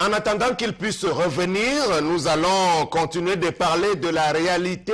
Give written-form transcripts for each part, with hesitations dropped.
En attendant qu'il puisse revenir, nous allons continuer de parler de la réalité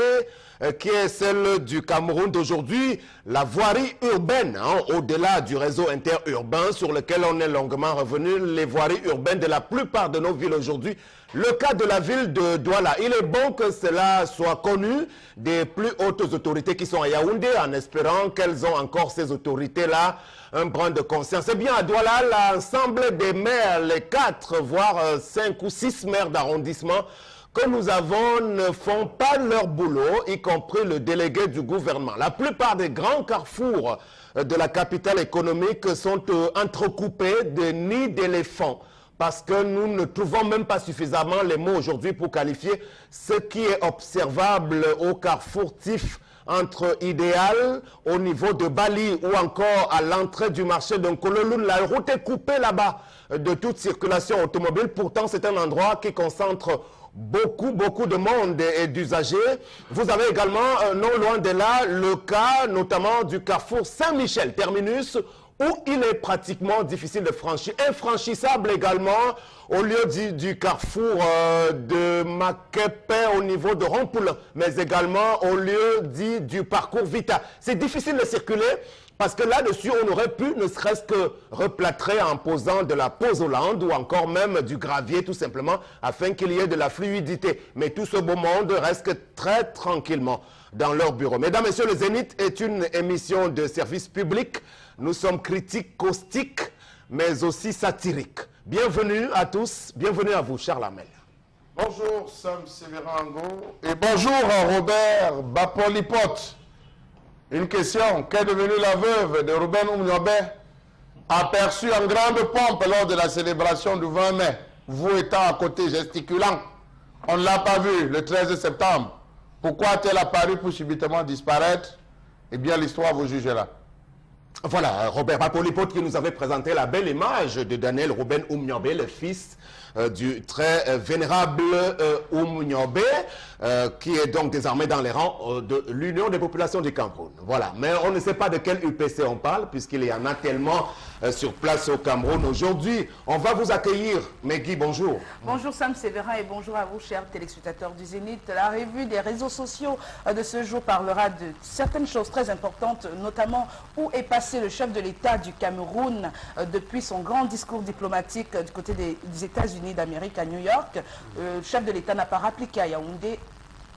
qui est celle du Cameroun d'aujourd'hui, la voirie urbaine, au-delà du réseau interurbain sur lequel on est longuement revenu, les voiries urbaines de la plupart de nos villes aujourd'hui. Le cas de la ville de Douala, il est bon que cela soit connu des plus hautes autorités qui sont à Yaoundé, en espérant qu'elles ont encore ces autorités-là un brin de conscience. Eh bien, à Douala, l'ensemble des maires, les 4, voire 5 ou 6 maires d'arrondissement que nous avons ne font pas leur boulot, y compris le délégué du gouvernement. La plupart des grands carrefours de la capitale économique sont entrecoupés de nids d'éléphants, parce que nous ne trouvons même pas suffisamment les mots aujourd'hui pour qualifier ce qui est observable au carrefour TIF entre Idéal, au niveau de Bali ou encore à l'entrée du marché de Nkololoun. La route est coupée là-bas de toute circulation automobile. Pourtant, c'est un endroit qui concentre beaucoup de monde et d'usagers. Vous avez également, non loin de là, le cas notamment du carrefour Saint-Michel, terminus, où il est pratiquement difficile de franchir. Infranchissable également au lieu du carrefour de Makepe au niveau de Rompoul, mais également au lieu du parcours Vita. C'est difficile de circuler parce que là-dessus, on aurait pu ne serait-ce que replâtrer en posant de la pozzolande ou encore même du gravier tout simplement afin qu'il y ait de la fluidité. Mais tout ce beau monde reste très tranquillement dans leur bureau. Mesdames, Messieurs, le Zénith est une émission de service public. Nous sommes critiques, caustiques, mais aussi satiriques. Bienvenue à tous, bienvenue à vous, Charles Hamel. Bonjour, Sam Sévérango. Et bonjour, Robert Bapolipote. Une question. Qu'est devenue la veuve de Ruben Oumniobé, aperçue en grande pompe lors de la célébration du 20 mai, vous étant à côté gesticulant? On ne l'a pas vue le 13 septembre. Pourquoi a-t-elle apparu pour subitement disparaître? Eh bien, l'histoire vous jugera. Voilà, Robert Bapolipote qui nous avait présenté la belle image de Daniel Ruben Oumniobé, le fils du très vénérable Oumniobé, qui est donc désormais dans les rangs de l'Union des populations du Cameroun. Voilà, mais on ne sait pas de quel UPC on parle, puisqu'il y en a tellement sur place au Cameroun aujourd'hui. On va vous accueillir. Megui, bonjour. Bonjour Sam Sévérin et bonjour à vous, chers téléspectateurs du Zénith. La revue des réseaux sociaux de ce jour parlera de certaines choses très importantes, notamment où est passé le chef de l'État du Cameroun depuis son grand discours diplomatique du côté des États-Unis d'Amérique à New York. Le chef de l'État n'a pas rappliqué à Yaoundé.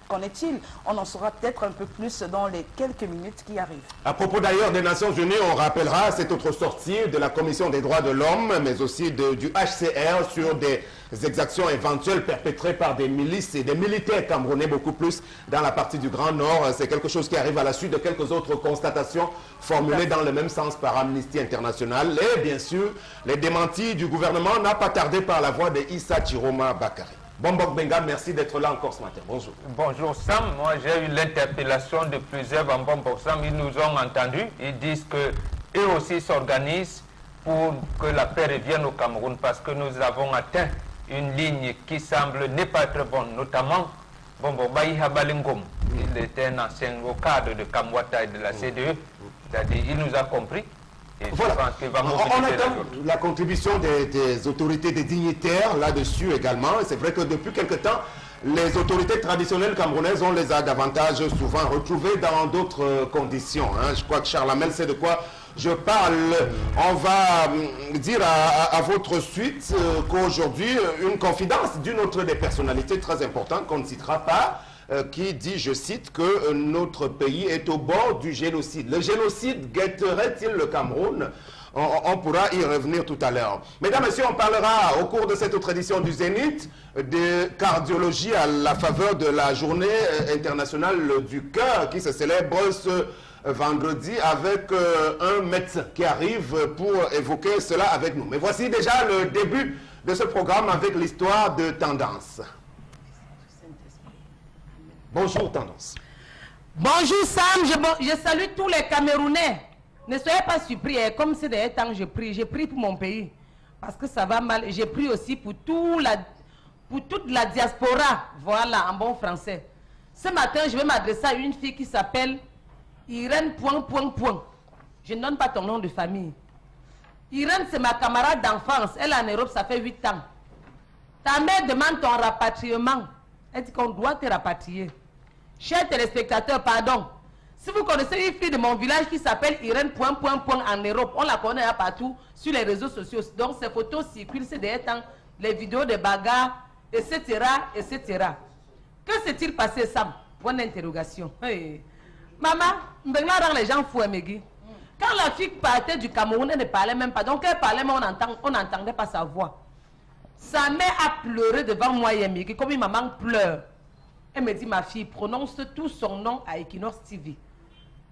Qu'en est-il? On en saura peut-être un peu plus dans les quelques minutes qui arrivent. À propos d'ailleurs des Nations Unies, on rappellera cette autre sortie de la Commission des droits de l'homme, mais aussi du HCR sur des exactions éventuelles perpétrées par des milices et des militaires camerounais, beaucoup plus dans la partie du Grand Nord. C'est quelque chose qui arrive à la suite de quelques autres constatations formulées dans le même sens par Amnesty International. Et bien sûr, les démentis du gouvernement n'ont pas tardé par la voix de Issa Chiroma Bakary. Bombok Benga, merci d'être là encore ce matin. Bonjour. Bonjour Sam, moi j'ai eu l'interpellation de plusieurs Bombok Sam, ils nous ont entendus, ils disent qu'eux aussi s'organisent pour que la paix revienne au Cameroun parce que nous avons atteint une ligne qui semble ne pas être bonne, notamment Bombok Baïha Balingom, il était un ancien au cadre de Kamwata et de la CDE, c'est-à-dire il nous a compris. Et voilà. On attend la contribution des autorités, des dignitaires là-dessus également. C'est vrai que depuis quelque temps, les autorités traditionnelles camerounaises, on les a davantage souvent retrouvées dans d'autres conditions. Je crois que Charles Hamel sait de quoi je parle. On va dire à votre suite qu'aujourd'hui, une confidence d'une autre des personnalités très importantes qu'on ne citera pas, qui dit, je cite, que notre pays est au bord du génocide. Le génocide guetterait-il le Cameroun? On pourra y revenir tout à l'heure. Mesdames, Messieurs, on parlera au cours de cette autre édition du Zénith de cardiologie à la faveur de la journée internationale du cœur qui se célèbre ce vendredi avec un médecin qui arrive pour évoquer cela avec nous. Mais voici déjà le début de ce programme avec l'histoire de Tendance. Bonjour Tendance. Bonjour Sam, je salue tous les Camerounais. Ne soyez pas surpris, comme c'est des temps je prie pour mon pays. Parce que ça va mal. J'ai prié aussi pour toute la diaspora, voilà, en bon français. Ce matin, je vais m'adresser à une fille qui s'appelle Irène ... Je ne donne pas ton nom de famille. Irène, c'est ma camarade d'enfance. Elle est en Europe, ça fait 8 ans. Ta mère demande ton rapatriement. Elle dit qu'on doit te rapatrier. Chers téléspectateurs, pardon. Si vous connaissez une fille de mon village qui s'appelle Irène ... en Europe, on la connaît partout sur les réseaux sociaux. Donc ces photos circulent ces derniers temps, les vidéos de bagarres, etc., etc. Que s'est-il passé, Sam? Bonne interrogation. Hey. Maman, les gens fous, Megui. Quand la fille partait du Cameroun, elle ne parlait même pas. Donc elle parlait, mais on n'entendait pas sa voix. Sa mère a pleuré devant moi, Megui, comme une maman pleure. Elle me dit, ma fille, prononce tout son nom à Equinox TV.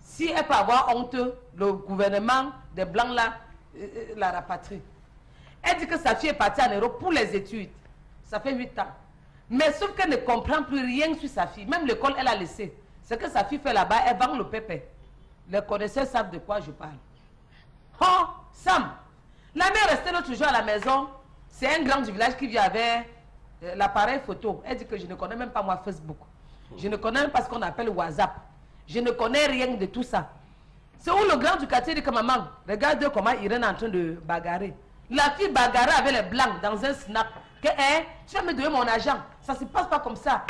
Si elle peut avoir honte, le gouvernement des Blancs là, la rapatrie. Elle dit que sa fille est partie en Europe pour les études. Ça fait 8 ans. Mais sauf qu'elle ne comprend plus rien sur sa fille. Même l'école, elle a laissé. Ce que sa fille fait là-bas, elle vend le pépé. Les connaisseurs savent de quoi je parle. Oh, Sam, la mère restait l'autre jour à la maison. C'est un grand du village qui vit avec l'appareil photo. Elle dit que je ne connais même pas moi Facebook. Je ne connais même pas ce qu'on appelle WhatsApp. Je ne connais rien de tout ça. C'est où le grand du quartier dit que maman, regarde comment Irène est en train de bagarrer. La fille bagarrait avec les blancs dans un snap. Que, tu vas me donner mon argent. Ça ne se passe pas comme ça.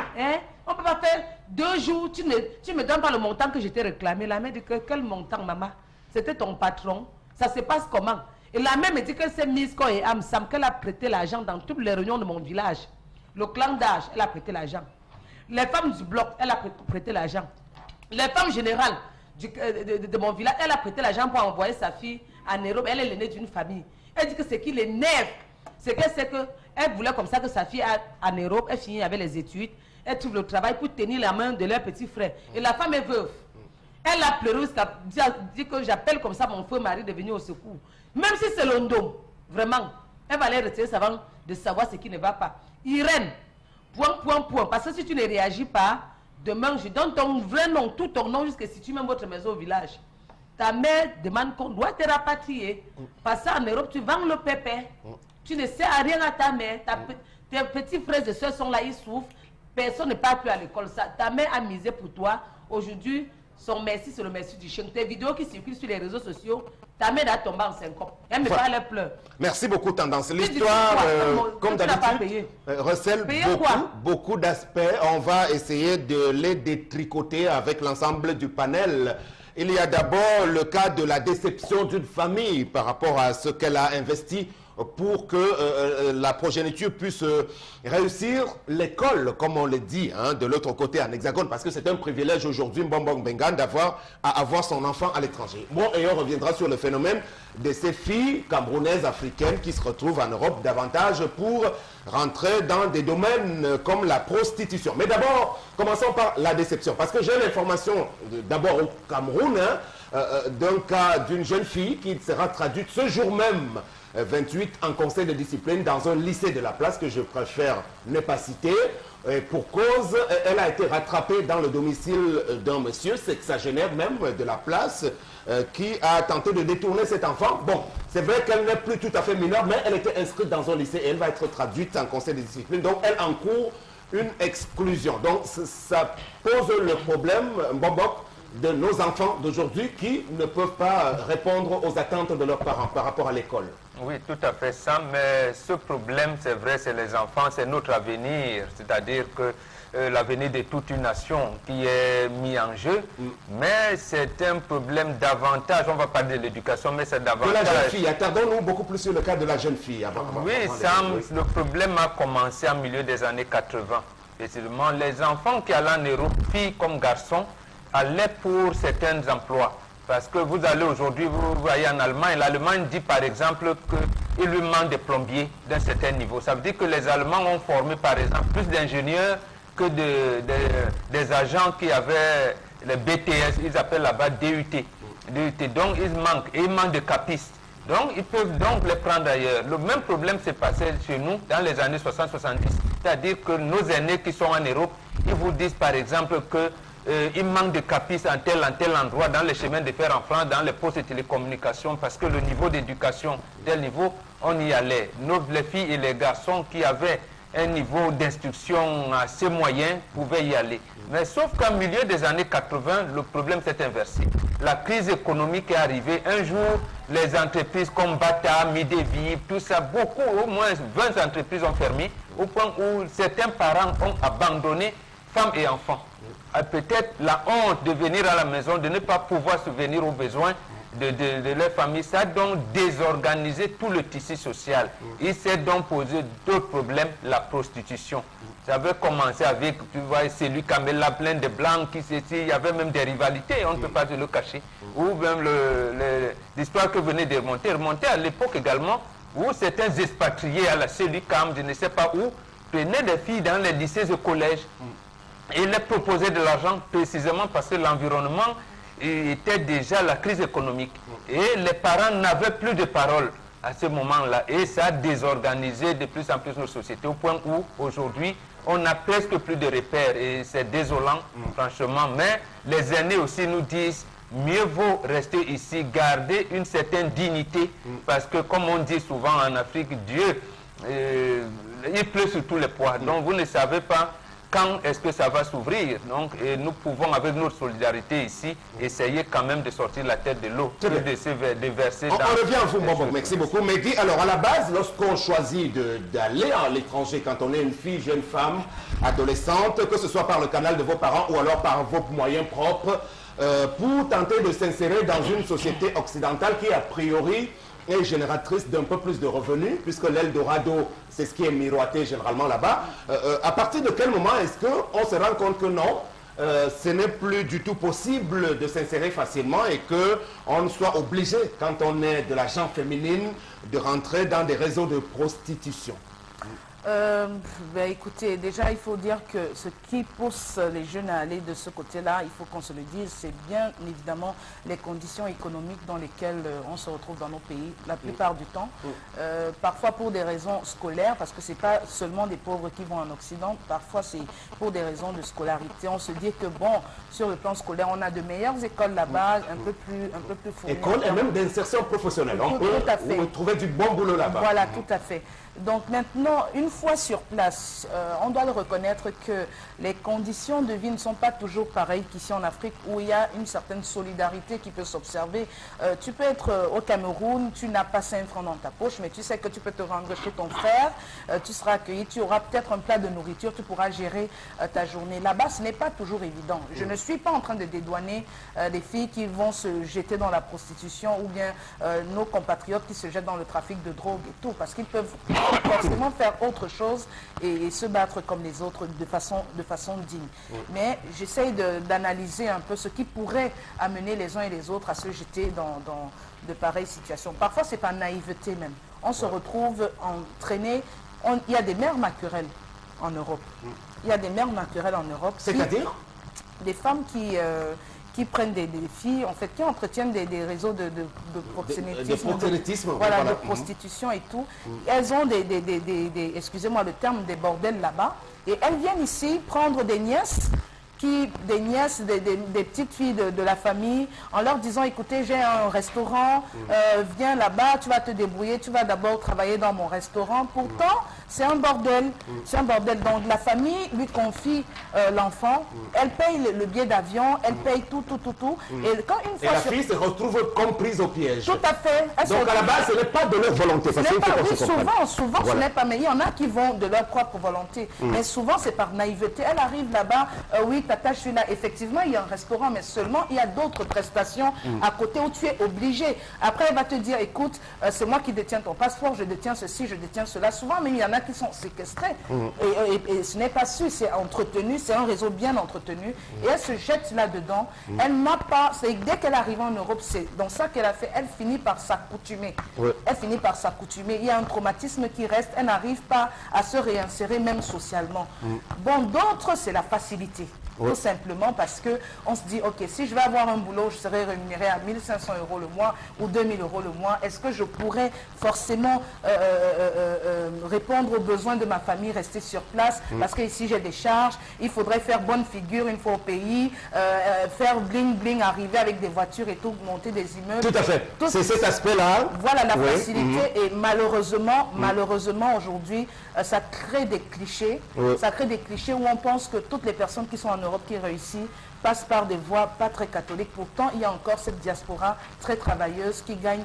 On ne peut pas faire 2 jours, tu me donnes pas le montant que je t'ai réclamé. La mère dit que quel montant, maman? C'était ton patron. Ça se passe comment? Et la mère me dit qu'elle s'est mise quand et Sam, qu'elle a prêté l'argent dans toutes les réunions de mon village. Le clan d'âge, elle a prêté l'argent. Les femmes du bloc, elle a prêté l'argent. Les femmes générales de mon village, elle a prêté l'argent pour envoyer sa fille en Europe. Elle est l'aînée d'une famille. Elle dit que ce qui l'énerve, c'est qu'elle voulait comme ça que sa fille en Europe, elle finit avec les études, elle trouve le travail pour tenir la main de leur petit frère. Et la femme est veuve. Elle a pleuré jusqu'à dire que j'appelle comme ça mon feu mari de venir au secours. Même si c'est l'ondom, vraiment, elle va aller retirer avant de savoir ce qui ne va pas. Irène, point. Parce que si tu ne réagis pas, demain je donne ton vrai nom, tout ton nom, jusqu'à si tu mets votre maison au village. Ta mère demande qu'on doit te rapatrier. Parce qu'en Europe, tu vends le pépé. Tu ne sais à rien à ta mère. Tes petits frères et soeurs sont là, ils souffrent. Personne n'est pas plus à l'école. Ta mère a misé pour toi. Aujourd'hui, son merci, c'est le merci du chien. Tes vidéos qui circulent sur les réseaux sociaux, ta mère a tombé en syncope. Elle me parle, elle pleure. Merci beaucoup, Tendance. L'histoire, comme d'habitude, recèle beaucoup d'aspects. On va essayer de les détricoter avec l'ensemble du panel. Il y a d'abord le cas de la déception d'une famille par rapport à ce qu'elle a investi pour que la progéniture puisse réussir l'école, comme on le dit, hein, de l'autre côté en Hexagone, parce que c'est un privilège aujourd'hui, Mbongbong Bengan, d'avoir son enfant à l'étranger. Bon, et on reviendra sur le phénomène de ces filles camerounaises africaines qui se retrouvent en Europe davantage pour rentrer dans des domaines comme la prostitution. Mais d'abord, commençons par la déception, parce que j'ai l'information d'abord au Cameroun, hein, d'un cas d'une jeune fille qui sera traduite ce jour même 28 en conseil de discipline dans un lycée de la place que je préfère ne pas citer. Pour cause, elle a été rattrapée dans le domicile d'un monsieur, sexagénaire même de la place, qui a tenté de détourner cet enfant. Bon, c'est vrai qu'elle n'est plus tout à fait mineure, mais elle était inscrite dans un lycée et elle va être traduite en conseil de discipline. Donc elle encourt une exclusion. Donc ça pose le problème, Mbongbong, de nos enfants d'aujourd'hui qui ne peuvent pas répondre aux attentes de leurs parents par rapport à l'école. Oui, tout à fait ça, mais ce problème, c'est vrai, c'est les enfants, c'est notre avenir, c'est-à-dire que l'avenir de toute une nation qui est mis en jeu, mais c'est un problème davantage, on va parler de l'éducation, mais c'est davantage... De la jeune fille, attardons-nous beaucoup plus sur le cas de la jeune fille. Le problème a commencé au milieu des années 80. Précisément, les enfants qui allaient en Europe, filles comme garçons, allaient pour certains emplois. Parce que vous allez aujourd'hui, vous voyez en Allemagne, l'Allemagne dit par exemple qu'il lui manque des plombiers d'un certain niveau. Ça veut dire que les Allemands ont formé par exemple plus d'ingénieurs que des agents qui avaient les BTS, ils appellent là-bas DUT. Donc il manque de capistes. Donc ils peuvent donc les prendre ailleurs. Le même problème s'est passé chez nous dans les années 60-70. C'est-à-dire que nos aînés qui sont en Europe, ils vous disent par exemple que il manque de capistes en tel endroit, dans les chemins de fer en France, dans les postes de télécommunications, parce que le niveau d'éducation, tel niveau, on y allait. Les filles et les garçons qui avaient un niveau d'instruction assez moyen pouvaient y aller. Mais sauf qu'au milieu des années 80, le problème s'est inversé. La crise économique est arrivée. Un jour, les entreprises comme Bata, Midevib, tout ça, beaucoup, au moins 20 entreprises ont fermé. au point où certains parents ont abandonné femmes et enfants. Peut-être la honte de venir à la maison, de ne pas pouvoir subvenir aux besoins de leur famille, ça a donc désorganisé tout le tissu social. Il s'est donc posé d'autres problèmes, la prostitution. Ça avait commencé avec, tu vois, celui qui avait la plaine de blancs, il y avait même des rivalités, on ne peut pas se le cacher. Ou même l'histoire que venait de remonter à l'époque également, où certains expatriés à la CELUCAM, je ne sais pas où, prenaient des filles dans les lycées et collèges et leur proposaient de l'argent précisément parce que l'environnement était déjà la crise économique. Et les parents n'avaient plus de parole à ce moment-là. Et ça a désorganisé de plus en plus nos sociétés, au point où aujourd'hui, on n'a presque plus de repères. Et c'est désolant, franchement. Mais les aînés aussi nous disent, mieux vaut rester ici, garder une certaine dignité. Parce que, comme on dit souvent en Afrique, Dieu, il pleut sur tous les pois. Donc vous ne savez pas quand est-ce que ça va s'ouvrir. Donc nous pouvons, avec notre solidarité ici, essayer quand même de sortir la tête de l'eau, de se déverser dans... On revient à vous, Bobo. Merci beaucoup. Mais dis, alors à la base, lorsqu'on choisit d'aller à l'étranger, quand on est une fille, jeune femme, adolescente, que ce soit par le canal de vos parents ou alors par vos moyens propres, pour tenter de s'insérer dans une société occidentale qui, a priori, est génératrice d'un peu plus de revenus, puisque l'Eldorado, c'est ce qui est miroité généralement là-bas. À partir de quel moment est-ce qu'on se rend compte que non, ce n'est plus du tout possible de s'insérer facilement et qu'on soit obligé, quand on est de la gente féminine, de rentrer dans des réseaux de prostitution? Écoutez, déjà il faut dire que ce qui pousse les jeunes à aller de ce côté-là, il faut qu'on se le dise, c'est bien évidemment les conditions économiques dans lesquelles on se retrouve dans nos pays, la plupart du temps. Parfois pour des raisons scolaires, parce que ce n'est pas seulement des pauvres qui vont en Occident, parfois c'est pour des raisons de scolarité. On se dit que bon, sur le plan scolaire, on a de meilleures écoles là-bas, un peu plus fournies. Écoles et même d'insertion professionnelle. On peut trouver du bon boulot là-bas. Voilà, tout à fait. Donc maintenant, une fois sur place, on doit le reconnaître que les conditions de vie ne sont pas toujours pareilles qu'ici en Afrique, où il y a une certaine solidarité qui peut s'observer. Tu peux être au Cameroun, tu n'as pas 5 francs dans ta poche, mais tu sais que tu peux te rendre chez ton frère, tu seras accueilli, tu auras peut-être un plat de nourriture, tu pourras gérer ta journée. Là-bas, ce n'est pas toujours évident. Je ne suis pas en train de dédouaner les filles qui vont se jeter dans la prostitution ou bien nos compatriotes qui se jettent dans le trafic de drogue et tout, parce qu'ils peuvent forcément faire autre chose et se battre comme les autres de façon digne. Mais j'essaye d'analyser un peu ce qui pourrait amener les uns et les autres à se jeter dans de pareilles situations. Parfois, c'est par naïveté même. On se retrouve entraîné. Il y a des mères maquerelles en Europe. Il y a des mères maquerelles en Europe. C'est-à-dire des femmes qui prennent des filles, en fait, qui entretiennent des réseaux de proxénétisme, de prostitution et tout. Elles ont excusez-moi le terme, des bordels là-bas. Et elles viennent ici prendre des nièces, des petites filles de la famille, en leur disant, écoutez, j'ai un restaurant, viens là-bas, tu vas te débrouiller, tu vas d'abord travailler dans mon restaurant. Pourtant, c'est un bordel. C'est un bordel. Donc la famille lui confie l'enfant, elle paye le billet d'avion, elle paye tout. Et quand une fois la fille se retrouve comme prise au piège. Tout à fait. Donc à la base, ce n'est pas de leur volonté. Souvent, ce n'est pas, mais il y en a qui vont de leur propre volonté. Mais souvent, c'est par naïveté. Elle arrive là-bas, oui, tata, je suis là. Effectivement, il y a un restaurant, mais seulement il y a d'autres prestations à côté où tu es obligé. Après, elle va te dire, écoute, c'est moi qui détiens ton passeport, je détiens ceci, je détiens cela. Souvent, mais il y en a qui sont séquestrés. Et ce n'est pas su, c'est entretenu, c'est un réseau bien entretenu. Et elle se jette là-dedans. Elle n'a pas, c'est dès qu'elle arrive en Europe, c'est dans ça qu'elle a fait, elle finit par s'accoutumer. Elle finit par s'accoutumer. Il y a un traumatisme qui reste, elle n'arrive pas à se réinsérer même socialement. Bon, d'autres, c'est la facilité. Tout simplement parce qu'on se dit, ok, si je vais avoir un boulot, je serai rémunéré à 1 500 € le mois ou 2 000 € le mois. Est-ce que je pourrais forcément répondre aux besoins de ma famille, rester sur place? Parce que ici j'ai des charges, il faudrait faire bonne figure une fois au pays, faire bling-bling, arriver avec des voitures et tout, monter des immeubles. Tout à fait. C'est cet aspect-là. Voilà la facilité. Et malheureusement aujourd'hui, ça crée des clichés. Ça crée des clichés où on pense que toutes les personnes qui sont en Europe qui réussit passe par des voies pas très catholiques. Pourtant, il y a encore cette diaspora très travailleuse qui gagne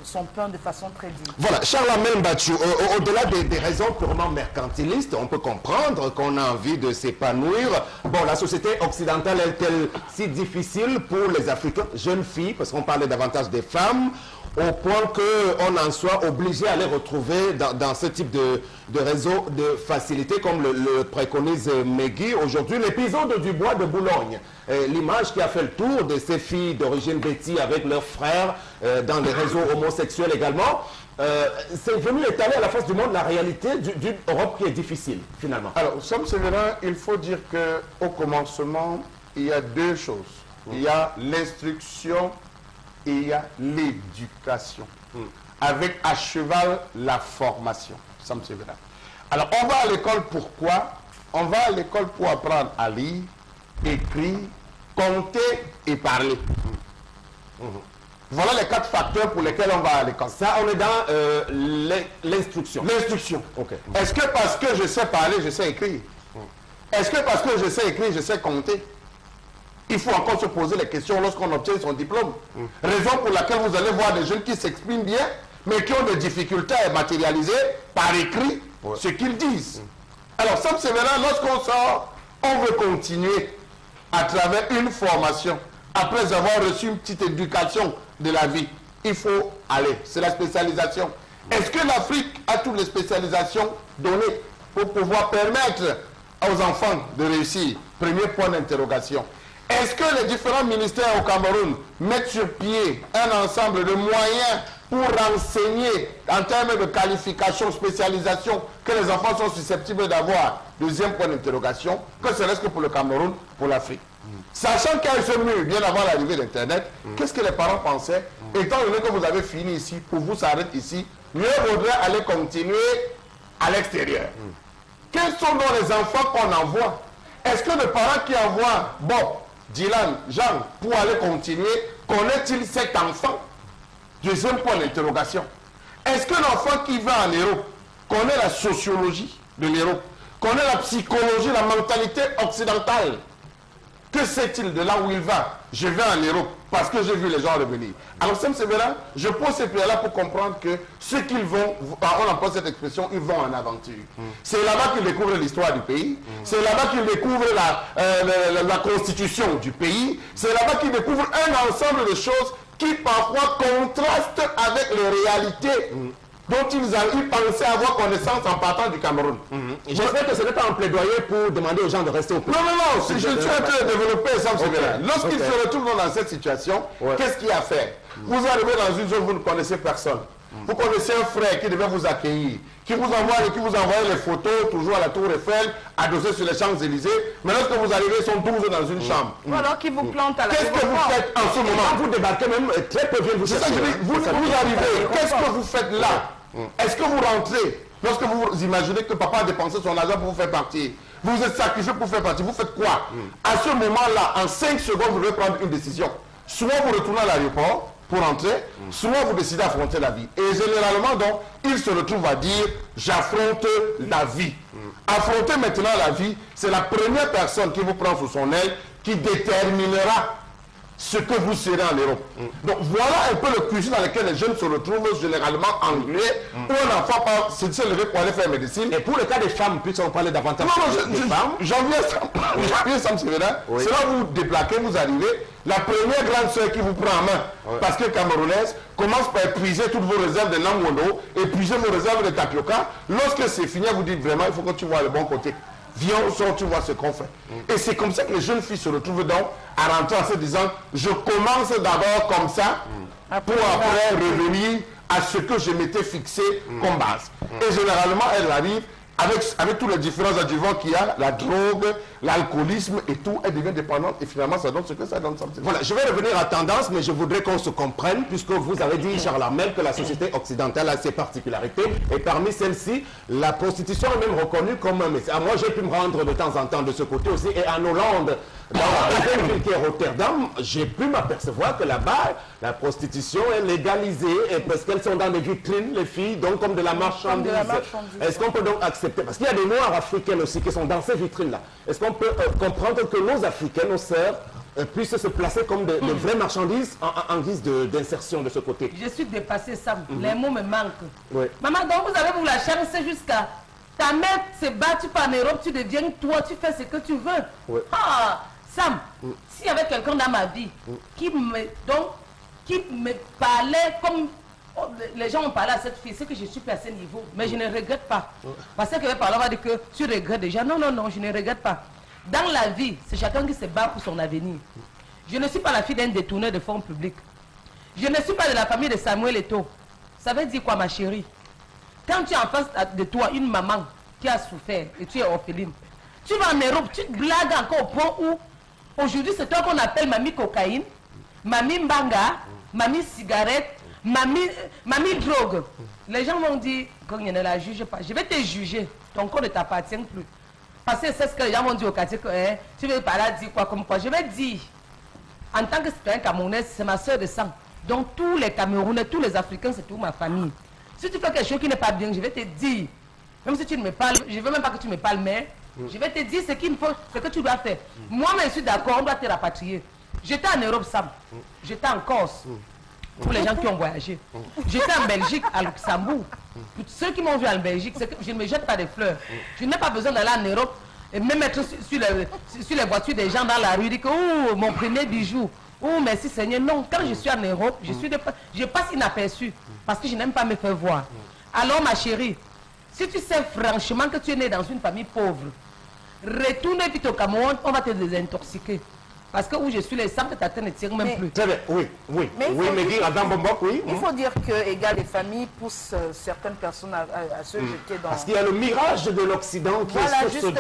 son pain de façon très digne. Voilà, Charles-Amel Batchou, au-delà des raisons purement mercantilistes, on peut comprendre qu'on a envie de s'épanouir. Bon, la société occidentale est-elle si difficile pour les Africains, jeunes filles, parce qu'on parlait davantage des femmes, au point qu'on en soit obligé à les retrouver dans ce type de réseau de facilité, comme le préconise Megui. Aujourd'hui, l'épisode du bois de Boulogne, l'image qui a fait le tour de ces filles d'origine Betty avec leurs frères dans des réseaux homosexuels également, c'est venu étaler à la face du monde la réalité d'une Europe qui est difficile, finalement. Alors, Sam Sévérin, il faut dire qu'au commencement, il y a deux choses. Il y a l'instruction et il y a l'éducation. Avec à cheval la formation. Sam Sévérin. Alors, on va à l'école pourquoi? On va à l'école pour apprendre à lire, écrire, compter et parler. Voilà les 4 facteurs pour lesquels on va à l'école. Ça, on est dans l'instruction. L'instruction. Okay. Est-ce que parce que je sais parler, je sais écrire? Est-ce que parce que je sais écrire, je sais compter? Il faut encore se poser les questions lorsqu'on obtient son diplôme. Raison pour laquelle vous allez voir des jeunes qui s'expriment bien, mais qui ont des difficultés à matérialiser par écrit ce qu'ils disent. Alors, Sam Sévérin, lorsqu'on sort, on veut continuer à travers une formation. Après avoir reçu une petite éducation de la vie, il faut aller. C'est la spécialisation. Est-ce que l'Afrique a toutes les spécialisations données pour pouvoir permettre aux enfants de réussir? Premier point d'interrogation. Est-ce que les différents ministères au Cameroun mettent sur pied un ensemble de moyens pour renseigner en termes de qualification, spécialisation, que les enfants sont susceptibles d'avoir? Deuxième point d'interrogation, que serait-ce que pour le Cameroun, pour l'Afrique? Sachant qu'il y a eu ce mur bien avant l'arrivée d'Internet, qu'est-ce que les parents pensaient? Étant donné que vous avez fini ici, pour vous s'arrête ici, mieux vaudrait aller continuer à l'extérieur. Quels sont donc les enfants qu'on envoie? Est-ce que le parent qui envoie, bon, Dylan, Jean, pour aller continuer, connaît-il cet enfant? Deuxième point d'interrogation. Est-ce que l'enfant qui va en Europe connaît la sociologie de l'Europe, connaît la psychologie, la mentalité occidentale? Que sait-il de là où il va? Je vais en Europe parce que j'ai vu les gens revenir. Alors, Sam Sévérin, je pose ces pierres-là pour comprendre que ceux qu'ils vont, on emploie cette expression, ils vont en aventure. C'est là-bas qu'ils découvrent l'histoire du pays. C'est là-bas qu'ils découvrent la constitution du pays. C'est là-bas qu'ils découvrent un ensemble de choses qui parfois contrastent avec les réalités dont ils pensaient avoir connaissance en partant du Cameroun. J'espère que ce n'est pas un plaidoyer pour demander aux gens de rester au pays. Non, non, non, je suis en train de développer ça. Lorsqu'ils se retrouvent dans cette situation, qu'est-ce qu'il y a à faire? Vous arrivez dans une zone où vous ne connaissez personne. Vous connaissez un frère qui devait vous accueillir, qui vous envoie les photos, toujours à la Tour Eiffel, adossé sur les Champs-Élysées. Mais lorsque vous arrivez, ils sont 12 dans une chambre. Ou alors qui vous plante à la Qu'est-ce que vous faites en ce moment? Quand vous débarquez même, très peu viennent vous chercher. Vous arrivez, qu'est-ce que vous faites là? Est-ce que vous rentrez? Lorsque vous imaginez que papa a dépensé son argent pour vous faire partir, vous êtes sacrifié pour faire partir, vous faites quoi? À ce moment-là, en 5 secondes, vous devez prendre une décision. Soit vous retournez à l'aéroport pour rentrer, soit vous décidez d'affronter la vie. Et généralement, donc, il se retrouve à dire, j'affronte la vie. Affronter maintenant la vie, c'est la première personne qui vous prend sous son aile, qui déterminera ce que vous serez en Europe. Donc voilà un peu le cuisine dans lequel les jeunes se retrouvent généralement anglais, où un enfant s'est levé pour aller faire médecine. Et pour le cas des femmes, puisqu'on parlait davantage des femmes, j'en viens Sam Sévérin. C'est là où vous déplaquez, vous arrivez, la première grande sœur qui vous prend en main, parce que camerounaise, commence par épuiser toutes vos réserves de Namono, épuiser vos réserves de tapioca. Lorsque c'est fini, vous dites vraiment, il faut que tu vois le bon côté. Viens au sort, tu vois ce qu'on fait. Et c'est comme ça que les jeunes filles se retrouvent donc à rentrer en se disant, je commence d'abord comme ça, pour après revenir à ce que je m'étais fixé comme base. Et généralement, elles arrivent avec tous les différents adjuvants qu'il y a, la drogue, l'alcoolisme et tout, elle devient dépendante et finalement ça donne ce que ça donne. Voilà, je vais revenir à tendance, mais je voudrais qu'on se comprenne, puisque vous avez dit, Charles-Amel, que la société occidentale a ses particularités, et parmi celles-ci, la prostitution est même reconnue comme un métier. Moi, j'ai pu me rendre de temps en temps de ce côté aussi, et en Hollande, dans la deuxième ville qui est Rotterdam, j'ai pu m'apercevoir que là-bas, la prostitution est légalisée et parce qu'elles sont dans des vitrines, les filles, donc comme de la marchandise. Est-ce qu'on peut donc accepter, parce qu'il y a des Noirs africaines aussi qui sont dans ces vitrines-là, est-ce qu'on peut comprendre que nos Africains, nos sœurs, puissent se placer comme de vraies marchandises en guise d'insertion de ce côté? Je suis dépassée, Sam. Les mots me manquent. Oui. Maman, donc vous avez vous la chance jusqu'à ta mère se bat, tu pars en Europe, tu deviens toi, tu fais ce que tu veux. Oui. Ah, Sam, s'il y avait quelqu'un dans ma vie qui me parlait comme les gens ont parlé à cette fille, c'est que je suis à ce niveau. Mais je ne regrette pas. Parce que par là, on va dire que tu regrettes déjà. Non, non, non, je ne regrette pas. Dans la vie, c'est chacun qui se bat pour son avenir. Je ne suis pas la fille d'un détourneur de fonds publics. Je ne suis pas de la famille de Samuel Eto'o. Ça veut dire quoi, ma chérie? Quand tu es en face de toi une maman qui a souffert et tu es orpheline, tu vas en Europe, tu te blagues encore au point où aujourd'hui c'est toi qu'on appelle mamie cocaïne, mamie mbanga, mamie cigarette, mamie drogue. Les gens vont dire, quand il ne la juge pas, je vais te juger, ton corps ne t'appartient plus. Parce que c'est ce que les gens vont dire au quartier, que tu veux par là dire quoi comme quoi. Je vais dire, en tant que citoyen camerounais, c'est ma soeur de sang. Donc tous les Camerounais, tous les Africains, c'est toute ma famille. Si tu fais quelque chose qui n'est pas bien, je vais te dire. Même si tu ne me parles, je ne veux même pas que tu me parles, mais je vais te dire ce qu'il faut, ce que tu dois faire. Moi-même, je suis d'accord, on doit te rapatrier. J'étais en Europe, Sam. J'étais en Corse. Pour les gens qui ont voyagé. J'étais en Belgique, à Luxembourg. Pour ceux qui m'ont vu en Belgique, c'est que je ne me jette pas des fleurs. Je n'ai pas besoin d'aller en Europe et me mettre sur les voitures des gens dans la rue, dire que oh, mon premier bijou. Oh, merci Seigneur. Non, quand je suis en Europe, je passe inaperçu parce que je n'aime pas me faire voir. Alors, ma chérie, si tu sais franchement que tu es né dans une famille pauvre, retourne vite au Cameroun, on va te désintoxiquer. Parce que où je suis, les sangs de ta tête ne tirent même plus. Très bien, oui. Mais Il faut dire que les familles poussent certaines personnes à se jeter dans... Parce qu'il y a le mirage de l'Occident qui est source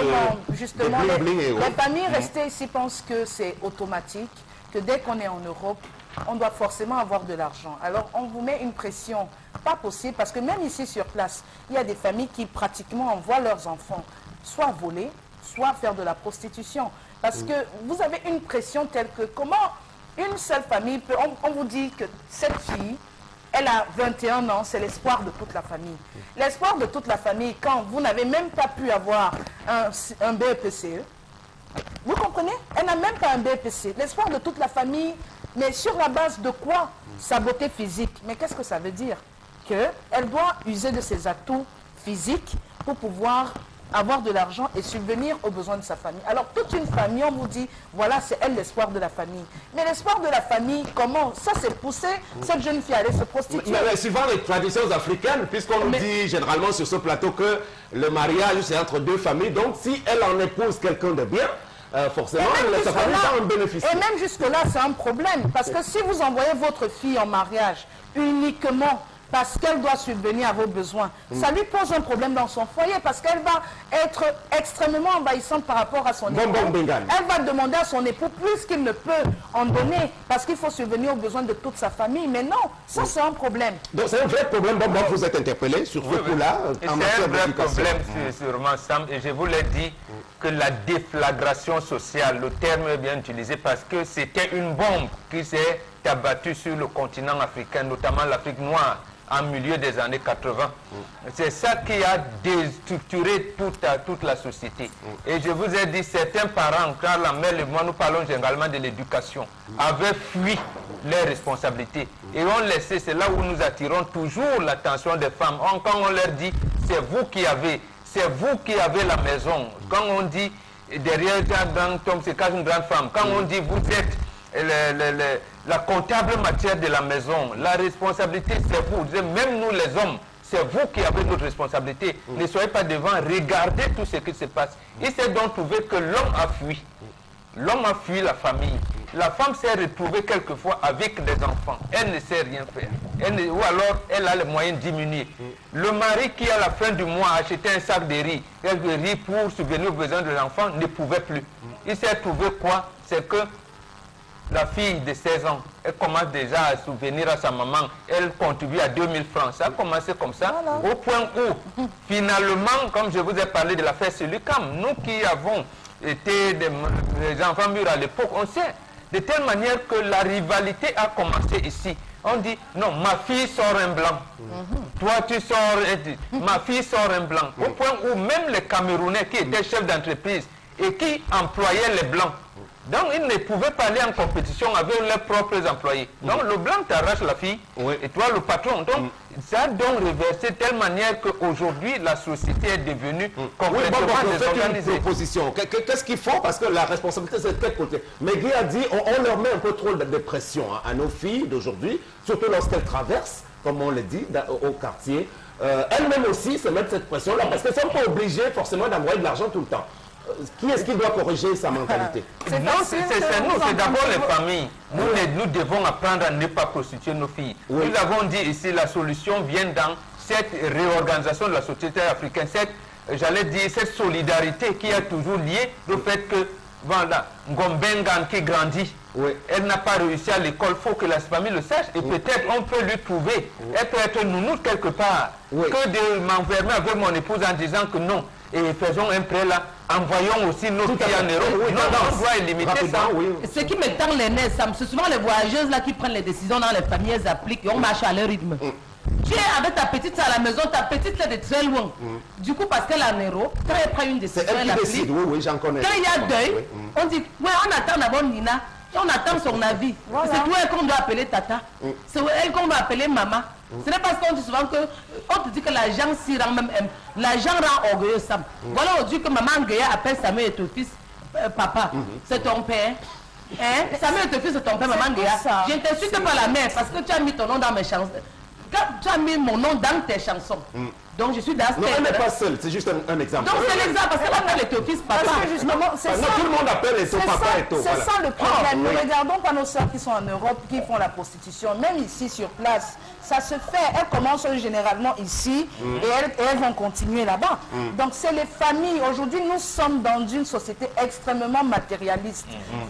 justement, les familles restées ici pensent que c'est automatique, que dès qu'on est en Europe, on doit forcément avoir de l'argent. Alors on vous met une pression pas possible, parce que même ici sur place, il y a des familles qui pratiquement envoient leurs enfants soit voler, soit faire de la prostitution. Parce que vous avez une pression telle que comment une seule famille peut... On vous dit que cette fille, elle a 21 ans, c'est l'espoir de toute la famille. L'espoir de toute la famille, quand vous n'avez même pas pu avoir un BEPCE, vous comprenez? Elle n'a même pas un BEPC. L'espoir de toute la famille, mais sur la base de quoi? Sa beauté physique. Mais qu'est-ce que ça veut dire? Qu'elle doit user de ses atouts physiques pour pouvoir avoir de l'argent et subvenir aux besoins de sa famille. Alors toute une famille, on vous dit, voilà, c'est elle l'espoir de la famille. Mais l'espoir de la famille, comment? Ça c'est pousser cette jeune fille à aller se prostituer. Mais suivant les traditions africaines, puisqu'on nous dit généralement sur ce plateau que le mariage c'est entre deux familles, donc si elle en épouse quelqu'un de bien, forcément, sa famille va en bénéficier. Et même jusque-là, c'est un problème. Parce que si vous envoyez votre fille en mariage uniquement parce qu'elle doit subvenir à vos besoins, ça lui pose un problème dans son foyer parce qu'elle va être extrêmement envahissante par rapport à son époux. Elle va demander à son époux plus qu'il ne peut en donner parce qu'il faut subvenir aux besoins de toute sa famille. Mais non, ça c'est un problème. Donc c'est un vrai problème. Bon, vous êtes interpellé sur ce coup-là. C'est un vrai problème, sûrement, Sam. Et je vous l'ai dit que la déflagration sociale, le terme est bien utilisé parce que c'était une bombe qui s'est abattue sur le continent africain, notamment l'Afrique noire, en milieu des années 80. C'est ça qui a déstructuré toute la société. Et je vous ai dit, certains parents, quand la mère et moi, nous parlons généralement de l'éducation, avaient fui leurs responsabilités. Et on laissait, c'est là où nous attirons toujours l'attention des femmes. Quand on leur dit, c'est vous qui avez la maison. Quand on dit, derrière un grand homme, c'est une grande femme. Quand on dit, vous êtes la comptable matière de la maison, la responsabilité c'est vous. Même nous les hommes, c'est vous qui avez notre responsabilité. Ne soyez pas devant, regardez tout ce qui se passe. Il s'est donc trouvé que l'homme a fui. L'homme a fui la famille. La femme s'est retrouvée quelquefois avec des enfants. Elle ne sait rien faire. Ou alors, elle a les moyens diminués. Le mari qui, à la fin du mois, a acheté un sac de riz, pour subvenir aux besoins de l'enfant, ne pouvait plus. Il s'est trouvé quoi? C'est que la fille de 16 ans, elle commence déjà à souvenir à sa maman, elle contribue à 2000 francs. Ça a commencé comme ça, au point où, finalement, comme je vous ai parlé de l'affaire Selucam, nous qui avons étaient des enfants mûrs à l'époque, on sait. De telle manière que la rivalité a commencé ici. On dit, non, ma fille sort un blanc. Toi, tu sors, ma fille sort un blanc. Au point où même les Camerounais qui étaient chefs d'entreprise et qui employaient les blancs, donc ils ne pouvaient pas aller en compétition avec leurs propres employés. Donc le blanc t'arrache la fille et toi le patron. Donc ça a donc reversé de telle manière qu'aujourd'hui la société est devenue complètement désorganisée. Une proposition. Qu'est-ce qu'il faut? Parce que la responsabilité c'est de quel côté? Mais Guy a dit on leur met un peu trop de pression à nos filles d'aujourd'hui, surtout lorsqu'elles traversent, comme on le dit, au quartier. Elles-mêmes aussi se mettent cette pression-là parce qu'elles ne sont pas obligées forcément d'envoyer de l'argent tout le temps. Qui est-ce qui doit corriger sa mentalité? Non, c'est nous, c'est d'abord les familles. Nous devons apprendre à ne pas prostituer nos filles. Nous avons dit ici, la solution vient dans cette réorganisation de la société africaine, cette solidarité qui est toujours liée au fait que, voilà, Ngombengan qui grandit, elle n'a pas réussi à l'école, il faut que la famille le sache, et peut-être on peut lui trouver, elle peut être nounours quelque part, que de m'enfermer avec mon épouse en disant que non, et faisons un prêt là, envoyons aussi nos filles en Europe. On doit limiter ça. Ce qui me tend les nerfs, c'est souvent les voyageuses là qui prennent les décisions dans les familles, elles appliquent et on marche à leur rythme. Tu es avec ta petite à la maison, ta petite est de très loin. Du coup, parce qu'elle est en Europe, quand elle prend une décision, elle applique. J'en connais. Quand il y a deuil, on dit, ouais, on attend d'abord Nina, on attend son avis. Voilà. C'est toi qu'on doit appeler Tata. C'est elle qu'on doit appeler Maman. Ce n'est pas parce qu'on dit souvent que, on te dit que l'argent s'y rend même, l'argent rend orgueilleux Sam. Voilà aujourd'hui que Maman Guéa appelle Samuel et ton fils, papa, c'est ton père. Hein? Samuel et ton fils, c'est ton père, Maman Guéa. Je ne t'insulte pas la mère parce que tu as mis ton nom dans mes chansons. Tu as mis mon nom dans tes chansons. Donc je suis dans Non, elle n'est pas seule, c'est juste un exemple. Donc c'est l'exemple, parce qu'elle appelle les fils papa. Parce que justement, c'est ça. Tout le monde appelle les papa et tout. C'est ça le problème. Ne regardons pas nos soeurs qui sont en Europe, qui font la prostitution. Même ici sur place, ça se fait. Elles commencent généralement ici et elles vont continuer là-bas. Donc c'est les familles. Aujourd'hui, nous sommes dans une société extrêmement matérialiste.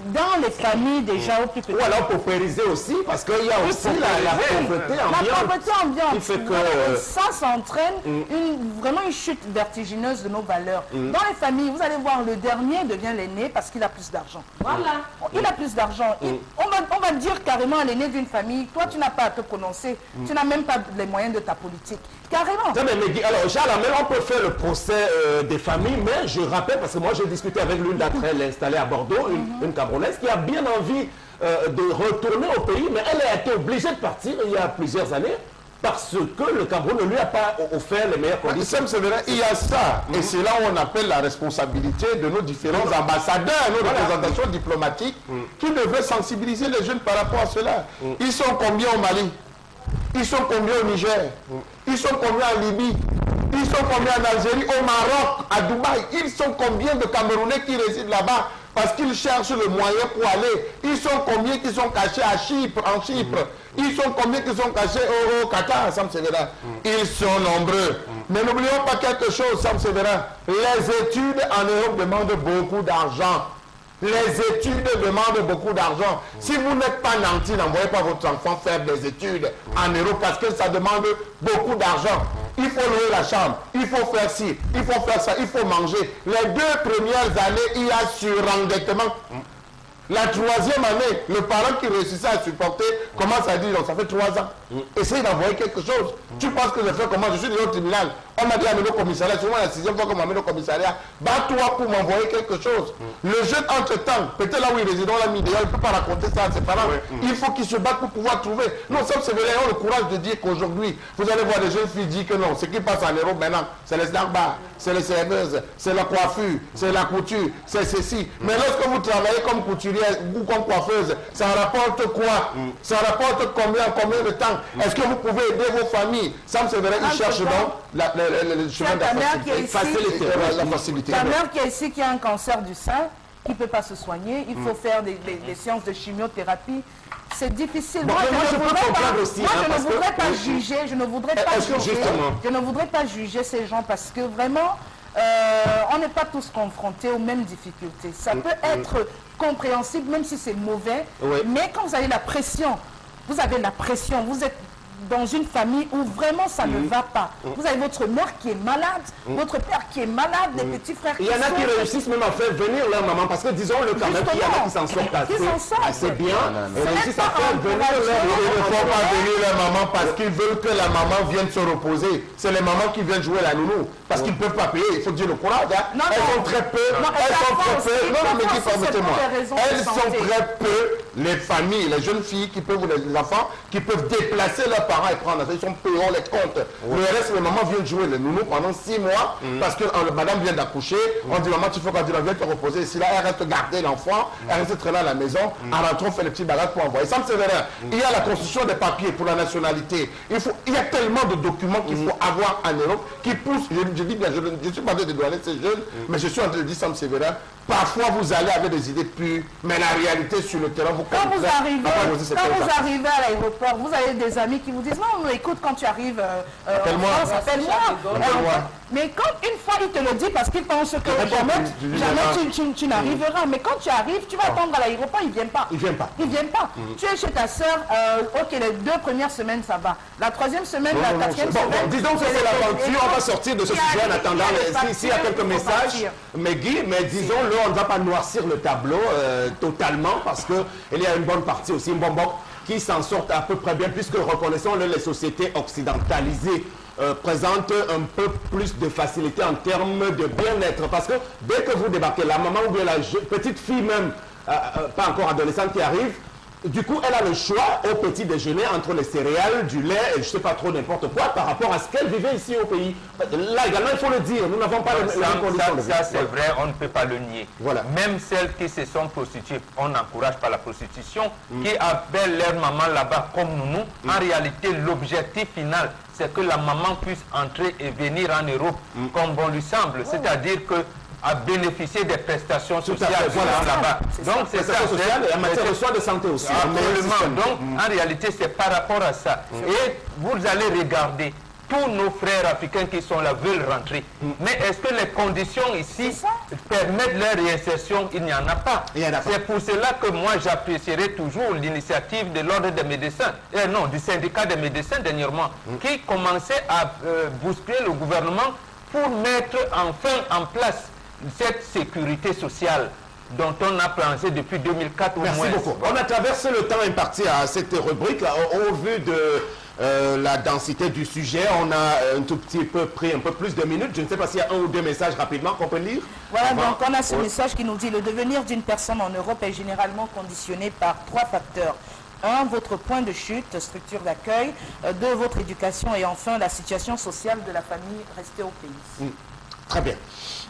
Dans les familles déjà au plus petit. Ou alors paupériser aussi, parce qu'il y a aussi la pauvreté ambiante. La pauvreté ambiante. Qui fait que... Ça s'entraîne vraiment une chute vertigineuse de nos valeurs. Dans les familles, vous allez voir, le dernier devient l'aîné parce qu'il a plus d'argent. Voilà. Il a plus d'argent. On va dire carrément à l'aîné d'une famille, toi tu n'as pas à te prononcer, tu n'as même pas les moyens de ta politique. Carrément. Non, mais alors, Charles, on peut faire le procès des familles, mais je rappelle, parce que moi j'ai discuté avec l'une d'entre elles installée à Bordeaux, une Camerounaise, qui a bien envie de retourner au pays, mais elle a été obligée de partir il y a plusieurs années, parce que le Cameroun ne lui a pas offert les meilleures conditions. Il y a ça, et c'est là où on appelle la responsabilité de nos différents ambassadeurs, nos représentations diplomatiques, qui devraient sensibiliser les jeunes par rapport à cela. Ils sont combien au Mali? Ils sont combien au Niger? Ils sont combien en Libye? Ils sont combien en Algérie, au Maroc, à Dubaï? Ils sont combien de Camerounais qui résident là-bas parce qu'ils cherchent le moyen pour aller? Ils sont combien qui sont cachés à Chypre, en Chypre? Ils sont combien qui sont cachés au Qatar, Sam Severa? Ils sont nombreux. Mais n'oublions pas quelque chose, Sam Severa. Les études en Europe demandent beaucoup d'argent. Les études demandent beaucoup d'argent. Si vous n'êtes pas nanti, n'envoyez pas votre enfant faire des études en Europe parce que ça demande beaucoup d'argent. Il faut louer la chambre, il faut faire ci, il faut faire ça, il faut manger. Les 2 premières années, il y a surendettement. La 3e année, le parent qui réussissait à supporter commence à dire, donc ça fait 3 ans. Essaye d'envoyer quelque chose. Tu penses que je fais comment? Je suis dans le tribunal. On m'a dit amener au commissariat. C'est moi la 6e fois qu'on m'amène au commissariat. Bats-toi pour m'envoyer quelque chose. Le jeune entre-temps, peut-être là où il réside, on l'a mis déjà, il ne peut pas raconter ça à ses parents. Il faut qu'il se batte pour pouvoir trouver. Non, ça c'est vrai, on a le courage de dire qu'aujourd'hui, vous allez voir des jeunes filles dire que non, ce qui passe en Europe maintenant, c'est les snack bars, c'est les serveuses, c'est la coiffure, c'est la couture, c'est ceci. Mais lorsque vous travaillez comme couturière ou comme coiffeuse, ça rapporte quoi? Ça rapporte combien de temps? Est-ce que vous pouvez aider vos familles? Ça c'est vrai, ils cherchent donc le chemin de la facilité. Ta mère qui est ici, qui a un cancer du sein, qui ne peut pas se soigner, il faut faire des séances de chimiothérapie. C'est difficile. Moi, je ne voudrais pas juger, je ne voudrais pas juger ces gens parce que vraiment, on n'est pas tous confrontés aux mêmes difficultés. Ça peut être compréhensible, même si c'est mauvais, mais quand vous avez la pression, vous êtes dans une famille où vraiment ça ne va pas. Vous avez votre mère qui est malade, votre père qui est malade, des petits frères qui Il y en a qui souffrent. réussissent même à faire venir leur maman, parce que disons-le quand même, il y en a qui s'en sortent assez bien, et réussissent à faire venir leur Ils ne maman. font pas venir leur maman parce qu'ils veulent que la maman vienne se reposer. C'est les mamans qui viennent jouer la nounou. Parce qu'ils ne peuvent pas payer. Il faut dire le courage. Hein. Non, elles non. sont très peu. Non, elles sont très aussi, peu. Non, non, mais parfois dis aussi, c'est permettez-moi. pour des raisons de Elles sont santé. très peu. Les familles, les jeunes filles qui peuvent, ou les enfants, qui peuvent déplacer leurs parents et prendre. Ils sont payés, on les compte. Le reste, les mamans viennent jouer les nounous pendant 6 mois. Parce que madame vient d'accoucher. On dit, maman, tu fais quoi? Tu viens te reposer. Et si là, elle reste garder l'enfant, elle reste traîner à la maison. En rentrant, on fait les petits bagages pour envoyer. Ça me sévère. Il y a la constitution des papiers pour la nationalité. Il y a tellement de documents qu'il faut avoir en Europe qui poussent. Je dis bien, je ne suis pas en train de dédouaner ces jeunes, mais je suis en train de dire, Sam Sévérin, parfois vous allez avec des idées pures, mais la réalité sur le terrain, Quand vous arrivez à l'aéroport, vous avez des amis qui vous disent non, mais écoute, quand tu arrives Appelle-moi. en France, appelle-moi. Mais quand une fois il te le dit parce qu'il pense que jamais tu n'arriveras. Mais quand tu arrives, tu vas attendre à l'aéroport, il ne vient pas. Il vient pas. Il vient pas. Tu es chez ta soeur, ok, les 2 premières semaines ça va. La 3e semaine, la 4e semaine. Disons que c'est l'aventure, on va sortir de ce sujet en attendant. S'il y a quelques messages, Meggy, mais disons-le, on ne va pas noircir le tableau totalement parce qu'il y a une bonne partie aussi, une bonne qui s'en sortent à peu près bien, puisque reconnaissons-le, les sociétés occidentalisées présentent un peu plus de facilité en termes de bien-être. Parce que dès que vous débarquez, la maman ou bien la petite fille même, pas encore adolescente qui arrive, du coup, elle a le choix au petit déjeuner entre les céréales, du lait et je ne sais pas trop n'importe quoi par rapport à ce qu'elle vivait ici au pays. Là également, il faut le dire, nous n'avons pas les mêmes conditions de vie. Ça, c'est vrai, on ne peut pas le nier. Voilà. Même celles qui se sont prostituées, on n'encourage pas la prostitution, qui appellent leur maman là-bas comme nous. En réalité, l'objectif final, c'est que la maman puisse entrer et venir en Europe comme bon lui semble. C'est-à-dire que à bénéficier des prestations sociales là-bas. Donc c'est ça. Et en matière de soins de santé aussi. Absolument. Donc en réalité c'est par rapport à ça. Et vous allez regarder, tous nos frères africains qui sont là veulent rentrer. Mais est-ce que les conditions ici permettent leur réinsertion? Il n'y en a pas. C'est pour cela que moi j'apprécierais toujours l'initiative de l'ordre des médecins, non, du syndicat des médecins dernièrement, qui commençait à bousculer le gouvernement pour mettre enfin en place cette sécurité sociale dont on a pensé depuis 2004 au moins. Merci beaucoup. On a traversé le temps imparti à cette rubrique. Au vu de la densité du sujet, on a un tout petit peu pris un peu plus de minutes. Je ne sais pas s'il y a 1 ou 2 messages rapidement qu'on peut lire. Voilà, donc on a ce message qui nous dit: le devenir d'une personne en Europe est généralement conditionné par 3 facteurs. 1, votre point de chute, structure d'accueil. 2, votre éducation. Et enfin, la situation sociale de la famille restée au pays. Très bien.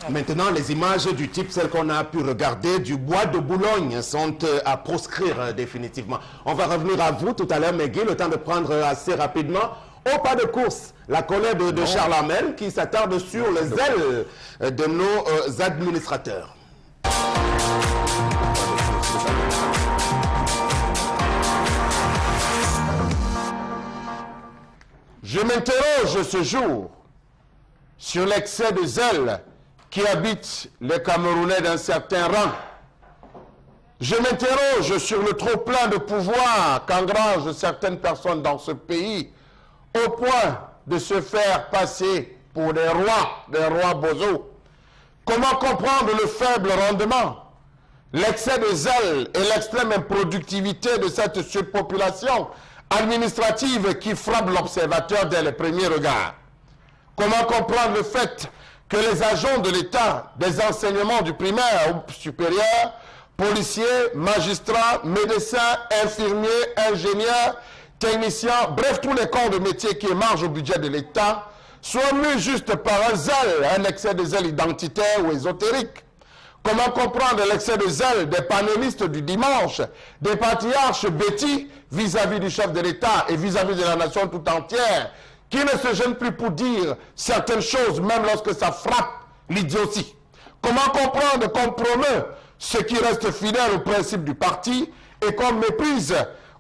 Maintenant, les images du type, celles qu'on a pu regarder, du bois de Boulogne, sont à proscrire définitivement. On va revenir à vous tout à l'heure, Meggy, le temps de prendre assez rapidement. Au pas de course, la colère de Charles Hamel qui s'attarde sur les ailes de nos administrateurs. Je m'interroge ce jour sur l'excès de zèle qui habite les Camerounais d'un certain rang. Je m'interroge sur le trop-plein de pouvoir qu'engrangent certaines personnes dans ce pays au point de se faire passer pour des rois bozos. Comment comprendre le faible rendement, l'excès de zèle et l'extrême improductivité de cette surpopulation administrative qui frappe l'observateur dès les premiers regards? Comment comprendre le fait que les agents de l'État, des enseignements du primaire au supérieur, policiers, magistrats, médecins, infirmiers, ingénieurs, techniciens, bref, tous les corps de métier qui émargent au budget de l'État, soient mus juste par un zèle, un excès de zèle identitaire ou ésotérique? Comment comprendre l'excès de zèle des panélistes du dimanche, des patriarches bêtis vis-à-vis du chef de l'État et vis-à-vis de la nation tout entière, qui ne se gênent plus pour dire certaines choses, même lorsque ça frappe l'idiotie? Comment comprendre qu'on promeut ceux qui restent fidèles au principe du parti et qu'on méprise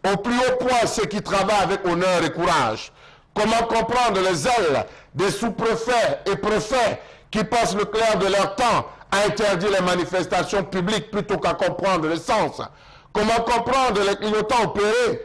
au plus haut point ceux qui travaillent avec honneur et courage? Comment comprendre les ailes des sous-préfets et préfets qui passent le clair de leur temps à interdire les manifestations publiques plutôt qu'à comprendre le sens? Comment comprendre les clignotants opérés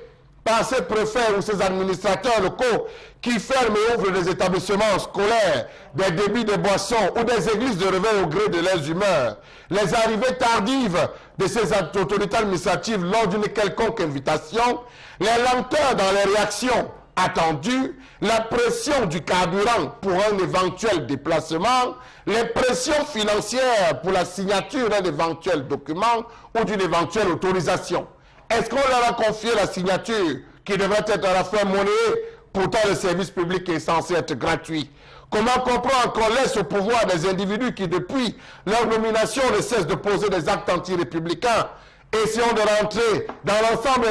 par ses préfets ou ses administrateurs locaux qui ferment et ouvrent des établissements scolaires, des débits de boissons ou des églises de réveil au gré de leurs humeurs, les arrivées tardives de ces autorités administratives lors d'une quelconque invitation, les lenteurs dans les réactions attendues, la pression du carburant pour un éventuel déplacement, les pressions financières pour la signature d'un éventuel document ou d'une éventuelle autorisation. Est-ce qu'on leur a confié la signature qui devrait être à la fin monnayée? Pourtant, le service public est censé être gratuit. Comment comprendre qu'on laisse au pouvoir des individus qui, depuis leur nomination, ne cessent de poser des actes anti-républicains? Essayons de rentrer dans l'ensemble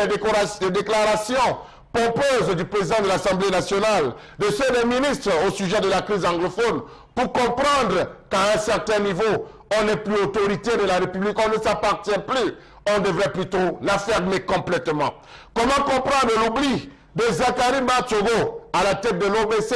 des déclarations pompeuses du président de l'Assemblée nationale, de ceux des ministres au sujet de la crise anglophone, pour comprendre qu'à un certain niveau, on n'est plus autorité de la République, on ne s'appartient plus, on devrait plutôt la fermer complètement. Comment comprendre l'oubli de Zachary Matsogo à la tête de l'OBC,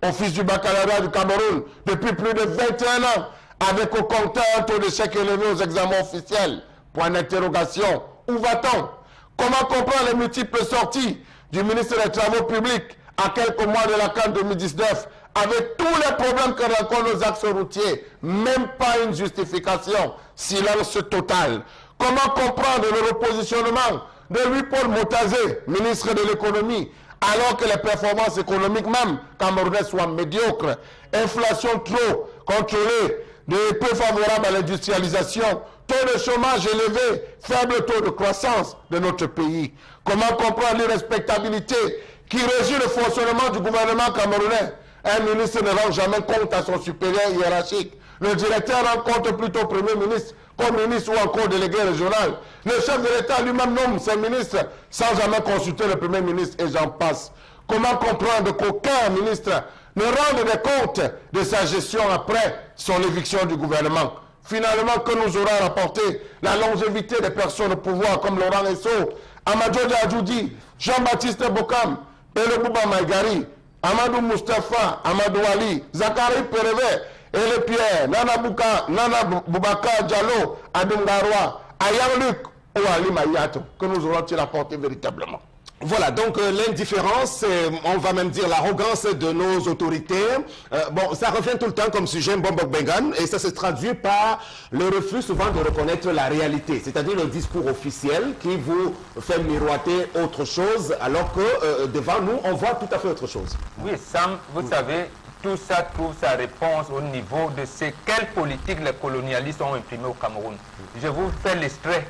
office du baccalauréat du Cameroun, depuis plus de 21 ans, avec au compteur un taux d'échec élevé aux examens officiels? Point d'interrogation. Où va-t-on? Comment comprendre les multiples sorties du ministre des Travaux publics à quelques mois de la CAN 2019 avec tous les problèmes que rencontrent nos axes routiers? Même pas une justification. Silence total. Comment comprendre le repositionnement de Louis-Paul Motazé, ministre de l'économie, alors que les performances économiques même camerounaises soient médiocres, inflation trop contrôlée, peu favorable à l'industrialisation, taux de chômage élevé, faible taux de croissance de notre pays? Comment comprendre l'irrespectabilité qui régit le fonctionnement du gouvernement camerounais? Un ministre ne rend jamais compte à son supérieur hiérarchique. Le directeur rend compte plutôt au Premier ministre, comme ministre ou encore délégué régional. Le chef de l'État lui-même nomme ses ministres sans jamais consulter le Premier ministre et j'en passe. Comment comprendre qu'aucun ministre ne rende des comptes de sa gestion après son éviction du gouvernement? Finalement, que nous aura rapporté la longévité des personnes au pouvoir comme Laurent Esso, Amadou Adjoudi, Jean-Baptiste Bokam, Pelebouba Maïgari, Amadou Mustafa, Amadou Ali, Zachary Perevé, Ele Pierre, Nana Boubaka Diallo, Adem Garoua, Ayam Luc ou Ali Mayato, que nous aurons-ils apporté véritablement? Voilà, donc l'indifférence, on va même dire l'arrogance de nos autorités. Bon, ça revient tout le temps comme sujet Mbombok Bengan et ça se traduit par le refus souvent de reconnaître la réalité, c'est-à-dire le discours officiel qui vous fait miroiter autre chose alors que devant nous, on voit tout à fait autre chose. Oui, Sam, vous savez, tout ça trouve sa réponse au niveau de quelle politique les colonialistes ont imprimé au Cameroun. Je vous fais l'extrait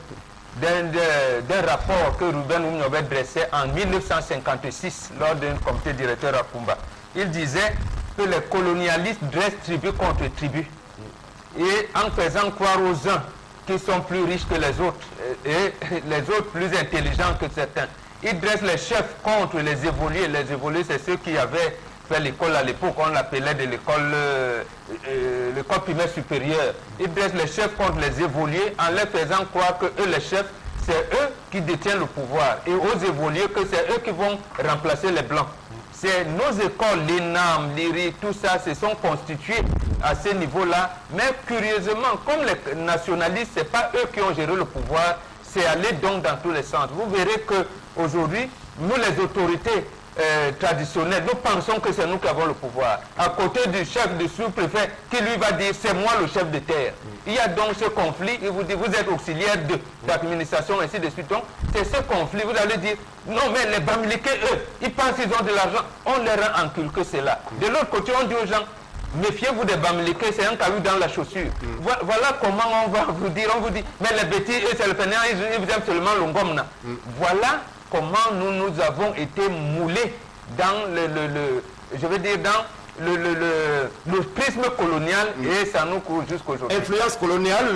d'un rapport que Ruben Oumniobé dressait en 1956 lors d'un comité directeur à Kumba. Il disait que les colonialistes dressent tribu contre tribu et en faisant croire aux uns qu'ils sont plus riches que les autres et les autres plus intelligents que certains. Ils dressent les chefs contre les évolués. Les évolués, c'est ceux qui avaient fait l'école à l'époque, on l'appelait de l'école primaire supérieure. Ils dressent les chefs contre les évolués en leur faisant croire que eux, les chefs, c'est eux qui détiennent le pouvoir. Et aux évolués, que c'est eux qui vont remplacer les blancs. C'est nos écoles, l'INAM, l'IRI, tout ça, se sont constitués à ce niveau-là. Mais curieusement, comme les nationalistes, ce n'est pas eux qui ont géré le pouvoir, c'est allé donc dans tous les sens. Vous verrez qu'aujourd'hui, nous, les autorités traditionnelles, nous pensons que c'est nous qui avons le pouvoir. À côté du chef du sous-préfet qui lui va dire c'est moi le chef de terre. Il y a donc ce conflit, il vous dit vous êtes auxiliaire d'administration, ainsi de suite. Donc c'est ce conflit, vous allez dire non mais les Bamileke, eux, ils pensent qu'ils ont de l'argent, on leur a inculqué cela. De l'autre côté, on dit aux gens méfiez-vous des Bamileke, c'est un caillou dans la chaussure. Voilà comment on va vous dire, on vous dit mais les bêtises, c'est le pénéant, ils vous aiment seulement l'ongomna. Voilà comment nous avons été moulés dans je veux dire, dans le prisme colonial et ça nous court jusqu'aujourd'hui. Influence coloniale,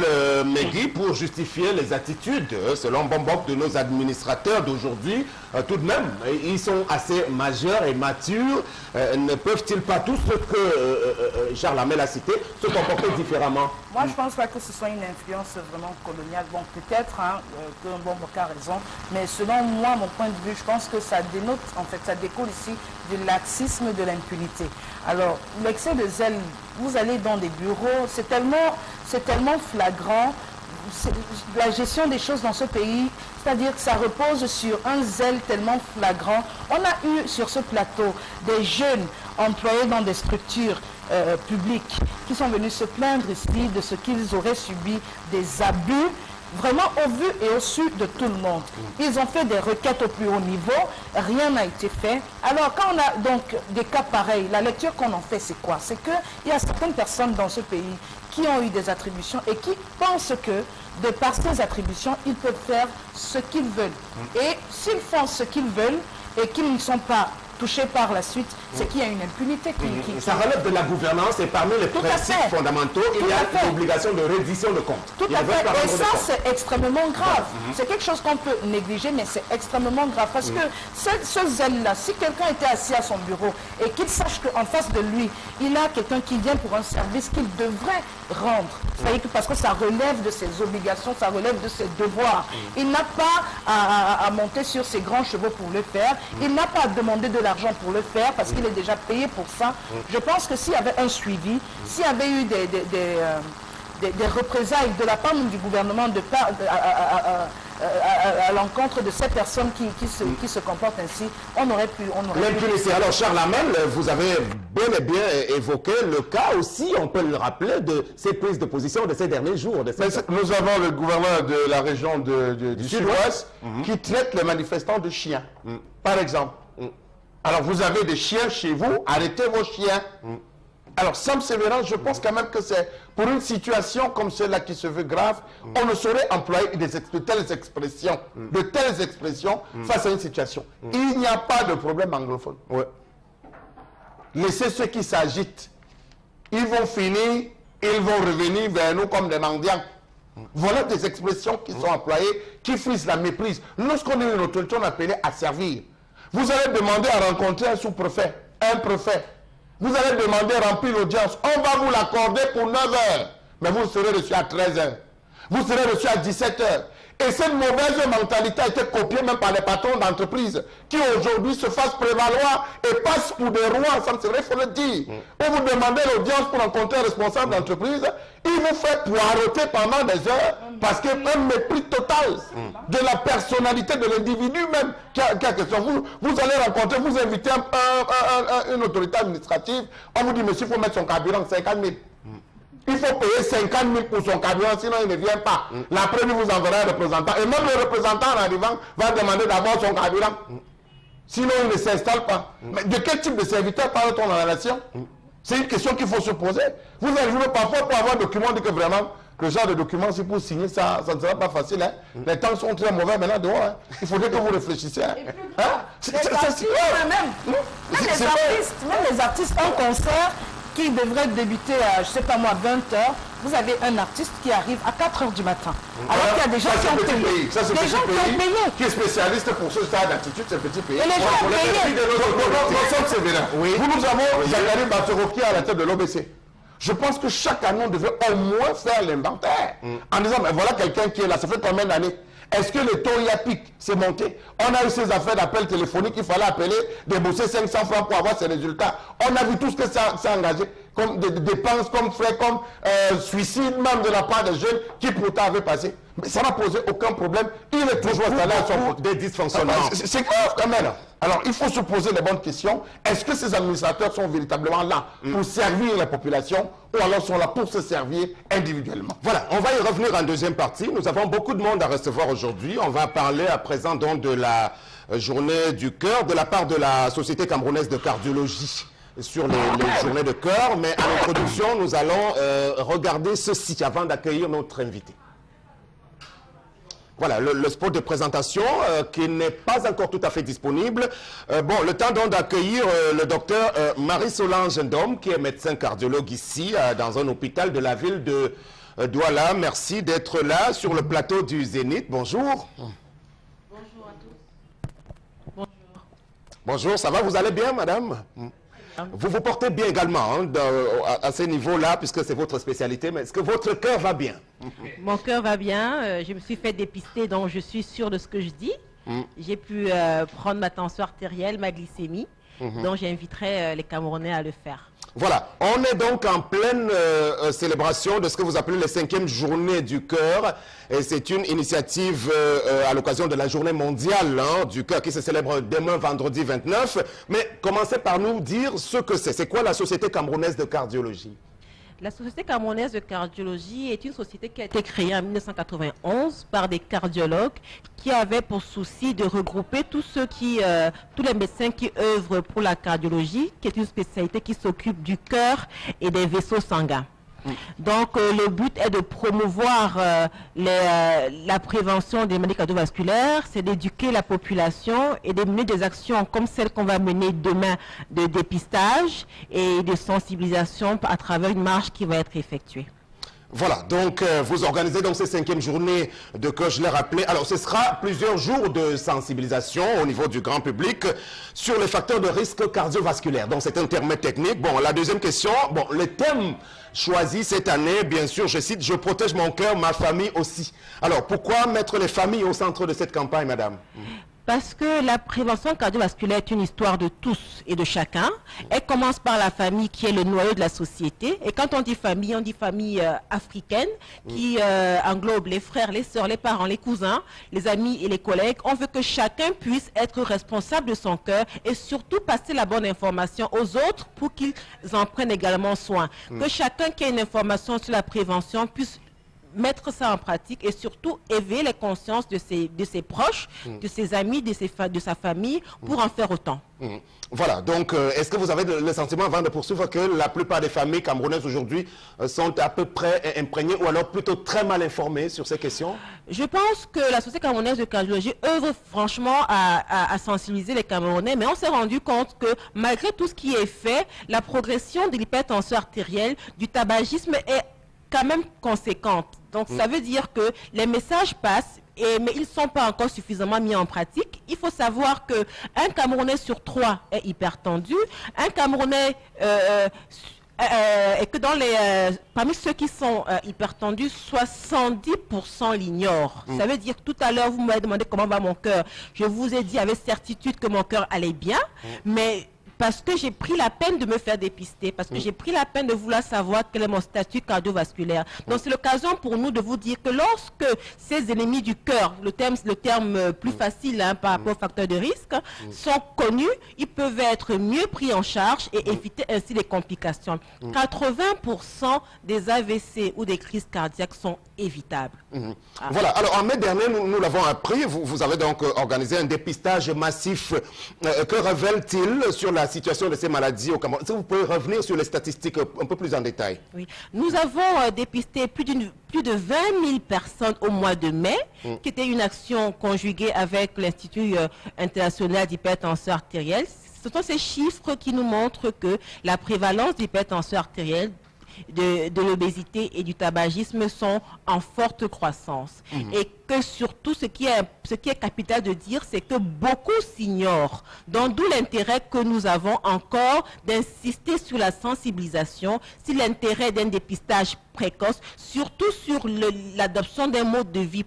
Megui, pour justifier les attitudes, selon Bombok, de nos administrateurs d'aujourd'hui, tout de même, ils sont assez majeurs et matures. Ne peuvent-ils pas tous, ce que Charles Hamel a cité, se comporter différemment? Moi, je ne pense pas que ce soit une influence vraiment coloniale. Bon, peut-être que Bombok a raison, mais selon moi, mon point de vue, je pense que ça dénote, en fait, ça découle ici du laxisme de l'impunité. Alors, l'excès de zèle, vous allez dans des bureaux, c'est tellement flagrant. la gestion des choses dans ce pays, c'est-à-dire que ça repose sur un zèle tellement flagrant. On a eu sur ce plateau des jeunes employés dans des structures publiques qui sont venus se plaindre ici de ce qu'ils auraient subi des abus, vraiment au vu et au su de tout le monde. Ils ont fait des requêtes au plus haut niveau, rien n'a été fait. Alors quand on a donc des cas pareils, la lecture qu'on en fait c'est quoi? C'est qu'il y a certaines personnes dans ce pays qui ont eu des attributions et qui pensent que de par ces attributions, ils peuvent faire ce qu'ils veulent. Et s'ils font ce qu'ils veulent et qu'ils ne sont pas touchés par la suite, c'est qu'il y a une impunité qui... Ça relève de la gouvernance et parmi les principes fondamentaux, il y a l'obligation de reddition de comptes. Tout à fait. Et ça, c'est extrêmement grave. C'est quelque chose qu'on peut négliger, mais c'est extrêmement grave. Parce que ce zèle-là, si quelqu'un était assis à son bureau et qu'il sache qu'en face de lui, il a quelqu'un qui vient pour un service qu'il devrait rendre, parce que ça relève de ses obligations, ça relève de ses devoirs. Il n'a pas à monter sur ses grands chevaux pour le faire. Il n'a pas à demander de l'argent pour le faire parce qu'il est déjà payé pour ça. Je pense que s'il y avait un suivi, s'il y avait eu des représailles de la part du gouvernement à l'encontre de ces personnes qui se comportent ainsi, on aurait pu... L'impunité. Alors Charles Hamel, vous avez bel et bien évoqué le cas aussi, on peut le rappeler, de ces prises de position de ces derniers jours. Nous avons le gouverneur de la région du Sud-Ouest qui traite les manifestants de chiens, par exemple. Alors, vous avez des chiens chez vous, arrêtez vos chiens. Alors, Sam Sévérin, je pense quand même que c'est pour une situation comme celle-là qui se veut grave, on ne saurait employer de telles expressions, face à une situation. Il n'y a pas de problème anglophone. Laissez ceux qui s'agitent. Ils vont finir, ils vont revenir vers nous comme des mendiants. Voilà des expressions qui sont employées, qui frisent la méprise. Lorsqu'on est une autorité, on est appelé à servir. Vous allez demander à rencontrer un sous-préfet, un préfet. Vous allez demander à remplir l'audience. On va vous l'accorder pour 9 heures. Mais vous serez reçu à 13 heures. Vous serez reçu à 17 heures. Et cette mauvaise mentalité a été copiée même par les patrons d'entreprise qui aujourd'hui se fassent prévaloir et passent pour des rois. Ça c'est vrai, il faut le dire. On vous demandez l'audience pour rencontrer un responsable d'entreprise. Il vous fait poireauter pendant des heures parce qu'il y a un mépris total de la personnalité de l'individu même qui a question. Vous allez rencontrer, vous invitez une autorité administrative. On vous dit, monsieur, il faut mettre son carburant 50 000. Il faut payer 50 000 pour son carburant, sinon il ne vient pas. L'après-midi, vous enverrez un représentant. Et même le représentant en arrivant va demander d'abord son carburant. Sinon, il ne s'installe pas. Mais de quel type de serviteur parle-t-on dans la nation? C'est une question qu'il faut se poser. Vous allez jouer parfois pour avoir un document, dit que vraiment, le genre de document, si pour signer ça, ça ne sera pas facile. Hein. Les temps sont très mauvais maintenant dehors. Hein. Il faudrait que vous réfléchissiez. Hein. Même les artistes, un concert qui devrait débuter à, je ne sais pas moi, 20h, vous avez un artiste qui arrive à 4h du matin. Alors qu'il y a des gens qui ont payé. Ça, c'est petit pays qui est spécialiste pour ce stade d'attitude, c'est petit pays. Et les gens ont payé. Vous nous avons Zachary Bassero qui est à la tête de l'OBC. Je pense que chaque année, on devrait au moins faire l'inventaire. En disant, mais voilà quelqu'un qui est là, ça fait combien d'années? Est-ce que le taux y a pic? C'est monté. On a eu ces affaires d'appel téléphonique, il fallait appeler, débourser 500 francs pour avoir ces résultats. On a vu tout ce que ça a engagé, comme des dépenses, comme frais, comme suicide, même de la part des jeunes qui pourtant avaient passé. Mais ça n'a posé aucun problème. Il est toujours installé à son des dysfonctionnements. C'est grave quand même. Alors, il faut se poser les bonnes questions. Est-ce que ces administrateurs sont véritablement là pour servir la population ou alors sont là pour se servir individuellement? Voilà, on va y revenir en deuxième partie. Nous avons beaucoup de monde à recevoir aujourd'hui. On va parler à présent donc de la journée du cœur de la part de la Société camerounaise de cardiologie sur les journées de cœur. Mais en introduction, nous allons regarder ceci avant d'accueillir notre invité. Voilà, le spot de présentation qui n'est pas encore tout à fait disponible. Bon, le temps donc d'accueillir le docteur Marie-Solange Ndom, qui est médecin cardiologue ici, dans un hôpital de la ville de Douala. Merci d'être là sur le plateau du Zénith. Bonjour. Bonjour à tous. Bonjour. Bonjour, ça va, vous allez bien, madame? Vous vous portez bien également hein, à ce niveau-là, puisque c'est votre spécialité, mais est-ce que votre cœur va bien? Mon cœur va bien, je me suis fait dépister, donc je suis sûre de ce que je dis. J'ai pu prendre ma tension artérielle, ma glycémie, donc j'inviterai les Camerounais à le faire. Voilà, on est donc en pleine célébration de ce que vous appelez les 5e journées du cœur. Et c'est une initiative à l'occasion de la journée mondiale du cœur qui se célèbre demain, vendredi 29. Mais commencez par nous dire ce que c'est. C'est quoi la Société camerounaise de cardiologie? La Société camerounaise de cardiologie est une société qui a été créée en 1991 par des cardiologues qui avaient pour souci de regrouper tous les médecins qui œuvrent pour la cardiologie, qui est une spécialité qui s'occupe du cœur et des vaisseaux sanguins. Donc, le but est de promouvoir la prévention des maladies cardiovasculaires, c'est d'éduquer la population et de mener des actions comme celles qu'on va mener demain de dépistage et de sensibilisation à travers une marche qui va être effectuée. Voilà, donc vous organisez donc ces 5e journées de cœur, je l'ai rappelé. Alors ce sera plusieurs jours de sensibilisation au niveau du grand public sur les facteurs de risque cardiovasculaire. Donc c'est un terme technique. Bon, la deuxième question, bon, le thème choisi cette année, bien sûr, je cite, je protège mon cœur, ma famille aussi. Alors pourquoi mettre les familles au centre de cette campagne, madame? Parce que la prévention cardiovasculaire est une histoire de tous et de chacun. Elle commence par la famille qui est le noyau de la société. Et quand on dit famille africaine qui englobe les frères, les sœurs, les parents, les cousins, les amis et les collègues. On veut que chacun puisse être responsable de son cœur et surtout passer la bonne information aux autres pour qu'ils en prennent également soin. Que chacun qui a une information sur la prévention puisse mettre ça en pratique et surtout éveiller les consciences de ses proches, de ses amis, de sa famille pour en faire autant. Voilà, donc est-ce que vous avez le sentiment, avant de poursuivre, que la plupart des familles camerounaises aujourd'hui sont à peu près imprégnées ou alors plutôt très mal informées sur ces questions? Je pense que la Société camerounaise de cardiologie œuvre franchement à sensibiliser les Camerounais, mais on s'est rendu compte que malgré tout ce qui est fait, la progression de l'hypertension artérielle, du tabagisme est quand même conséquente. Donc ça veut dire que les messages passent, mais ils ne sont pas encore suffisamment mis en pratique. Il faut savoir qu'un Camerounais sur 3 est hypertendu, un Camerounais et que parmi ceux qui sont hypertendus, 70% l'ignorent. Ça veut dire, tout à l'heure, vous m'avez demandé comment va mon cœur. Je vous ai dit avec certitude que mon cœur allait bien, mais parce que j'ai pris la peine de me faire dépister, parce que j'ai pris la peine de vouloir savoir quel est mon statut cardiovasculaire. Donc c'est l'occasion pour nous de vous dire que lorsque ces ennemis du cœur, le terme plus facile par rapport aux facteurs de risque, sont connus, ils peuvent être mieux pris en charge et éviter ainsi les complications. 80% des AVC ou des crises cardiaques sont évitables. Voilà, alors en mai dernier, nous l'avons appris, vous avez donc organisé un dépistage massif. Que révèle-t-il sur la situation de ces maladies au Cameroun? Si vous pouvez revenir sur les statistiques un peu plus en détail. Oui, nous avons dépisté plus de 20 000 personnes au mois de mai, qui était une action conjuguée avec l'Institut international d'hypertension artérielle. Ce sont ces chiffres qui nous montrent que la prévalence d'hypertension artérielle, de l'obésité et du tabagisme sont en forte croissance. Et que surtout, ce qui est capital de dire, c'est que beaucoup s'ignorent. Donc, d'où l'intérêt que nous avons encore d'insister sur la sensibilisation, sur l'intérêt d'un dépistage précoce, surtout sur l'adoption d'un mode de vie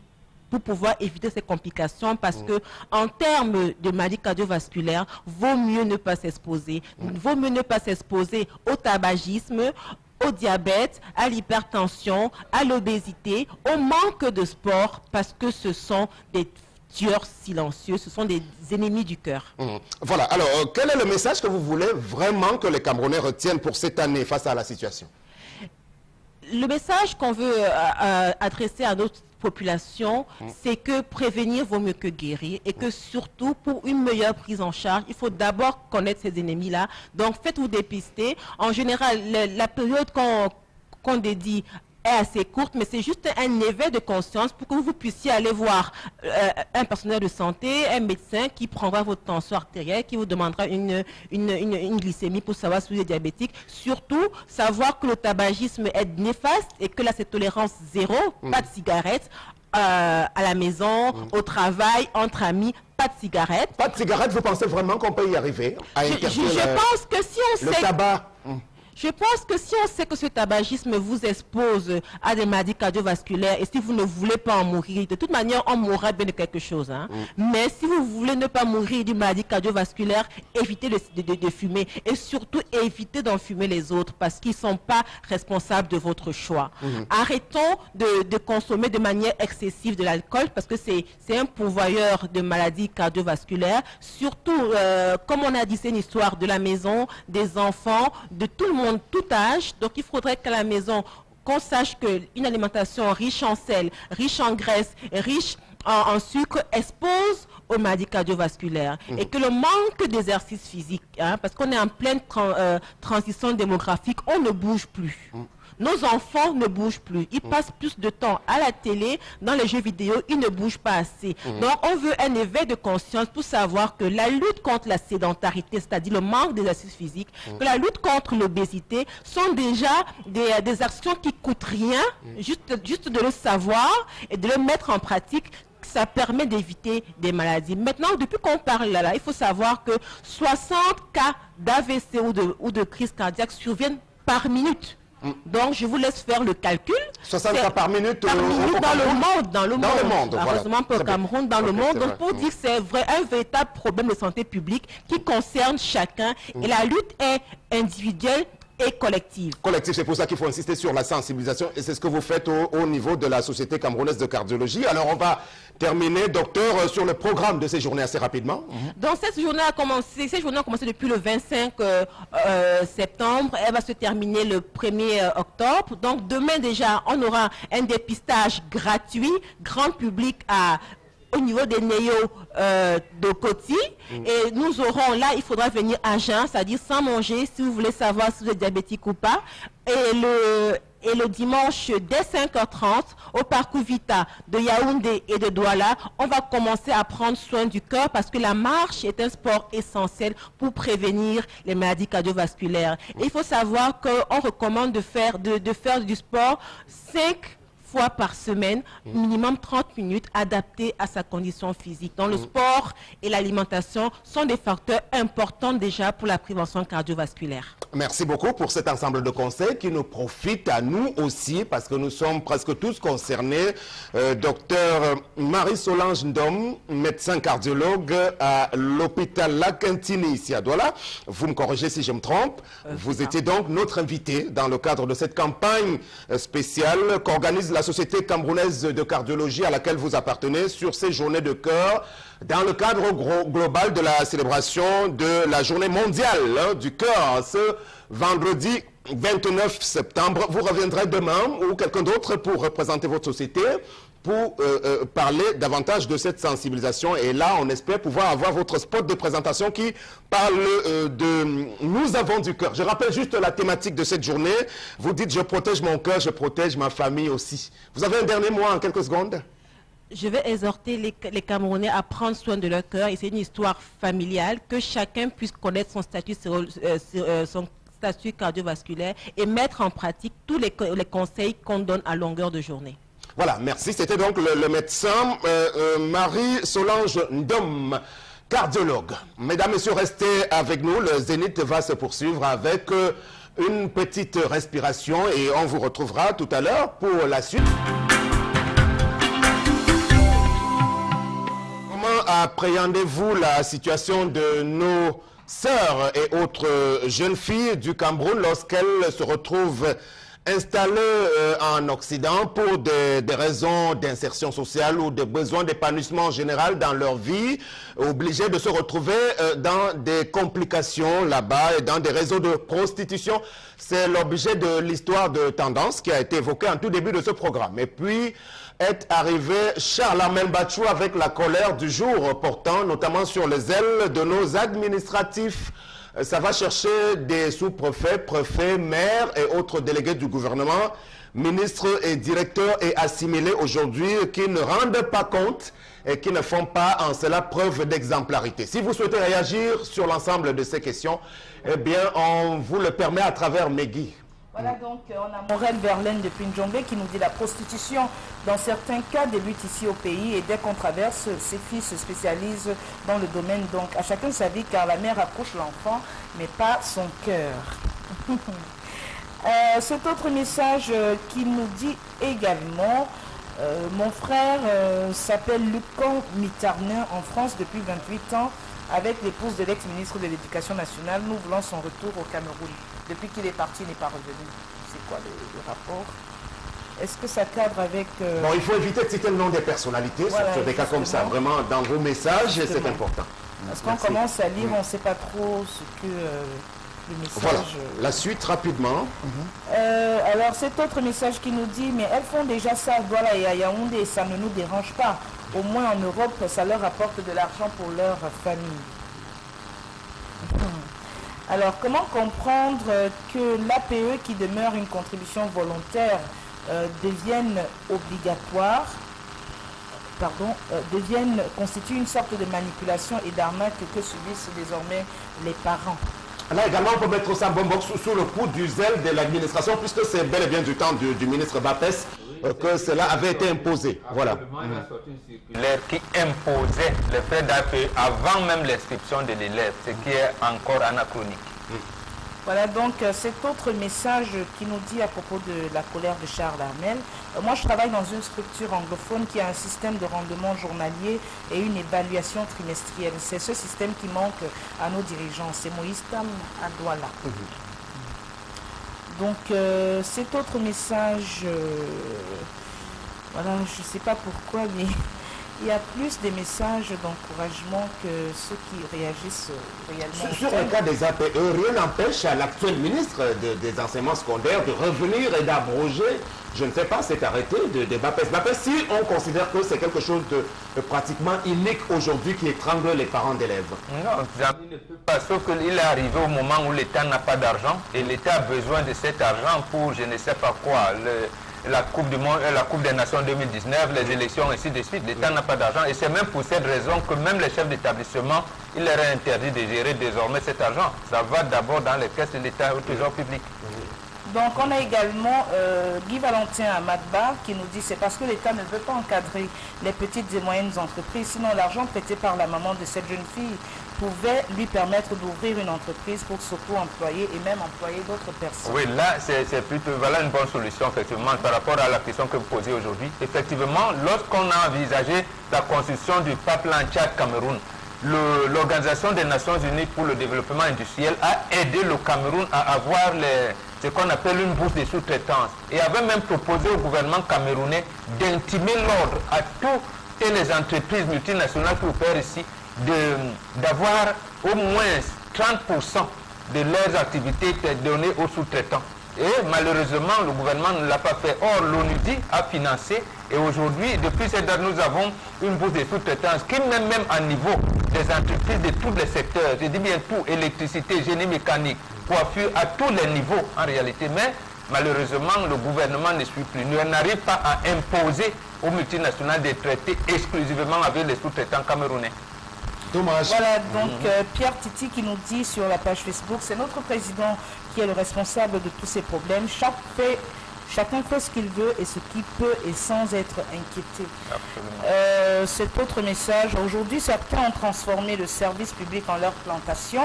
pour pouvoir éviter ces complications, parce que en termes de maladies cardiovasculaires, vaut mieux ne pas s'exposer. Vaut mieux ne pas s'exposer au tabagisme, au diabète, à l'hypertension, à l'obésité, au manque de sport, parce que ce sont des tueurs silencieux, ce sont des ennemis du cœur. Voilà, alors quel est le message que vous voulez vraiment que les Camerounais retiennent pour cette année face à la situation? Le message qu'on veut adresser à notre population, c'est que prévenir vaut mieux que guérir et que surtout pour une meilleure prise en charge, il faut d'abord connaître ces ennemis-là. Donc faites-vous dépister. En général, la période qu'on dédie est assez courte, mais c'est juste un éveil de conscience pour que vous puissiez aller voir un personnel de santé, un médecin qui prendra votre tension artérielle, qui vous demandera une glycémie pour savoir si vous êtes diabétique. Surtout, savoir que le tabagisme est néfaste et que là, c'est tolérance zéro, pas de cigarettes à la maison, au travail, entre amis, pas de cigarettes. Pas de cigarettes, vous pensez vraiment qu'on peut y arriver à interdire je pense que si on le tabac? Je pense que si on sait que ce tabagisme vous expose à des maladies cardiovasculaires et si vous ne voulez pas en mourir, de toute manière, on mourra bien de quelque chose. Hein. Mais si vous voulez ne pas mourir d'une maladie cardiovasculaire, évitez de fumer et surtout évitez d'en fumer les autres parce qu'ils ne sont pas responsables de votre choix. Arrêtons de consommer de manière excessive de l'alcool parce que c'est un pourvoyeur de maladies cardiovasculaires. Surtout, comme on a dit, c'est une histoire de la maison, des enfants, de tout le monde, tout âge. Donc il faudrait qu'à la maison, qu'on sache qu'une alimentation riche en sel, riche en graisse, riche en sucre expose aux maladies cardiovasculaires et que le manque d'exercice physique, hein, parce qu'on est en pleine transition démographique, on ne bouge plus. Nos enfants ne bougent plus. Ils passent plus de temps à la télé, dans les jeux vidéo, ils ne bougent pas assez. Donc, on veut un éveil de conscience pour savoir que la lutte contre la sédentarité, c'est-à-dire le manque d'exercice physique, que la lutte contre l'obésité sont déjà des actions qui ne coûtent rien, juste de le savoir et de le mettre en pratique. Ça permet d'éviter des maladies. Maintenant, depuis qu'on parle là, il faut savoir que 60 cas d'AVC ou de crise cardiaque surviennent par minute. Donc, je vous laisse faire le calcul. 60 cas par minute dans le monde. Heureusement pour le Cameroun, dans le monde. Donc, pour dire que c'est un véritable problème de santé publique qui concerne chacun. Et la lutte est individuelle et collective. Collective, c'est pour ça qu'il faut insister sur la sensibilisation et c'est ce que vous faites au niveau de la Société camerounaise de cardiologie. Alors on va terminer, docteur, sur le programme de ces journées assez rapidement. Donc cette journée a commencé depuis le 25 septembre, elle va se terminer le 1er octobre. Donc demain déjà, on aura un dépistage gratuit, grand public au niveau des néos de Coty. Et nous aurons là, il faudra venir à jeun, c'est-à-dire sans manger, si vous voulez savoir si vous êtes diabétique ou pas. Et le dimanche, dès 5h30, au parcours Vita de Yaoundé et de Douala, on va commencer à prendre soin du cœur parce que la marche est un sport essentiel pour prévenir les maladies cardiovasculaires. Et il faut savoir qu'on recommande de faire du sport 5 fois par semaine, minimum 30 minutes, adapté à sa condition physique. Donc le sport et l'alimentation sont des facteurs importants déjà pour la prévention cardiovasculaire. Merci beaucoup pour cet ensemble de conseils qui nous profitent à nous aussi parce que nous sommes presque tous concernés. Docteur Marie-Solange Ndom, médecin cardiologue à l'hôpital Lakintini ici à Douala. Vous me corrigez si je me trompe. Vous étiez donc notre invité dans le cadre de cette campagne spéciale qu'organise la Société camerounaise de cardiologie à laquelle vous appartenez sur ces journées de cœur dans le cadre global de la célébration de la journée mondiale du cœur ce vendredi 29 septembre. Vous reviendrez demain ou quelqu'un d'autre pour représenter votre société pour parler davantage de cette sensibilisation. Et là, on espère pouvoir avoir votre spot de présentation qui parle de « Nous avons du cœur ». Je rappelle juste la thématique de cette journée. Vous dites « Je protège mon cœur, je protège ma famille aussi ». Vous avez un dernier mot en quelques secondes? Je vais exhorter les Camerounais à prendre soin de leur cœur. Et c'est une histoire familiale, que chacun puisse connaître son statut cardiovasculaire et mettre en pratique tous les conseils qu'on donne à longueur de journée. Voilà, merci. C'était donc le médecin Marie-Solange Ndom, cardiologue. Mesdames, Messieurs, restez avec nous. Le Zénith va se poursuivre avec une petite respiration et on vous retrouvera tout à l'heure pour la suite. Comment appréhendez-vous la situation de nos sœurs et autres jeunes filles du Cameroun lorsqu'elles se retrouvent installées en Occident pour des raisons d'insertion sociale ou de besoins d'épanouissement général dans leur vie, obligées de se retrouver dans des complications là-bas et dans des réseaux de prostitution? C'est l'objet de l'histoire de tendance qui a été évoquée en tout début de ce programme. Et puis est arrivé Charles-Armel Bachou avec la colère du jour, portant notamment sur les ailes de nos administratifs. Ça va chercher des sous-préfets, préfets, maires et autres délégués du gouvernement, ministres et directeurs et assimilés aujourd'hui qui ne rendent pas compte et qui ne font pas en cela preuve d'exemplarité. Si vous souhaitez réagir sur l'ensemble de ces questions, eh bien, on vous le permet à travers Megui. Voilà, donc on a Morel Verlaine depuis Ndjombe qui nous dit la prostitution dans certains cas débute ici au pays et dès qu'on traverse, ses filles se spécialisent dans le domaine. Donc à chacun sa vie car la mère accouche l'enfant mais pas son cœur. Cet autre message qui nous dit également, mon frère s'appelle Lucan Mitarnin en France depuis 28 ans. Avec l'épouse de l'ex-ministre de l'Éducation nationale, nous voulons son retour au Cameroun. Depuis qu'il est parti, il n'est pas revenu. C'est quoi le rapport? Est-ce que ça cadre avec... Bon, il faut éviter de citer le nom des personnalités, voilà, sur des cas comme ça. Vraiment, dans vos messages, c'est important. Parce qu'on commence à lire, on ne sait pas trop ce que le message... Voilà, la suite rapidement. Alors, cet autre message qui nous dit, mais elles font déjà ça à Douala et à Yaoundé, ça ne nous dérange pas. Au moins en Europe, ça leur apporte de l'argent pour leur famille. Alors, comment comprendre que l'APE, qui demeure une contribution volontaire, devienne obligatoire, constitue une sorte de manipulation et d'arnaque que subissent désormais les parents? Là également, on peut mettre ça sous le coup du zèle de l'administration, puisque c'est bel et bien du temps du ministre Bapès que cela avait été imposé. Voilà. L'air qui imposait le fait d'APE avant même l'inscription de l'élève, ce qui est encore anachronique. Voilà donc cet autre message qui nous dit à propos de la colère de Charles Armel. Moi je travaille dans une structure anglophone qui a un système de rendement journalier et une évaluation trimestrielle. C'est ce système qui manque à nos dirigeants. C'est Moïse Tam à Douala. Donc cet autre message, voilà, je ne sais pas pourquoi, mais il y a plus de messages d'encouragement que ceux qui réagissent réellement. Sur le cas des APE, rien n'empêche à l'actuel ministre des enseignements secondaires de revenir et d'abroger, je ne sais pas, cet arrêté de Bapès. Bapès, si on considère que c'est quelque chose de pratiquement unique aujourd'hui qui étrangle les parents d'élèves. Non, il ne peut pas, sauf qu'il est arrivé au moment où l'État n'a pas d'argent et l'État a besoin de cet argent pour je ne sais pas quoi. La Coupe du Monde, la Coupe des Nations 2019, les élections, ainsi de suite. L'État n'a pas d'argent et c'est même pour cette raison que même les chefs d'établissement, il leur est interdit de gérer désormais cet argent. Ça va d'abord dans les caisses de l'État au trésor public. Donc on a également Guy Valentin Amadba qui nous dit c'est parce que l'État ne veut pas encadrer les petites et moyennes entreprises, sinon l'argent prêté par la maman de cette jeune fille pouvait lui permettre d'ouvrir une entreprise pour s'auto-employer et même employer d'autres personnes. Oui, là c'est plutôt voilà une bonne solution effectivement par rapport à la question que vous posez aujourd'hui. Effectivement, lorsqu'on a envisagé la construction du pipeline Tchad-Cameroun, l'Organisation des Nations Unies pour le développement industriel a aidé le Cameroun à avoir ce qu'on appelle une bourse de sous-traitance et avait même proposé au gouvernement camerounais d'intimer l'ordre à toutes les entreprises multinationales qui opèrent ici d'avoir au moins 30% de leurs activités données aux sous-traitants. Et malheureusement, le gouvernement ne l'a pas fait. Or, l'ONUDI a financé et aujourd'hui, depuis cette date, nous avons une bourse de sous-traitance qui met même à niveau des entreprises de tous les secteurs. Je dis bien tout, électricité, génie mécanique, coiffure, à tous les niveaux en réalité. Mais malheureusement, le gouvernement ne suit plus. Il n'arrive pas à imposer aux multinationales de traiter exclusivement avec les sous-traitants camerounais. Dommage. Voilà, donc Pierre Titi qui nous dit sur la page Facebook, c'est notre président qui est le responsable de tous ces problèmes. Chacun fait ce qu'il veut et ce qu'il peut et sans être inquiété. Cet autre message, aujourd'hui certains ont transformé le service public en leur plantation.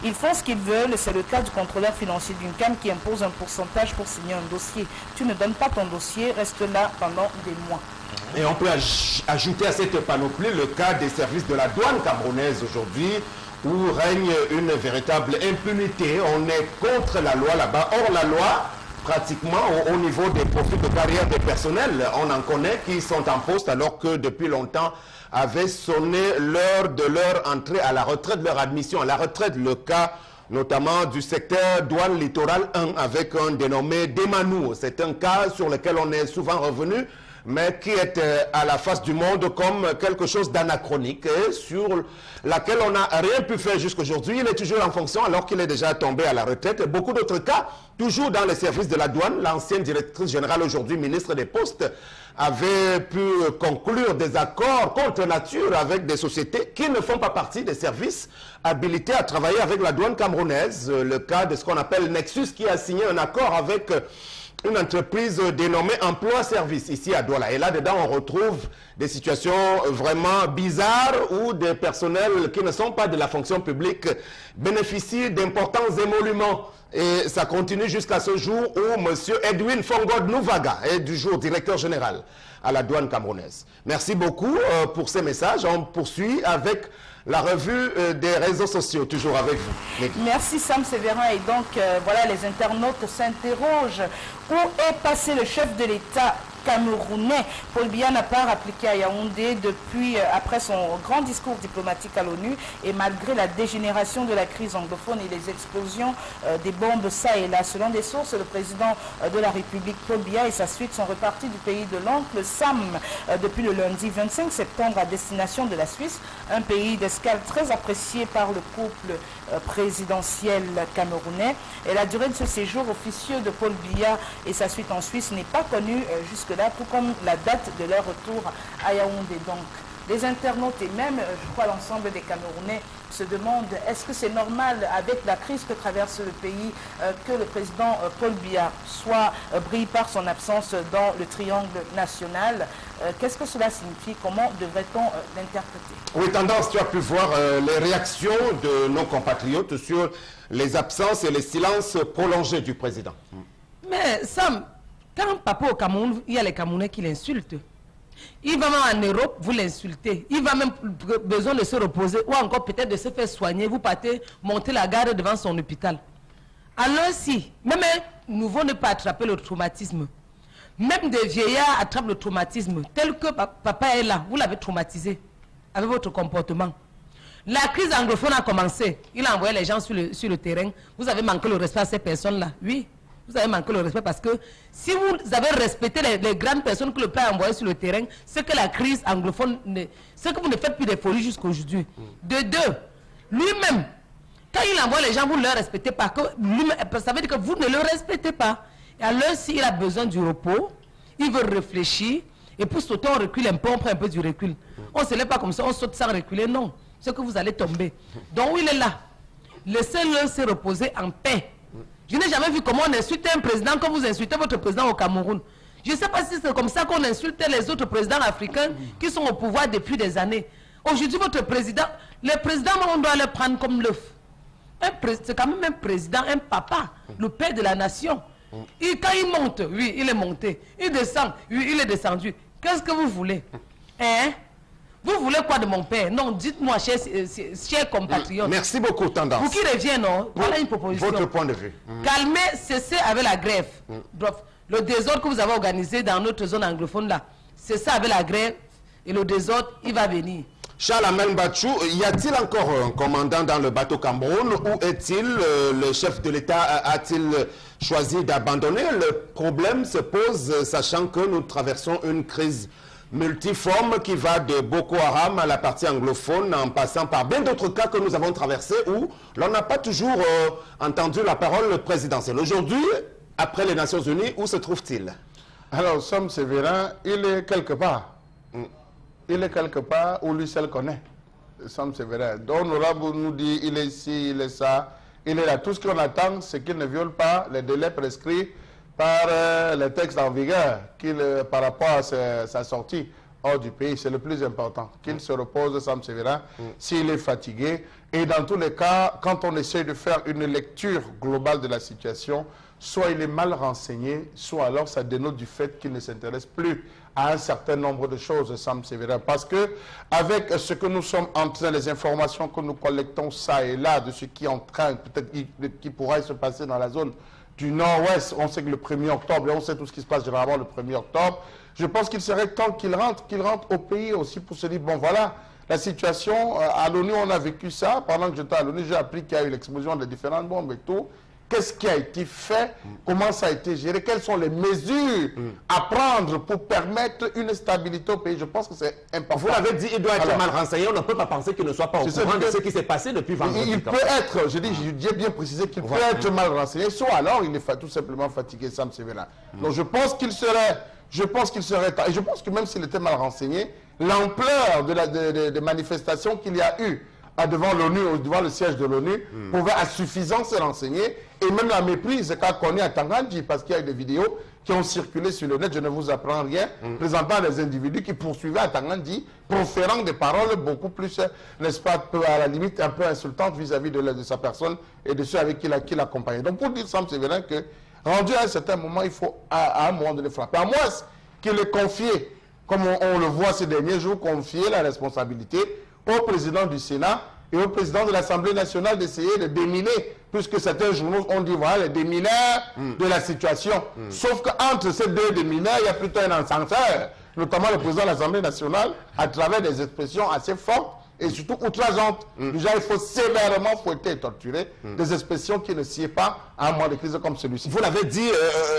Ils font ce qu'ils veulent, c'est le cas du contrôleur financier d'une CAM qui impose un pourcentage pour signer un dossier. Tu ne donnes pas ton dossier, reste là pendant des mois. Et on peut ajouter à cette panoplie le cas des services de la douane camerounaise aujourd'hui, où règne une véritable impunité. On est contre la loi là-bas. Or, la loi, pratiquement au niveau des profils de carrière des personnels, on en connaît qui sont en poste alors que depuis longtemps avait sonné l'heure de leur entrée à la retraite, de leur admission à la retraite. Le cas notamment du secteur douane littoral 1 avec un dénommé Demanou. C'est un cas sur lequel on est souvent revenu, mais qui est à la face du monde comme quelque chose d'anachronique, sur laquelle on n'a rien pu faire jusqu'aujourd'hui. Il est toujours en fonction alors qu'il est déjà tombé à la retraite. Et beaucoup d'autres cas, toujours dans les services de la douane, l'ancienne directrice générale, aujourd'hui ministre des Postes, avait pu conclure des accords contre nature avec des sociétés qui ne font pas partie des services habilités à travailler avec la douane camerounaise. Le cas de ce qu'on appelle Nexus, qui a signé un accord avec une entreprise dénommée Emploi Service ici à Douala. Et là-dedans, on retrouve des situations vraiment bizarres où des personnels qui ne sont pas de la fonction publique bénéficient d'importants émoluments. Et ça continue jusqu'à ce jour où M. Edwin Fongod Nouvaga est du jour directeur général à la douane camerounaise. Merci beaucoup pour ces messages. On poursuit avec la revue des réseaux sociaux, toujours avec vous. Merci Sam Sévérin. Et donc, voilà, les internautes s'interrogent. Où est passé le chef de l'État camerounais? Paul Biya n'a pas appliqué à Yaoundé depuis, après son grand discours diplomatique à l'ONU, et malgré la dégénération de la crise anglophone et les explosions des bombes ça et là. Selon des sources, le président de la République, Paul Biya, et sa suite sont repartis du pays de l'oncle Sam depuis le lundi 25 septembre à destination de la Suisse, un pays d'escale très apprécié par le couple présidentiel camerounais. Et la durée de ce séjour officieux de Paul Biya et sa suite en Suisse n'est pas connue jusque-là, tout comme la date de leur retour à Yaoundé. Donc, les internautes et même, je crois, l'ensemble des Camerounais se demandent est-ce que c'est normal, avec la crise que traverse le pays, que le président Paul Biya soit brille par son absence dans le triangle national. Qu'est-ce que cela signifie? Comment devrait-on l'interpréter? Oui, Tendance, tu as pu voir les réactions de nos compatriotes sur les absences et les silences prolongés du président. Mais Sam, quand papa au Cameroun, il y a les Camerounais qui l'insultent. Il va même en Europe, vous l'insultez. Il va même besoin de se reposer ou encore peut-être de se faire soigner. Vous partez monter la garde devant son hôpital. Alors si, même un nouveau ne peut attraper le traumatisme. Même des vieillards attrapent le traumatisme. Tel que papa est là, vous l'avez traumatisé avec votre comportement. La crise anglophone a commencé. Il a envoyé les gens sur le terrain. Vous avez manqué le respect à ces personnes-là. Oui. Vous avez manqué le respect parce que si vous avez respecté les grandes personnes que le père a envoyées sur le terrain, c'est que la crise anglophone, c'est que vous ne faites plus des folies jusqu'aujourd'hui. De deux, lui-même, quand il envoie les gens, vous ne le respectez pas. Ça veut dire que vous ne le respectez pas. Et alors, s'il a besoin du repos, il veut réfléchir, et pour sauter, on recule un peu, on prend un peu du recul. On ne se lève pas comme ça, on saute sans reculer, non. C'est que vous allez tomber. Donc, il est là. Laissez-le se reposer en paix. Je n'ai jamais vu comment on insulte un président comme vous insultez votre président au Cameroun. Je ne sais pas si c'est comme ça qu'on insulte les autres présidents africains qui sont au pouvoir depuis des années. Aujourd'hui, votre président, les présidents, on doit les prendre comme l'œuf. C'est quand même un président, un papa, le père de la nation. Et quand il monte, oui, il est monté. Il descend, oui, il est descendu. Qu'est-ce que vous voulez? Hein? Vous voulez quoi de mon père? Non, dites-moi, chers compatriotes. Merci beaucoup, Tendance. Vous qui reviennent, non? Voilà une proposition. Votre point de vue. Calmez, cessez avec la grève. Le désordre que vous avez organisé dans notre zone anglophone là, cessez avec la grève et le désordre, il va venir. Charles Amel Bachou, y a-t-il encore un commandant dans le bateau Cameroun? Où est-il? Le chef de l'État a-t-il choisi d'abandonner? Le problème se pose, sachant que nous traversons une crise multiforme qui va de Boko Haram à la partie anglophone en passant par bien d'autres cas que nous avons traversés où l'on n'a pas toujours entendu la parole présidentielle. Aujourd'hui, après les Nations Unies, où se trouve-t-il? Alors, Sam Sévérin, il est quelque part. Il est quelque part où lui seul connaît. Sam Sévérin. Donc, Nourabou nous dit, il est ici, il est ça, il est là. Tout ce qu'on attend, c'est qu'il ne viole pas les délais prescrits par les textes en vigueur par rapport à sa sortie hors du pays. C'est le plus important. Qu'il se repose, Sam Sévérin, s'il est fatigué. Et dans tous les cas, quand on essaie de faire une lecture globale de la situation, soit il est mal renseigné, soit alors ça dénote du fait qu'il ne s'intéresse plus à un certain nombre de choses, Sam Sévérin. Parce que avec ce que nous sommes en train, les informations que nous collectons ça et là, de ce qui est en train, peut-être qui pourrait se passer dans la zone du Nord-Ouest, on sait que le 1er octobre, et on sait tout ce qui se passe généralement le 1er octobre, je pense qu'il serait temps qu'il rentre au pays aussi pour se dire, bon voilà, la situation, à l'ONU, on a vécu ça, pendant que j'étais à l'ONU, j'ai appris qu'il y a eu l'explosion de différentes bombes et tout. Qu'est-ce qui a été fait? Comment ça a été géré? Quelles sont les mesures à prendre pour permettre une stabilité au pays? Je pense que c'est important. Vous l'avez dit, il doit être mal renseigné. On ne peut pas penser qu'il ne soit pas au courant de ce qui s'est passé depuis vendredi. Il peut être, j'ai bien précisé qu'il peut être mal renseigné, soit alors il est tout simplement fatigué, Sam Sévérin. Donc je pense qu'il serait temps. Et je pense que même s'il était mal renseigné, l'ampleur des manifestations qu'il y a eu devant l'ONU, devant le siège de l'ONU, pouvait à suffisance se renseigner, et même la méprise qu'a connue à Tangandji, parce qu'il y a des vidéos qui ont circulé sur le net, je ne vous apprends rien, présentant des individus qui poursuivaient à Tangandji, proférant des paroles beaucoup plus, n'est-ce pas, à la limite un peu insultantes vis-à-vis de sa personne et de ceux avec qui l'accompagnait. Donc pour dire Sam Sévérin que, rendu à un certain moment, il faut à un moment donné frapper. À moins qu'il ait confié, comme on le voit ces derniers jours, confier la responsabilité au président du Sénat et au président de l'Assemblée nationale d'essayer de déminer, puisque certains journaux ont dit, voilà, les démineurs de la situation. Sauf qu'entre ces deux démineurs, il y a plutôt un encenseur, notamment le président de l'Assemblée nationale, à travers des expressions assez fortes et surtout outrageantes. Déjà, il faut sévèrement fouetter et torturer des expressions qui ne sied pas à un moment de crise comme celui-ci. Vous l'avez dit,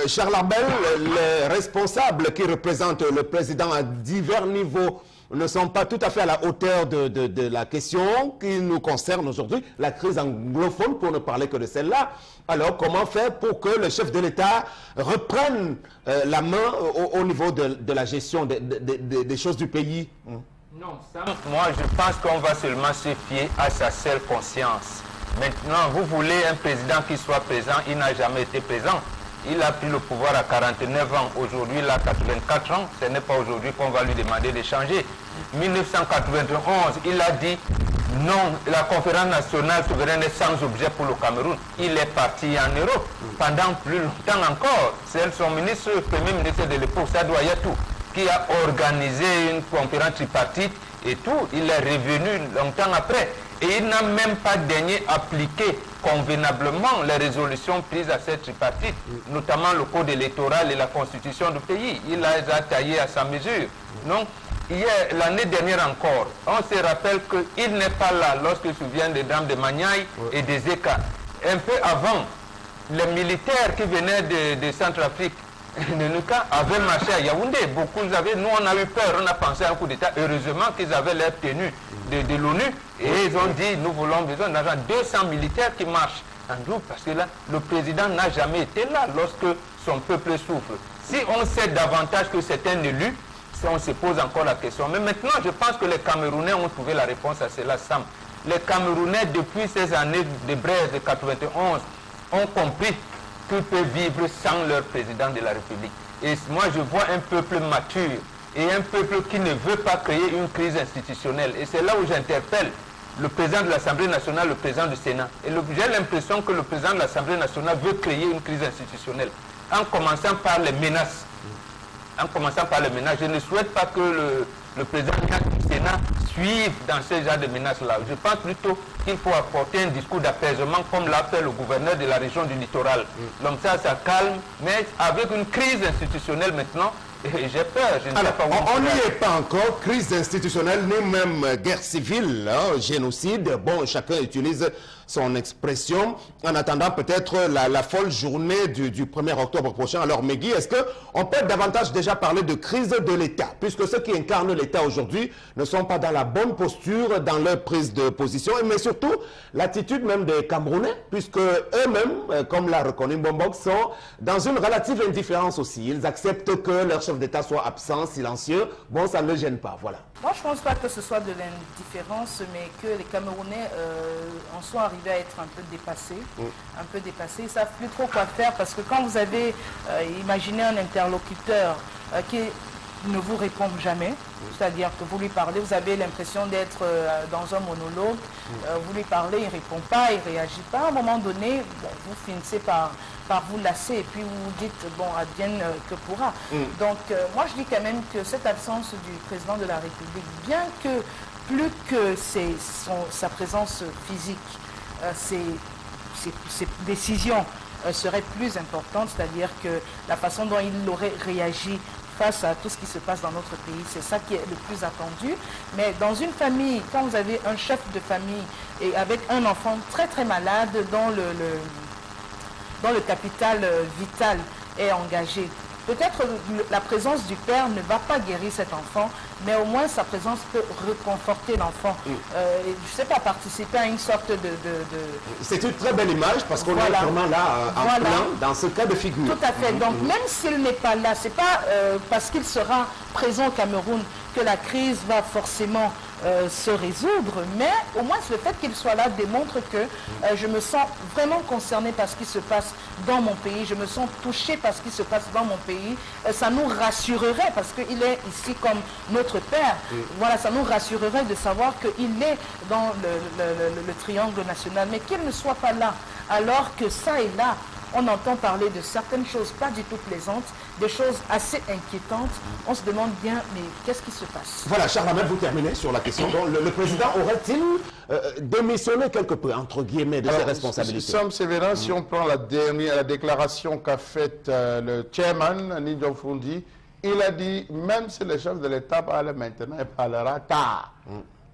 Charles Arbel, les responsables qui représentent le président à divers niveaux ne sont pas tout à fait à la hauteur de la question qui nous concerne aujourd'hui, la crise anglophone, pour ne parler que de celle-là. Alors, comment faire pour que le chef de l'État reprenne la main au niveau de la gestion des choses du pays? Non, ça, moi je pense qu'on va seulement se fier à sa seule conscience. Maintenant, vous voulez un président qui soit présent, il n'a jamais été présent. Il a pris le pouvoir à 49 ans, aujourd'hui il a 84 ans, ce n'est pas aujourd'hui qu'on va lui demander de changer. 1991, il a dit non, la conférence nationale souveraine est sans objet pour le Cameroun. Il est parti en Europe pendant plus longtemps encore. C'est son ministre, le premier ministre de l'époque, Sadou Ayatou, qui a organisé une conférence tripartite et tout. Il est revenu longtemps après. Et il n'a même pas daigné appliquer convenablement les résolutions prises à cette tripartite, notamment le code électoral et la constitution du pays. Il les a taillées à sa mesure. Donc, l'année dernière encore, on se rappelle qu'il n'est pas là lorsqu'il se souvient des drames de Magnaï et des Eka. Un peu avant, les militaires qui venaient de Centrafrique, Nenuka, avaient marché à Yaoundé. Beaucoup avaient, nous on a eu peur, on a pensé à un coup d'État. Heureusement qu'ils avaient l'air tenue de l'ONU et ils ont dit nous voulons besoin d'argent. 200 militaires qui marchent en groupe parce que là, le président n'a jamais été là lorsque son peuple souffre. Si on sait davantage que c'est un élu, on se pose encore la question. Mais maintenant, je pense que les Camerounais ont trouvé la réponse à cela, Sam. Les Camerounais, depuis ces années de Brest de 91, ont compris qu'ils peuvent vivre sans leur président de la République. Et moi, je vois un peuple mature et un peuple qui ne veut pas créer une crise institutionnelle. Et c'est là où j'interpelle le président de l'Assemblée nationale, le président du Sénat. Et j'ai l'impression que le président de l'Assemblée nationale veut créer une crise institutionnelle en commençant par les menaces. Je ne souhaite pas que le président du Sénat suive dans ce genre de menaces-là. Je pense plutôt qu'il faut apporter un discours d'apaisement comme l'a fait le gouverneur de la région du littoral. Donc ça calme, mais avec une crise institutionnelle maintenant, j'ai peur. Je ne sais pas où on n'y est pas encore, crise institutionnelle, ni même guerre civile, hein, génocide. Bon, chacun utilise son expression en attendant peut-être la folle journée du 1er octobre prochain. Alors, Megui, est-ce qu'on peut davantage déjà parler de crise de l'État, puisque ceux qui incarnent l'État aujourd'hui ne sont pas dans la bonne posture dans leur prise de position, mais surtout l'attitude même des Camerounais, puisque eux-mêmes, comme l'a reconnu Bombok, sont dans une relative indifférence aussi. Ils acceptent que leur chef d'État soit absent, silencieux. Bon, ça ne les gêne pas, voilà. Moi, je ne pense pas que ce soit de l'indifférence, mais que les Camerounais en sont arrivés à être un peu dépassés. Ils ne savent plus trop quoi faire, parce que quand vous avez imaginé un interlocuteur qui ne vous répond jamais, c'est-à-dire que vous lui parlez, vous avez l'impression d'être dans un monologue, vous lui parlez, il ne répond pas, il ne réagit pas. À un moment donné, bon, vous finissez par vous lasser et puis vous vous dites, bon, advienne que pourra. Donc, moi, je dis quand même que cette absence du président de la République, bien que plus que sa présence physique, ses décisions seraient plus importantes, c'est-à-dire que la façon dont il aurait réagi face à tout ce qui se passe dans notre pays, c'est ça qui est le plus attendu. Mais dans une famille, quand vous avez un chef de famille et avec un enfant très très malade dont le capital vital est engagé, peut-être la présence du père ne va pas guérir cet enfant, mais au moins sa présence peut réconforter l'enfant. Je ne sais pas, participer à une sorte de... C'est une très belle image parce qu'on est vraiment là en plein dans ce cas de figure. Tout à fait. Donc même s'il n'est pas là, ce n'est pas parce qu'il sera présent au Cameroun que la crise va forcément se résoudre, mais au moins le fait qu'il soit là démontre que je me sens vraiment concernée par ce qui se passe dans mon pays, je me sens touchée par ce qui se passe dans mon pays. Ça nous rassurerait, parce qu'il est ici comme notre père, voilà, ça nous rassurerait de savoir qu'il est dans le triangle national, mais qu'il ne soit pas là, alors que ça et là, on entend parler de certaines choses pas du tout plaisantes, des choses assez inquiétantes. On se demande bien, mais qu'est-ce qui se passe? Voilà, Charles Hamel, vous terminez sur la question. Donc, le président aurait-il démissionné quelque peu, entre guillemets, de ses responsabilités? Sam Sévérin, si on prend la déclaration qu'a faite le chairman, Nidjo Fundi, il a dit, même si le chef de l'État parle maintenant, il parlera tard.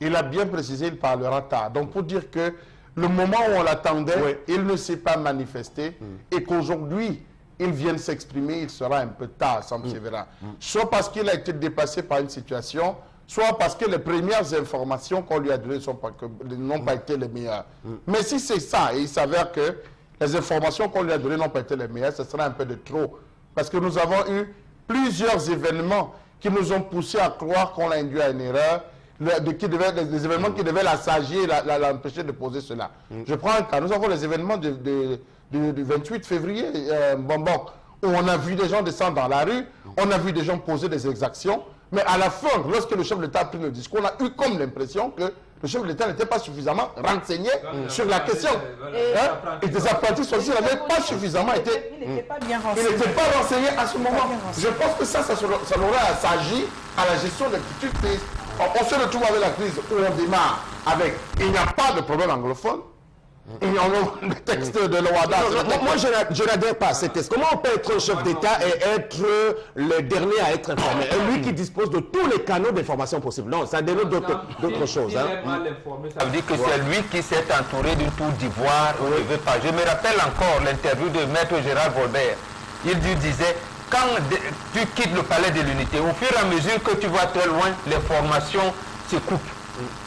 Il a bien précisé, il parlera tard. Donc, pour dire que le moment où on l'attendait, il ne s'est pas manifesté et qu'aujourd'hui, il vient s'exprimer, il sera un peu tard, Sam Sévérin. Soit parce qu'il a été dépassé par une situation, soit parce que les premières informations qu'on lui a données n'ont pas été les meilleures. Mais si c'est ça, et il s'avère que les informations qu'on lui a données n'ont pas été les meilleures, ce sera un peu de trop. Parce que nous avons eu plusieurs événements qui nous ont poussé à croire qu'on a induit à une erreur, des événements qui devaient l'assagir, l'empêcher de poser cela. Je prends un cas. Nous avons les événements du 28 février, où on a vu des gens descendre dans la rue, on a vu des gens poser des exactions, mais à la fin, lorsque le chef de l'État a pris le discours, on a eu comme l'impression que le chef de l'État n'était pas suffisamment renseigné sur la question. Et des apprentis aussi n'avaient pas suffisamment été... Il n'était pas bien renseigné. Il n'était pas renseigné à ce moment. Je pense que ça aurait assagi à la gestion des petites crises. On se retrouve avec la crise où on démarre avec il n'y a pas de problème anglophone. Il y a le texte de l'OADA. Moi, je n'adhère pas à cette thèse. Comment on peut être chef d'État et être le dernier à être informé? Lui qui dispose de tous les canaux d'information possibles. Non, ça dénote d'autres choses. Ça veut dire que c'est lui qui s'est entouré d'une tour d'ivoire. Je me rappelle encore l'interview de Maître Gérard Volbert. Il lui disait, quand tu quittes le palais de l'unité, au fur et à mesure que tu vas très loin, les formations se coupent.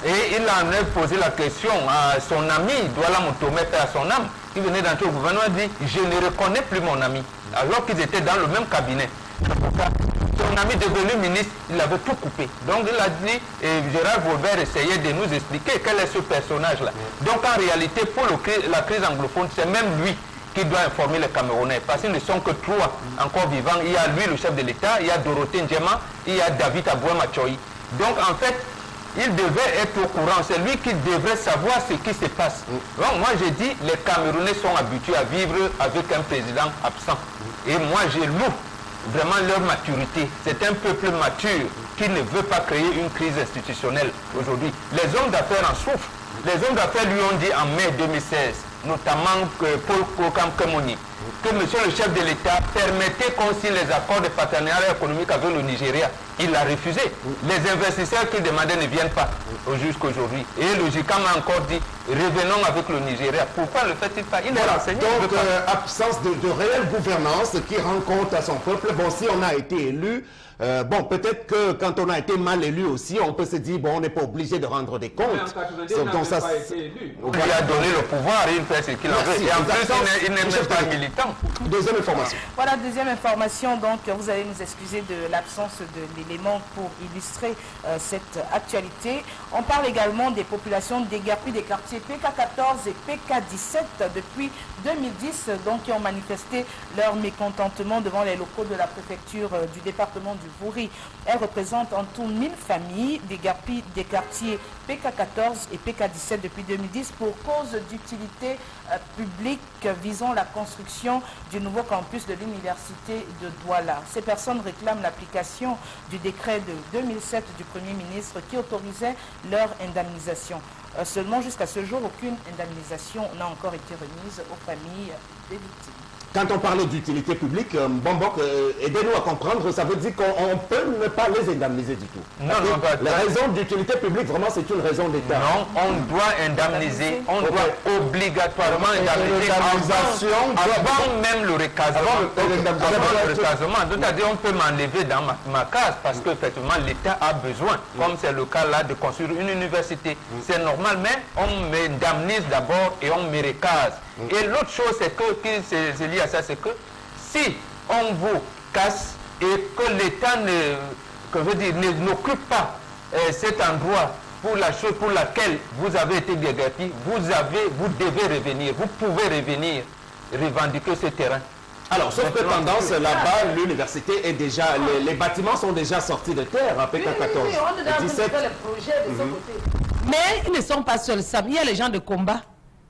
Et il en a posé la question à son ami, Douala Moutomé, à son âme, qui venait d'entrer au gouvernement, dit « Je ne reconnais plus mon ami », alors qu'ils étaient dans le même cabinet. Son ami devenu ministre, il avait tout coupé. Donc il a dit, et Gérard Volbert essayait de nous expliquer quel est ce personnage-là. Donc en réalité, pour la crise anglophone, c'est même lui qui doit informer les Camerounais, parce qu'ils ne sont que trois encore vivants. Il y a lui, le chef de l'État, il y a Dorothée Ndjema, il y a David Aboué-Machoï. Donc en fait, il devait être au courant, c'est lui qui devrait savoir ce qui se passe. Donc moi j'ai dit, les Camerounais sont habitués à vivre avec un président absent. Et moi je loue vraiment leur maturité. C'est un peuple mature qui ne veut pas créer une crise institutionnelle aujourd'hui. Les hommes d'affaires en souffrent. Les hommes d'affaires lui ont dit en mai 2016, notamment Paul Kokam Kemoni, que monsieur le chef de l'État permettait qu'on signe les accords de partenariat économique avec le Nigeria. Il l'a refusé. Les investisseurs qui demandaient ne viennent pas jusqu'aujourd'hui. Et le GICAM a encore dit, revenons avec le Nigeria. Pourquoi le fait-il pas? Il est renseigné. Donc, absence de réelle gouvernance qui rend compte à son peuple. Bon, si on a été élu, bon, peut-être que quand on a été mal élu aussi, on peut se dire, bon, on n'est pas obligé de rendre des comptes. Donc, ça, on lui a donné le pouvoir et il fait ce qu'il en veut. Et en plus, il n'est même pas militant. Deuxième information. Voilà, deuxième information. Donc, vous allez nous excuser de l'absence de l'élément pour illustrer cette actualité. On parle également des populations déguerpies des quartiers PK14 et PK17 depuis 2010, donc qui ont manifesté leur mécontentement devant les locaux de la préfecture du département du Vouri. Elles représentent en tout 1000 familles déguerpies des quartiers PK14 et PK17 depuis 2010 pour cause d'utilité publique visant la construction du nouveau campus de l'université de Douala. Ces personnes réclament l'application du décret de 2007 du Premier ministre qui autorisait leur indemnisation. Seulement jusqu'à ce jour, aucune indemnisation n'a encore été remise aux familles des victimes. Quand on parle d'utilité publique, Bombok, aidez-nous à comprendre, ça veut dire qu'on peut ne pas les indemniser du tout. Non, non, la raison d'utilité publique, vraiment, c'est une raison d'État. Non, on doit indemniser, on doit obligatoirement indemniser avant même le recasement. C'est-à-dire on peut m'enlever dans ma case parce qu'effectivement l'État a besoin, comme c'est le cas là, de construire une université. C'est normal, mais on m'indemnise d'abord et on me recase. Et l'autre chose, c'est que, c'est lié à ça, c'est que si on vous casse et que l'État n'occupe pas cet endroit pour la chose pour laquelle vous avez été déguerpi, vous devez revenir, vous pouvez revenir revendiquer ce terrain. Alors, sauf que tendance, là-bas, l'université est déjà, les bâtiments sont déjà sortis de terre à PK 14. Oui, on est dans 17. les projets de ce côté. Mais ils ne sont pas seuls, Sam. Il y a les gens de combat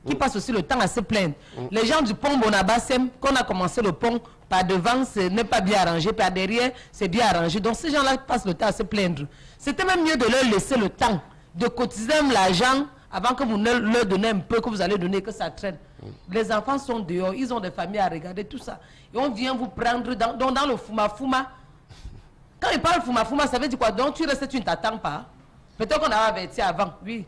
qui passent aussi le temps à se plaindre. Les gens du pont Bonabassem, qu'on a commencé le pont, par devant, ce n'est pas bien arrangé, par derrière, c'est bien arrangé. Donc ces gens-là passent le temps à se plaindre. C'était même mieux de leur laisser le temps, de cotiser l'argent avant que vous leur donnez un peu, que vous allez donner, que ça traîne. Les enfants sont dehors, ils ont des familles à regarder, tout ça. Et on vient vous prendre dans le fuma-fuma. Quand ils parlent fuma-fuma, ça veut dire quoi? Donc tu restes, tu ne t'attends pas. Peut-être qu'on avait averti avant, oui.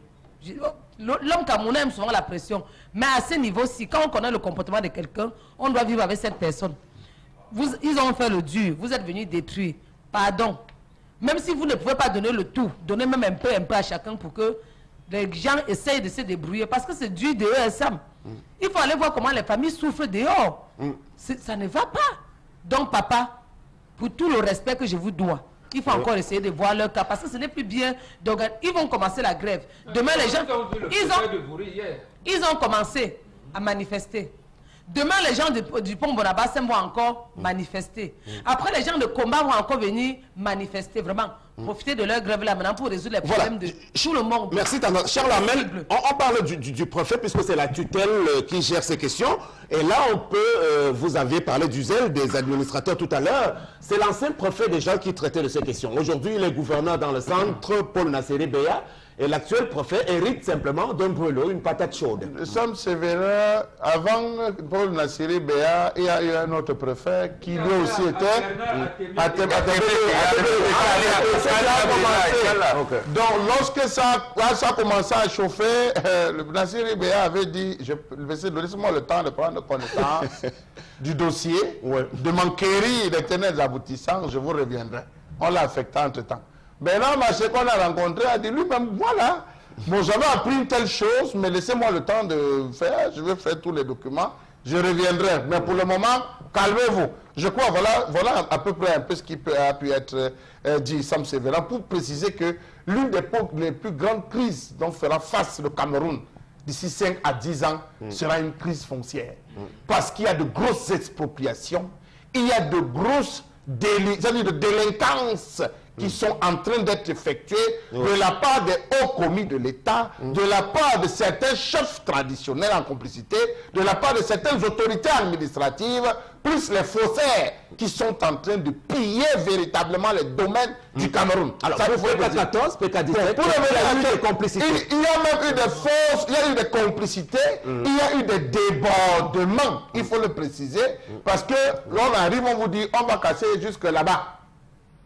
L'homme camerounais aime souvent la pression. Mais à ce niveau-ci, quand on connaît le comportement de quelqu'un, on doit vivre avec cette personne. Ils ont fait le dur, vous êtes venus détruire. Pardon. Même si vous ne pouvez pas donner le tout, donnez même un peu à chacun pour que les gens essayent de se débrouiller. Parce que c'est dur de eux, Sam. Il faut aller voir comment les familles souffrent dehors. Ça ne va pas. Donc, papa, pour tout le respect que je vous dois, il faut encore essayer de voir leur cas. Parce que ce n'est plus bien. Donc, ils vont commencer la grève. Demain, les gens... Ils ont commencé à manifester. Demain, les gens du pont Bonabassem vont encore manifester. Après, les gens de combat vont encore venir manifester. Vraiment, profiter de leur grève là maintenant pour résoudre les problèmes de tout le monde. Merci, Tanda. Cher Lamel, on parle du préfet puisque c'est la tutelle qui gère ces questions. Et là, on peut, vous aviez parlé du zèle des administrateurs tout à l'heure. C'est l'ancien préfet déjà qui traitait de ces questions. Aujourd'hui, il est gouverneur dans le centre, Paul Nasseri Beya. Et l'actuel préfet hérite simplement d'un brûlot, une patate chaude. Sam Sévérin, avant Paul Nasseri Beya, il y a eu un autre préfet qui lui aussi était... Donc lorsque ça a commencé à chauffer, Nasseri Beya avait dit, laissez-moi le temps de prendre connaissance du dossier, de m'enquérir des tenants aboutissants, je vous reviendrai. On l'a affecté entre-temps. Bernard Maché qu'on a rencontré a dit lui-même, voilà, bon j'avais appris une telle chose, mais laissez-moi le temps de faire, je vais faire tous les documents, je reviendrai. Mais pour le moment, calmez-vous. Je crois, voilà à peu près un peu ce qui a pu être dit Sam Sévérin, pour préciser que l'une des plus grandes crises dont fera face le Cameroun d'ici 5 à 10 ans sera une crise foncière. Parce qu'il y a de grosses expropriations, il y a de grosses délinquances qui sont en train d'être effectués de la part des hauts commis de l'État, de la part de certains chefs traditionnels en complicité, de la part de certaines autorités administratives, plus les faussaires qui sont en train de piller véritablement les domaines du Cameroun. Alors, ça pour PK14, PK17, il y a eu des complicités. Il y a même eu des fausses, il y a eu des complicités, il y a eu des débordements, il faut le préciser, parce que l'on arrive, on vous dit, on va casser jusque là-bas.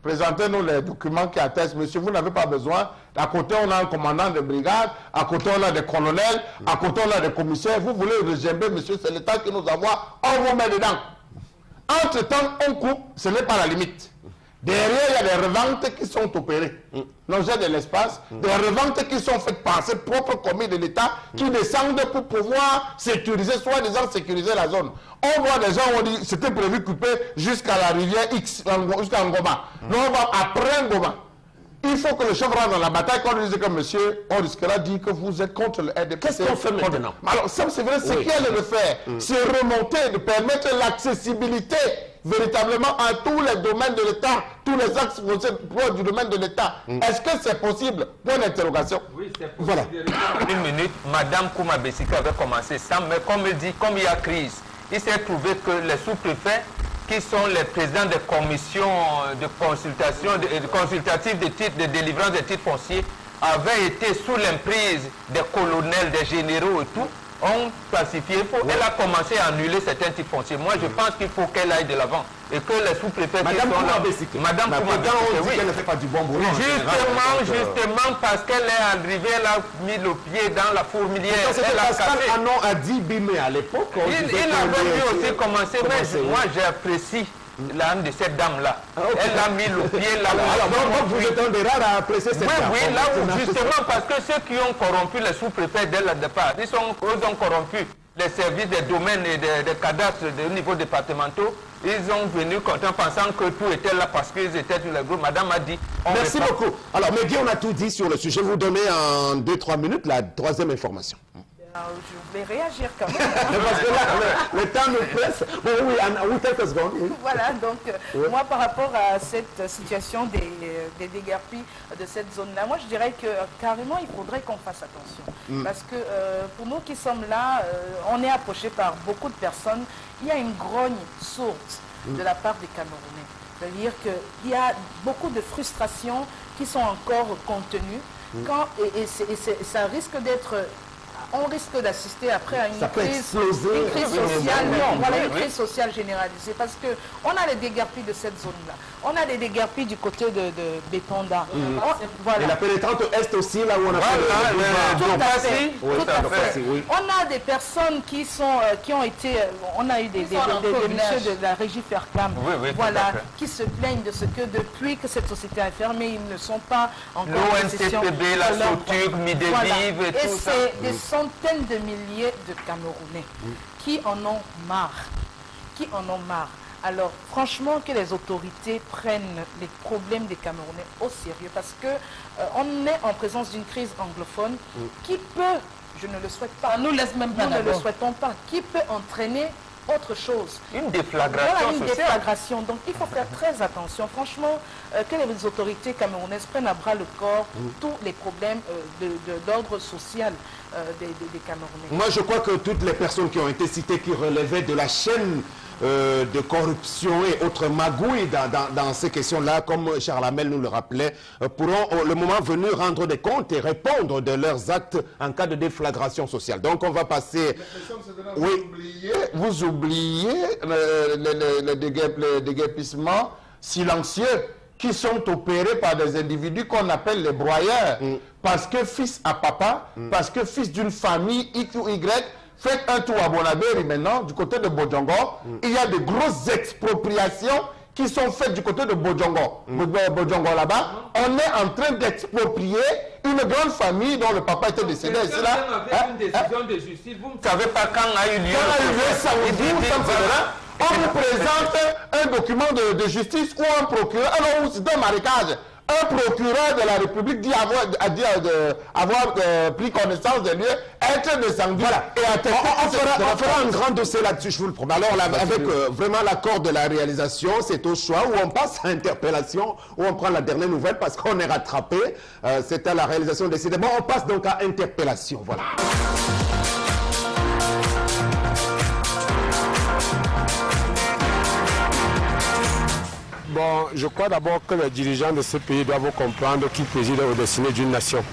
Présentez-nous les documents qui attestent, monsieur, vous n'avez pas besoin. À côté, on a un commandant de brigade, à côté, on a des colonels, à côté, on a des commissaires. Vous voulez regimber, monsieur, c'est l'État qui nous envoie, on vous met dedans. Entre-temps, on coupe, ce n'est pas la limite. Derrière, il y a des reventes qui sont opérées. Non, j'ai de l'espace. Des reventes qui sont faites par ces propres commis de l'État qui descendent pour pouvoir sécuriser, soi-disant sécuriser la zone. On voit des gens, on dit, c'était prévu couper jusqu'à la rivière X, jusqu'à Ngoma. Donc on va après Ngoma. Il faut que le chef rentre dans la bataille, quand on lui dit que monsieur, on risquera de dire que vous êtes contre le RDP. Qu'est-ce qu'on fait maintenant? Alors, ça, c'est vrai, ce qu'il y a de faire, c'est remonter, de permettre l'accessibilité véritablement à tous les domaines de l'État, tous les axes du domaine de l'État. Est-ce que c'est possible? Bonne interrogation. Oui, c'est possible. Voilà. Une minute, Madame Kouma Bessika avait commencé ça, mais comme elle dit, comme il y a crise, il s'est trouvé que les sous-préfets, qui sont les présidents des commissions de consultation, consultatives de titres, de délivrance des titres fonciers, avaient été sous l'emprise des colonels, des généraux et tout, ont pacifié. Elle a commencé à annuler certains titres fonciers. Moi, je pense qu'il faut qu'elle aille de l'avant. Et que les sous-préfets qui sont là... Madame Kouma Bessika, oui. Elle ne fait pas du bon boulot. Justement, parce qu'elle est arrivée, elle a mis le pied dans la fourmilière. Elle a cassé. Anon a dit Bimé à l'époque. Il avait pu aussi commencer, mais moi j'apprécie l'âme de cette dame-là. Elle a mis le pied là où... Alors, donc vous êtes un des rares à apprécier cette dame. Oui, là où justement, parce que ceux qui ont corrompu les sous-préfets dès le départ, ils ont corrompu les services des domaines et des cadastres de niveau départementaux, ils ont venu en pensant que tout était là parce qu'ils étaient tous les groupes. Madame a dit... Merci beaucoup. Alors, Megui, on a tout dit sur le sujet. Vous donnez en 2-3 minutes la troisième information. Je vais réagir quand même. Parce que là, le temps nous presse. Bon, oui, quelques secondes. Oui. Voilà, donc moi par rapport à cette situation des déguerpis de cette zone-là, moi je dirais que carrément il faudrait qu'on fasse attention. Parce que pour nous qui sommes là, on est approché par beaucoup de personnes. Il y a une grogne sourde de la part des Camerounais. C'est-à-dire qu'il y a beaucoup de frustrations qui sont encore contenues. Ça risque d'être... On risque d'assister après à une crise sociale, une crise sociale généralisée, parce qu'on a les déguerpis de cette zone-là. On a des déguerpis du côté de Bétonda. Et la pénétrante est aussi là où on a tout à fait. On a des personnes qui ont été, on a eu des messieurs de la régie Fercam, qui se plaignent de ce que depuis que cette société a fermé, ils ne sont pas encore en possession. L'ONCPB, la Sauture, Midévive et tout ça. Et c'est des centaines de milliers de Camerounais qui en ont marre. Alors, franchement, que les autorités prennent les problèmes des Camerounais au sérieux, parce que on est en présence d'une crise anglophone qui peut, je ne le souhaite pas, ça nous laisse même pas, nous ne le souhaitons pas, qui peut entraîner autre chose. Une déflagration voilà, une sociale. déflagration. Donc il faut faire très attention. Franchement, que les autorités camerounaises prennent à bras le corps tous les problèmes d'ordre social des Camerounais. Moi, je crois que toutes les personnes qui ont été citées, qui relevaient de la chaîne de corruption et autres magouilles dans ces questions-là, comme Charles Hamel nous le rappelait, pourront, le moment venu, rendre des comptes et répondre de leurs actes en cas de déflagration sociale. Donc, on va passer... Vous oubliez les déguerpissements silencieux qui sont opérés par des individus qu'on appelle les broyeurs. Parce que fils à papa, parce que fils d'une famille X ou Y, faites un tour à Bonabéry maintenant, du côté de Bodjongo, il y a de grosses expropriations qui sont faites du côté de Bodjongo. Bodjongo là-bas, on est en train d'exproprier une grande famille dont le papa était décédé. C'est là. Une décision de justice. Vous ne savez pas quand a eu lieu. On vous présente un document de justice ou un procureur, alors c'est un marécage. Un procureur de la République dit avoir pris connaissance des lieux, être descendu. Voilà. Et on fera un grand dossier là-dessus, je vous le promets. Alors, là, avec vraiment l'accord de la réalisation, c'est au choix où on passe à interpellation, où on prend la dernière nouvelle parce qu'on est rattrapé. C'était la réalisation décidée. Bon, on passe donc à interpellation. Voilà. Bon, je crois d'abord que les dirigeants de ce pays doivent comprendre qu'ils président au destiné d'une nation.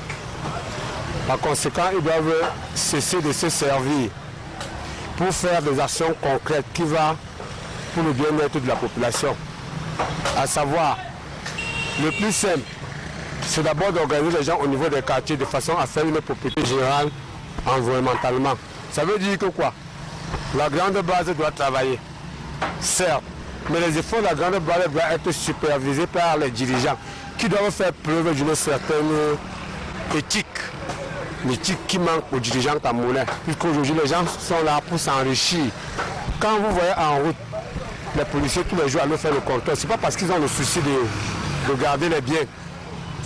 Par conséquent, ils doivent cesser de se servir pour faire des actions concrètes qui vont pour le bien-être de la population. À savoir, le plus simple, c'est d'abord d'organiser les gens au niveau des quartiers de façon à faire une propriété générale environnementalement. Ça veut dire que quoi? La grande base doit travailler, certes. Mais les efforts de la grande base doivent être supervisés par les dirigeants qui doivent faire preuve d'une certaine éthique. L'éthique qui manque aux dirigeants camerounais. Puisqu'aujourd'hui, les gens sont là pour s'enrichir. Quand vous voyez en route les policiers tous les jours aller faire le contrôle, ce n'est pas parce qu'ils ont le souci de garder les biens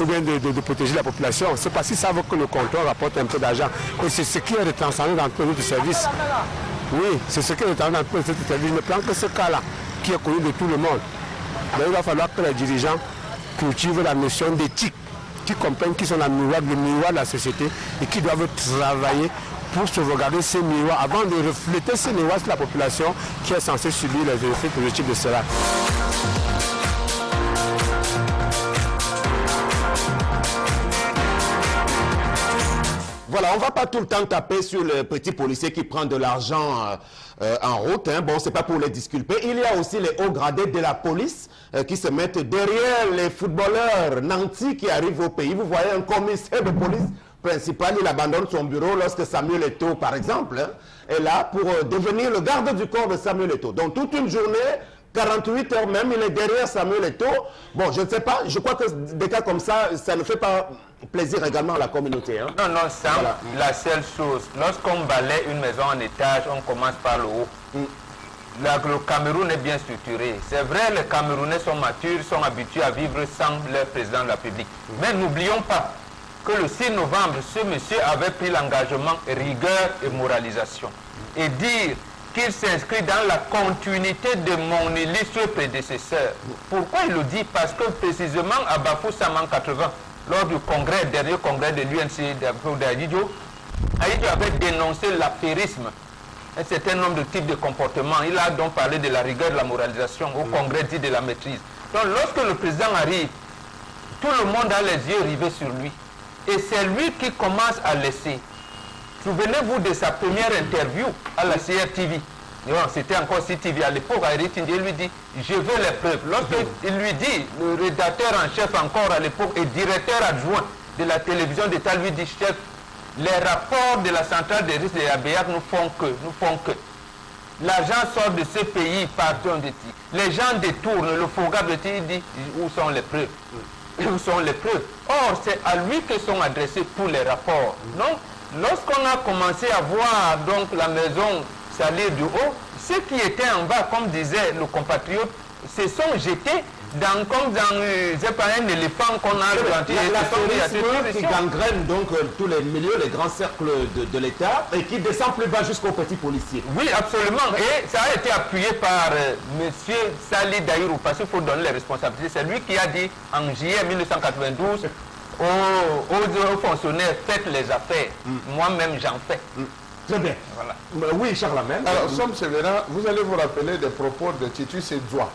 ou bien de protéger la population. C'est parce qu'ils savent que le contrôle rapporte un peu d'argent. Et c'est ce qui est retranscendé dans tous les autres services. Oui, c'est ce qui est retranscendé dans tous les autres services. Je ne prends que ce cas-là, qui est connu de tout le monde. Donc il va falloir que les dirigeants cultivent la notion d'éthique, qui comprennent qu'ils sont le miroir de la société et qui doivent travailler pour sauvegarder ces miroirs avant de refléter ces miroirs sur la population qui est censée subir les effets positifs de cela. Voilà, on ne va pas tout le temps taper sur le petit policier qui prend de l'argent en route. Hein. Bon, ce n'est pas pour les disculper. Il y a aussi les hauts gradés de la police qui se mettent derrière les footballeurs nantis qui arrivent au pays. Vous voyez un commissaire de police principal, il abandonne son bureau lorsque Samuel Eto'o, par exemple, est là pour devenir le garde du corps de Samuel Eto'o. Donc toute une journée, 48 heures même, il est derrière Samuel Eto'o. Bon, je ne sais pas, je crois que des cas comme ça, ça ne fait pas plaisir également à la communauté. Hein. Non, non, Sam, voilà. La seule chose, lorsqu'on balaie une maison en étage, on commence par le haut. Le Cameroun est bien structuré. C'est vrai, les Camerounais sont matures, sont habitués à vivre sans leur président de la République. Mais n'oublions pas que le 6 novembre, ce monsieur avait pris l'engagement rigueur et moralisation. Et dire qu'il s'inscrit dans la continuité de mon illustre prédécesseur. Pourquoi il le dit? Parce que précisément à Bafoussam en 80, lors du congrès, dernier congrès de l'UNC d'Aïdjo, Aïdjo avait dénoncé l'affairisme, un certain nombre de types de comportements. Il a donc parlé de la rigueur, de la moralisation, au congrès dit de la maîtrise. Donc lorsque le président arrive, tout le monde a les yeux rivés sur lui. Et c'est lui qui commence à laisser. Souvenez-vous de sa première interview à la CRTV. C'était encore CTV à l'époque. Il lui dit, je veux les preuves. Lorsqu'il lui dit, le rédacteur en chef encore à l'époque et directeur adjoint de la télévision d'État lui dit, chef, les rapports de la centrale des risques de la BEAC nous font que. L'argent sort de ce pays par ton déti. Les gens détournent le FOGAB, il dit, où sont les preuves? Où sont les preuves? Or, c'est à lui que sont adressés tous les rapports. Donc, lorsqu'on a commencé à voir donc la maison salir du haut, ceux qui étaient en bas, comme disait le compatriote, se sont jetés comme dans un éléphant qu'on a planté. L'affairisme qui gangrène donc tous les milieux, les grands cercles de l'État et qui descend plus bas jusqu'aux petits policiers. Oui, absolument. Et ça a été appuyé par M. Sali Daïrou, parce qu'il faut donner les responsabilités. C'est lui qui a dit en juillet 1992 aux fonctionnaires, faites les affaires. Moi-même, j'en fais. Très bien. Voilà. Oui, Charles Lamel. Alors, Somme Sévérin, vous allez vous rappeler des propos de Titus Sedzoua,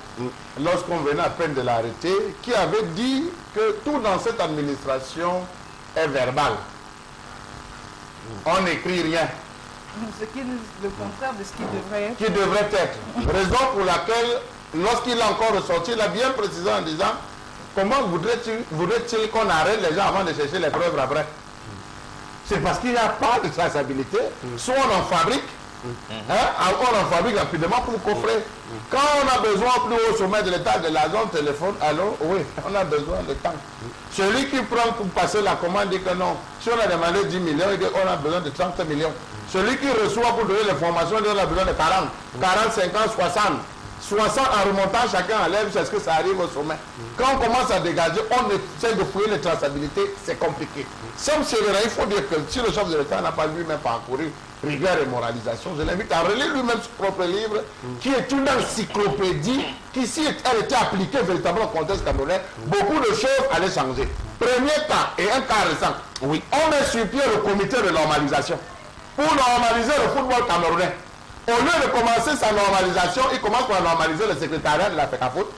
lorsqu'on venait à peine de l'arrêter, qui avait dit que tout dans cette administration est verbal. On n'écrit rien. Ce qui est le contraire de ce qui devrait être. Qui devrait être. Raison pour laquelle, lorsqu'il a encore ressorti, il a bien précisé en disant comment voudrait-il qu'on arrête les gens avant de chercher les preuves après? C'est parce qu'il n'y a pas de traçabilité. Soit on en fabrique, on en fabrique rapidement pour coffrer. Quand on a besoin plus haut sommet de l'État de la zone téléphone, alors oui, on a besoin de temps. Celui qui prend pour passer la commande dit que non. Si on a demandé 10 millions, il dit qu'on a besoin de 30 millions. Celui qui reçoit pour donner l'information, il dit qu'on a besoin de 40, 40, 50, 60. 60 en remontant, chacun enlève, c'est ce que ça arrive au sommet. Quand on commence à dégager, on essaie de fouiller les traçabilités, c'est compliqué. Somme Sévérin, il faut dire que si le chef de l'État n'a pas lui-même parcouru rigueur et moralisation, je l'invite à relire lui-même son propre livre, qui est une encyclopédie, qui si elle était appliquée véritablement au contexte camerounais, beaucoup de choses allaient changer. Premier cas, et un cas récent, oui, on met sur pied le comité de normalisation pour normaliser le football camerounais. Au lieu de commencer sa normalisation, il commence par normaliser le secrétariat de la FECAFOOT,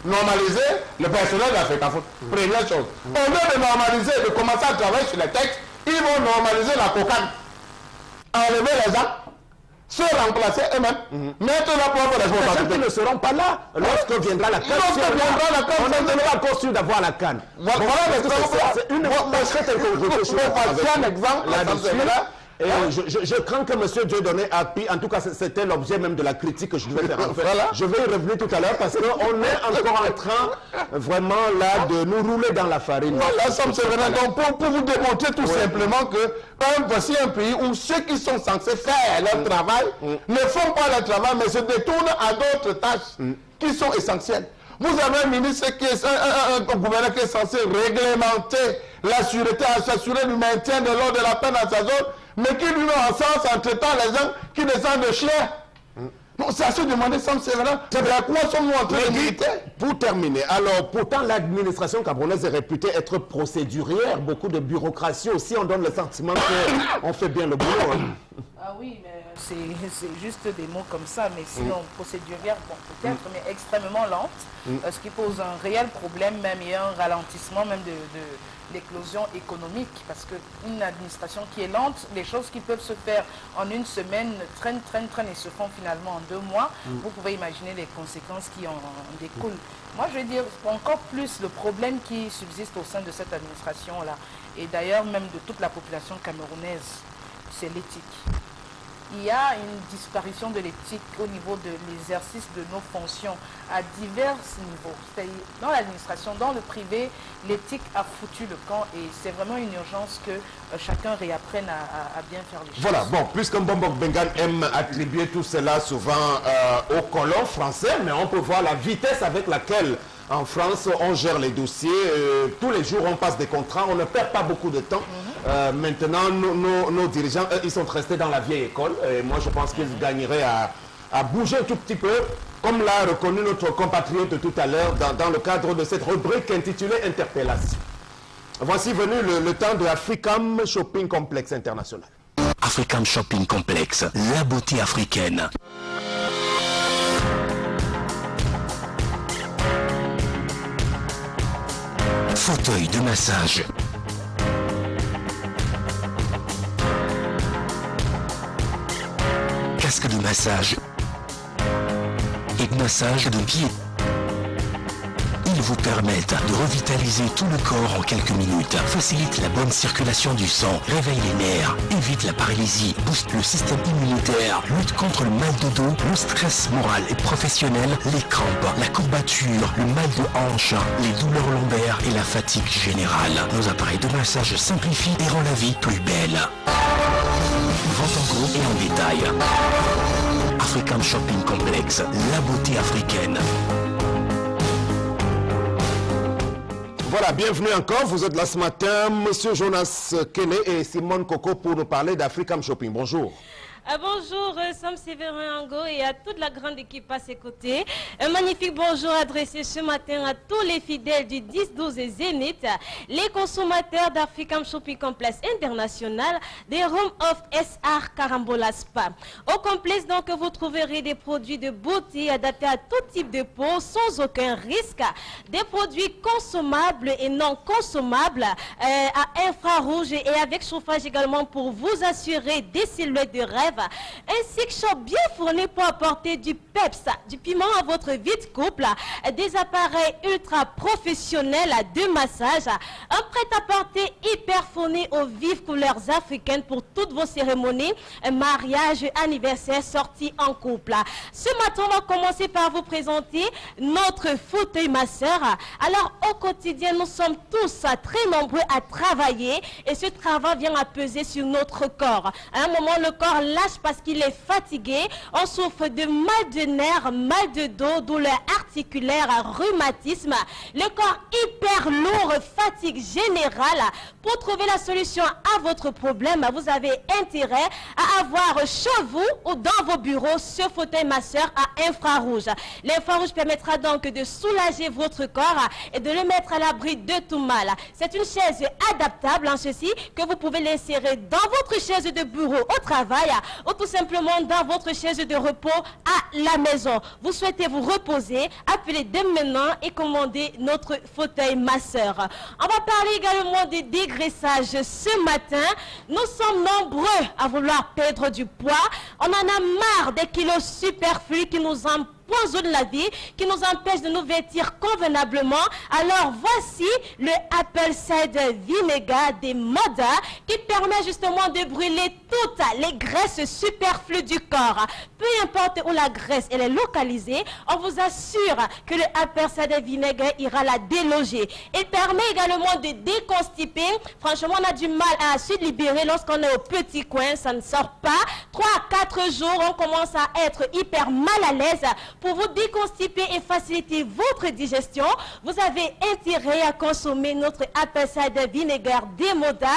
normaliser le personnel de la FECAFOOT. Première chose. Au lieu de normaliser, de commencer à travailler sur les textes, ils vont normaliser la cocaïne. Enlever les gens, se remplacer eux-mêmes, mettre la propre responsabilité. Ils ne seront pas là lorsque viendra la canne. On n'est pas encore sûr d'avoir la canne. Voilà l'exemple. Et je crains que M. Dieudonné Api, en tout cas c'était l'objet même de la critique que je devais faire. En fait, je vais y revenir tout à l'heure parce qu'on est encore en train vraiment là de nous rouler dans la farine. Voilà, donc pour vous démontrer tout simplement que voici un pays où ceux qui sont censés faire leur travail ne font pas leur travail mais se détournent à d'autres tâches qui sont essentielles. Vous avez un ministre qui est un gouverneur qui est censé réglementer la sûreté, s'assurer du maintien de l'ordre de la paix dans sa zone, mais qui lui met en sens en traitant les gens qui descendent de chiens. Donc c'est à se demander, Somme Sévérin, à quoi sommes-nous en train de militer? Pour terminer, alors pourtant l'administration camerounaise est réputée être procédurière, beaucoup de bureaucratie aussi, on donne le sentiment qu'on fait bien le boulot. Ah oui, mais c'est juste des mots comme ça, mais sinon procédurière, bon, peut-être, mais extrêmement lente, ce qui pose un réel problème, même il y a un ralentissement même de l'éclosion économique, parce qu'une administration qui est lente, les choses qui peuvent se faire en une semaine traînent et se font finalement en 2 mois. Vous pouvez imaginer les conséquences qui en découlent. Moi, je vais dire encore plus le problème qui subsiste au sein de cette administration-là, et d'ailleurs même de toute la population camerounaise, c'est l'éthique. il y a une disparition de l'éthique au niveau de l'exercice de nos fonctions à divers niveaux. C'est-à-dire dans l'administration, dans le privé, l'éthique a foutu le camp et c'est vraiment une urgence que chacun réapprenne à bien faire les choses. Voilà, bon, puisque Mbombok Bengan aime attribuer tout cela souvent aux colons français, mais on peut voir la vitesse avec laquelle en France on gère les dossiers. Tous les jours on passe des contrats, on ne perd pas beaucoup de temps. Maintenant, nos dirigeants, ils sont restés dans la vieille école. Et moi, je pense qu'ils gagneraient à bouger un tout petit peu, comme l'a reconnu notre compatriote tout à l'heure dans le cadre de cette rubrique intitulée Interpellation. Voici venu le temps de Africam Shopping Complex International. Africam Shopping Complex, la beauté africaine. Fauteuil de massage. Casque de massage. Et massage de pied. Ils vous permettent de revitaliser tout le corps en quelques minutes, facilite la bonne circulation du sang, réveille les nerfs, évite la paralysie, booste le système immunitaire, lutte contre le mal de dos, le stress moral et professionnel, les crampes, la courbature, le mal de hanche, les douleurs lombaires et la fatigue générale. Nos appareils de massage simplifient et rendent la vie plus belle. Vente en gros et en détail. Africam Shopping Complex, la beauté africaine. Voilà, bienvenue encore. Vous êtes là ce matin, Monsieur Jonas Kene et Simone Coco pour nous parler d'Africam Shopping. Bonjour. Bonjour Sam Séverin Ango et à toute la grande équipe à ses côtés. Un magnifique bonjour adressé ce matin à tous les fidèles du 10-12 Zénith, les consommateurs d'Africam Shopping Complex International, des Room of SR Carambola Spa. Au complexe, donc, vous trouverez des produits de beauté adaptés à tout type de peau sans aucun risque, des produits consommables et non consommables à infrarouge et avec chauffage également pour vous assurer des silhouettes de rêve. Ainsi que shop bien fourni pour apporter du peps, du piment à votre vie de couple, des appareils ultra professionnels de massage, un prêt-à-porter hyper fourni aux vives couleurs africaines pour toutes vos cérémonies, mariage, anniversaire, sortie en couple. Ce matin, on va commencer par vous présenter notre fauteuil masseur. Alors, au quotidien, nous sommes tous très nombreux à travailler et ce travail vient à peser sur notre corps. À un moment, le corps lâche parce qu'il est fatigué, on souffre de mal de nerfs, mal de dos, douleurs articulaires, rhumatisme, le corps hyper lourd, fatigue générale. Pour trouver la solution à votre problème, vous avez intérêt à avoir chez vous ou dans vos bureaux ce fauteuil masseur à infrarouge. L'infrarouge permettra donc de soulager votre corps et de le mettre à l'abri de tout mal. C'est une chaise adaptable en ceci que vous pouvez l'insérer dans votre chaise de bureau au travail ou tout simplement dans votre chaise de repos à la maison. Vous souhaitez vous reposer, appelez dès maintenant et commandez notre fauteuil masseur. On va parler également de dégraissage ce matin. Nous sommes nombreux à vouloir perdre du poids. On en a marre des kilos superflus qui nous empoisonnent la vie, qui nous empêchent de nous vêtir convenablement. Alors voici le Apple Cider Vinegar des Moda qui permet justement de brûler toutes les graisses superflues du corps. Peu importe où la graisse elle est localisée, on vous assure que le Apple Cider Vinegar ira la déloger. Il permet également de déconstiper. Franchement, on a du mal à se libérer lorsqu'on est au petit coin, ça ne sort pas. 3 à 4 jours, on commence à être hyper mal à l'aise. Pour vous déconstiper et faciliter votre digestion, vous avez intérêt à consommer notre Apple Cider Vinegar des Moda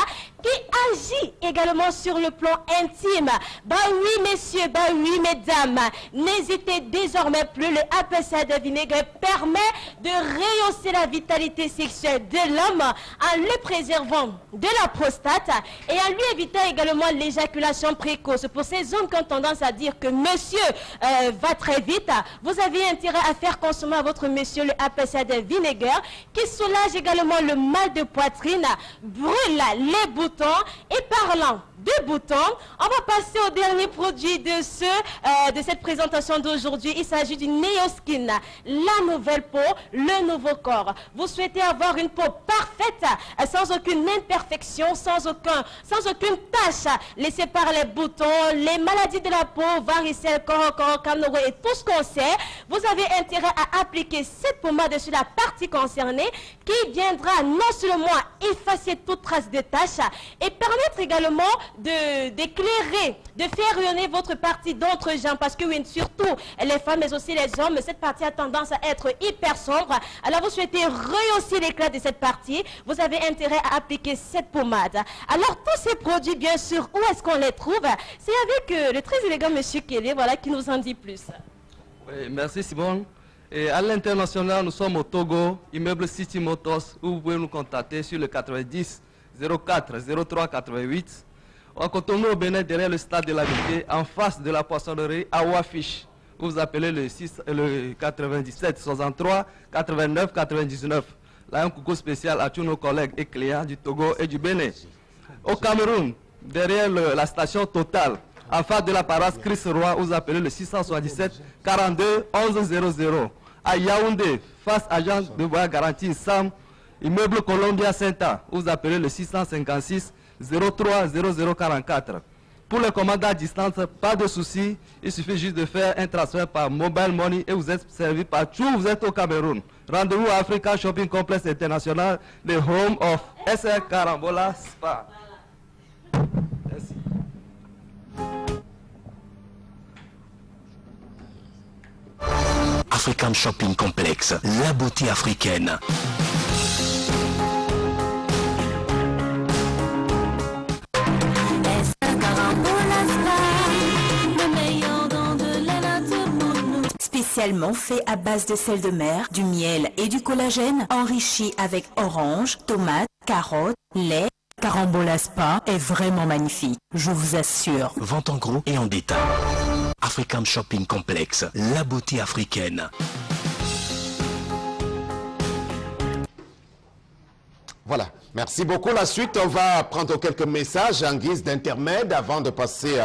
qui agit également sur le plan intime. Bah oui messieurs, bah oui mesdames, n'hésitez désormais plus, le Apple Cider Vinegar permet de rehausser la vitalité sexuelle de l'homme en le préservant de la prostate et en lui évitant également l'éjaculation précoce. Pour ces hommes qui ont tendance à dire que monsieur va très vite, vous avez intérêt à faire consommer à votre monsieur le APCD vinaigre qui soulage également le mal de poitrine, brûle les boutons. Et parlant de boutons, on va passer au dernier produit de cette présentation d'aujourd'hui. Il s'agit du Neoskin, la nouvelle peau, le nouveau corps. Vous souhaitez avoir une peau parfaite, sans aucune imperfection, sans aucune tache, laissée par les boutons, les maladies de la peau, varicelle, camnoro et tout ce qu'on sait. Vous avez intérêt à appliquer cette pommade sur la partie concernée qui viendra non seulement effacer toute trace de tache et permettre également d'éclairer, de faire rayonner votre partie d'entrejambe, parce que oui, surtout les femmes mais aussi les hommes, cette partie a tendance à être hyper sombre. Alors vous souhaitez rehausser l'éclat de cette partie, vous avez intérêt à appliquer cette pommade. Alors tous ces produits, bien sûr, où est-ce qu'on les trouve? C'est avec le très élégant monsieur Kelly, voilà, qui nous en dit plus. Oui, merci Simone. Et à l'international, nous sommes au Togo, immeuble City Motors, où vous pouvez nous contacter sur le 90 04 03 88. À Cotonou au Bénin, derrière le stade de l'Amitié, en face de la poissonnerie Awafish. Vous appelez le 97 63 89 99. Là, un coucou spécial à tous nos collègues et clients du Togo et du Bénin. Au Cameroun, derrière la station Total, en face de la paroisse Christ Roi, vous appelez le 677 42 11 00. À Yaoundé, face à Jean de Voie Garantie Sam, immeuble Columbia Center, vous appelez le 656 03 0044. Pour les commandes à distance, pas de souci, il suffit juste de faire un transfert par Mobile Money et vous êtes servi partout où vous êtes au Cameroun. Rendez-vous à Africa Shopping Complex International, le home of SR Carambola Spa. Merci. African Shopping Complex, la beauté africaine. Spécialement fait à base de sel de mer, du miel et du collagène, enrichi avec orange, tomates, carottes, lait. Carambola Spa est vraiment magnifique, je vous assure. Vente en gros et en détail. African Shopping Complex, la beauté africaine. Voilà, merci beaucoup. La suite, on va prendre quelques messages en guise d'intermède avant de passer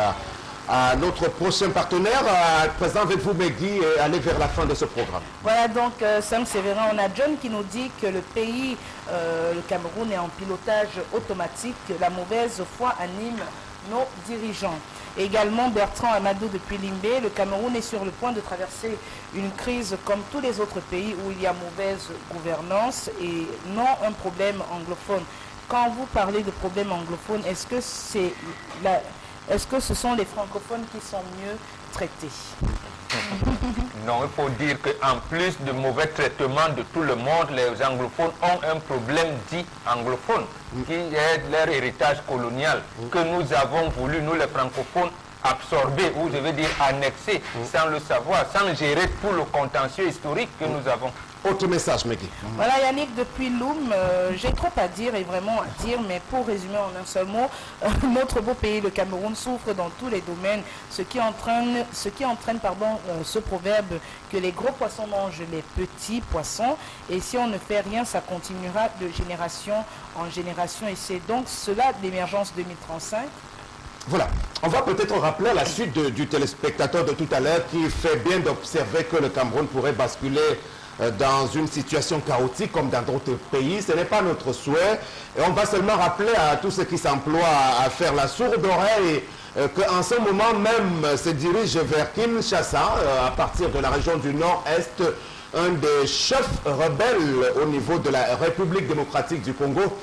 à notre prochain partenaire. Présent avec vous, Megui, et aller vers la fin de ce programme. Voilà donc, Sam Sévérin, on a John qui nous dit que le pays, le Cameroun, est en pilotage automatique. La mauvaise foi anime nos dirigeants. Et également Bertrand Amadou depuis Limbé, le Cameroun est sur le point de traverser une crise comme tous les autres pays où il y a mauvaise gouvernance et non un problème anglophone. Quand vous parlez de problème anglophone, est-ce que ce sont les francophones qui sont mieux traités? Non, il faut dire qu'en plus de mauvais traitement de tout le monde, les anglophones ont un problème dit anglophone, qui est leur héritage colonial, que nous avons voulu, nous les francophones, absorber, ou je veux dire annexer, sans le savoir, sans gérer tout le contentieux historique que nous avons. Autre message, Megui. Voilà, Yannick, depuis Loum, j'ai trop à dire et vraiment à dire, mais pour résumer en un seul mot, notre beau pays, le Cameroun, souffre dans tous les domaines, ce qui entraîne ce proverbe que les gros poissons mangent les petits poissons, et si on ne fait rien, ça continuera de génération en génération, et c'est donc cela l'émergence 2035. Voilà, on va peut-être rappeler à la suite du téléspectateur de tout à l'heure qui fait bien d'observer que le Cameroun pourrait basculer dans une situation chaotique comme dans d'autres pays. Ce n'est pas notre souhait. Et on va seulement rappeler à tous ceux qui s'emploient à faire la sourde oreille qu'en ce moment même se dirige vers Kinshasa, à partir de la région du Nord-Est, un des chefs rebelles au niveau de la République démocratique du Congo,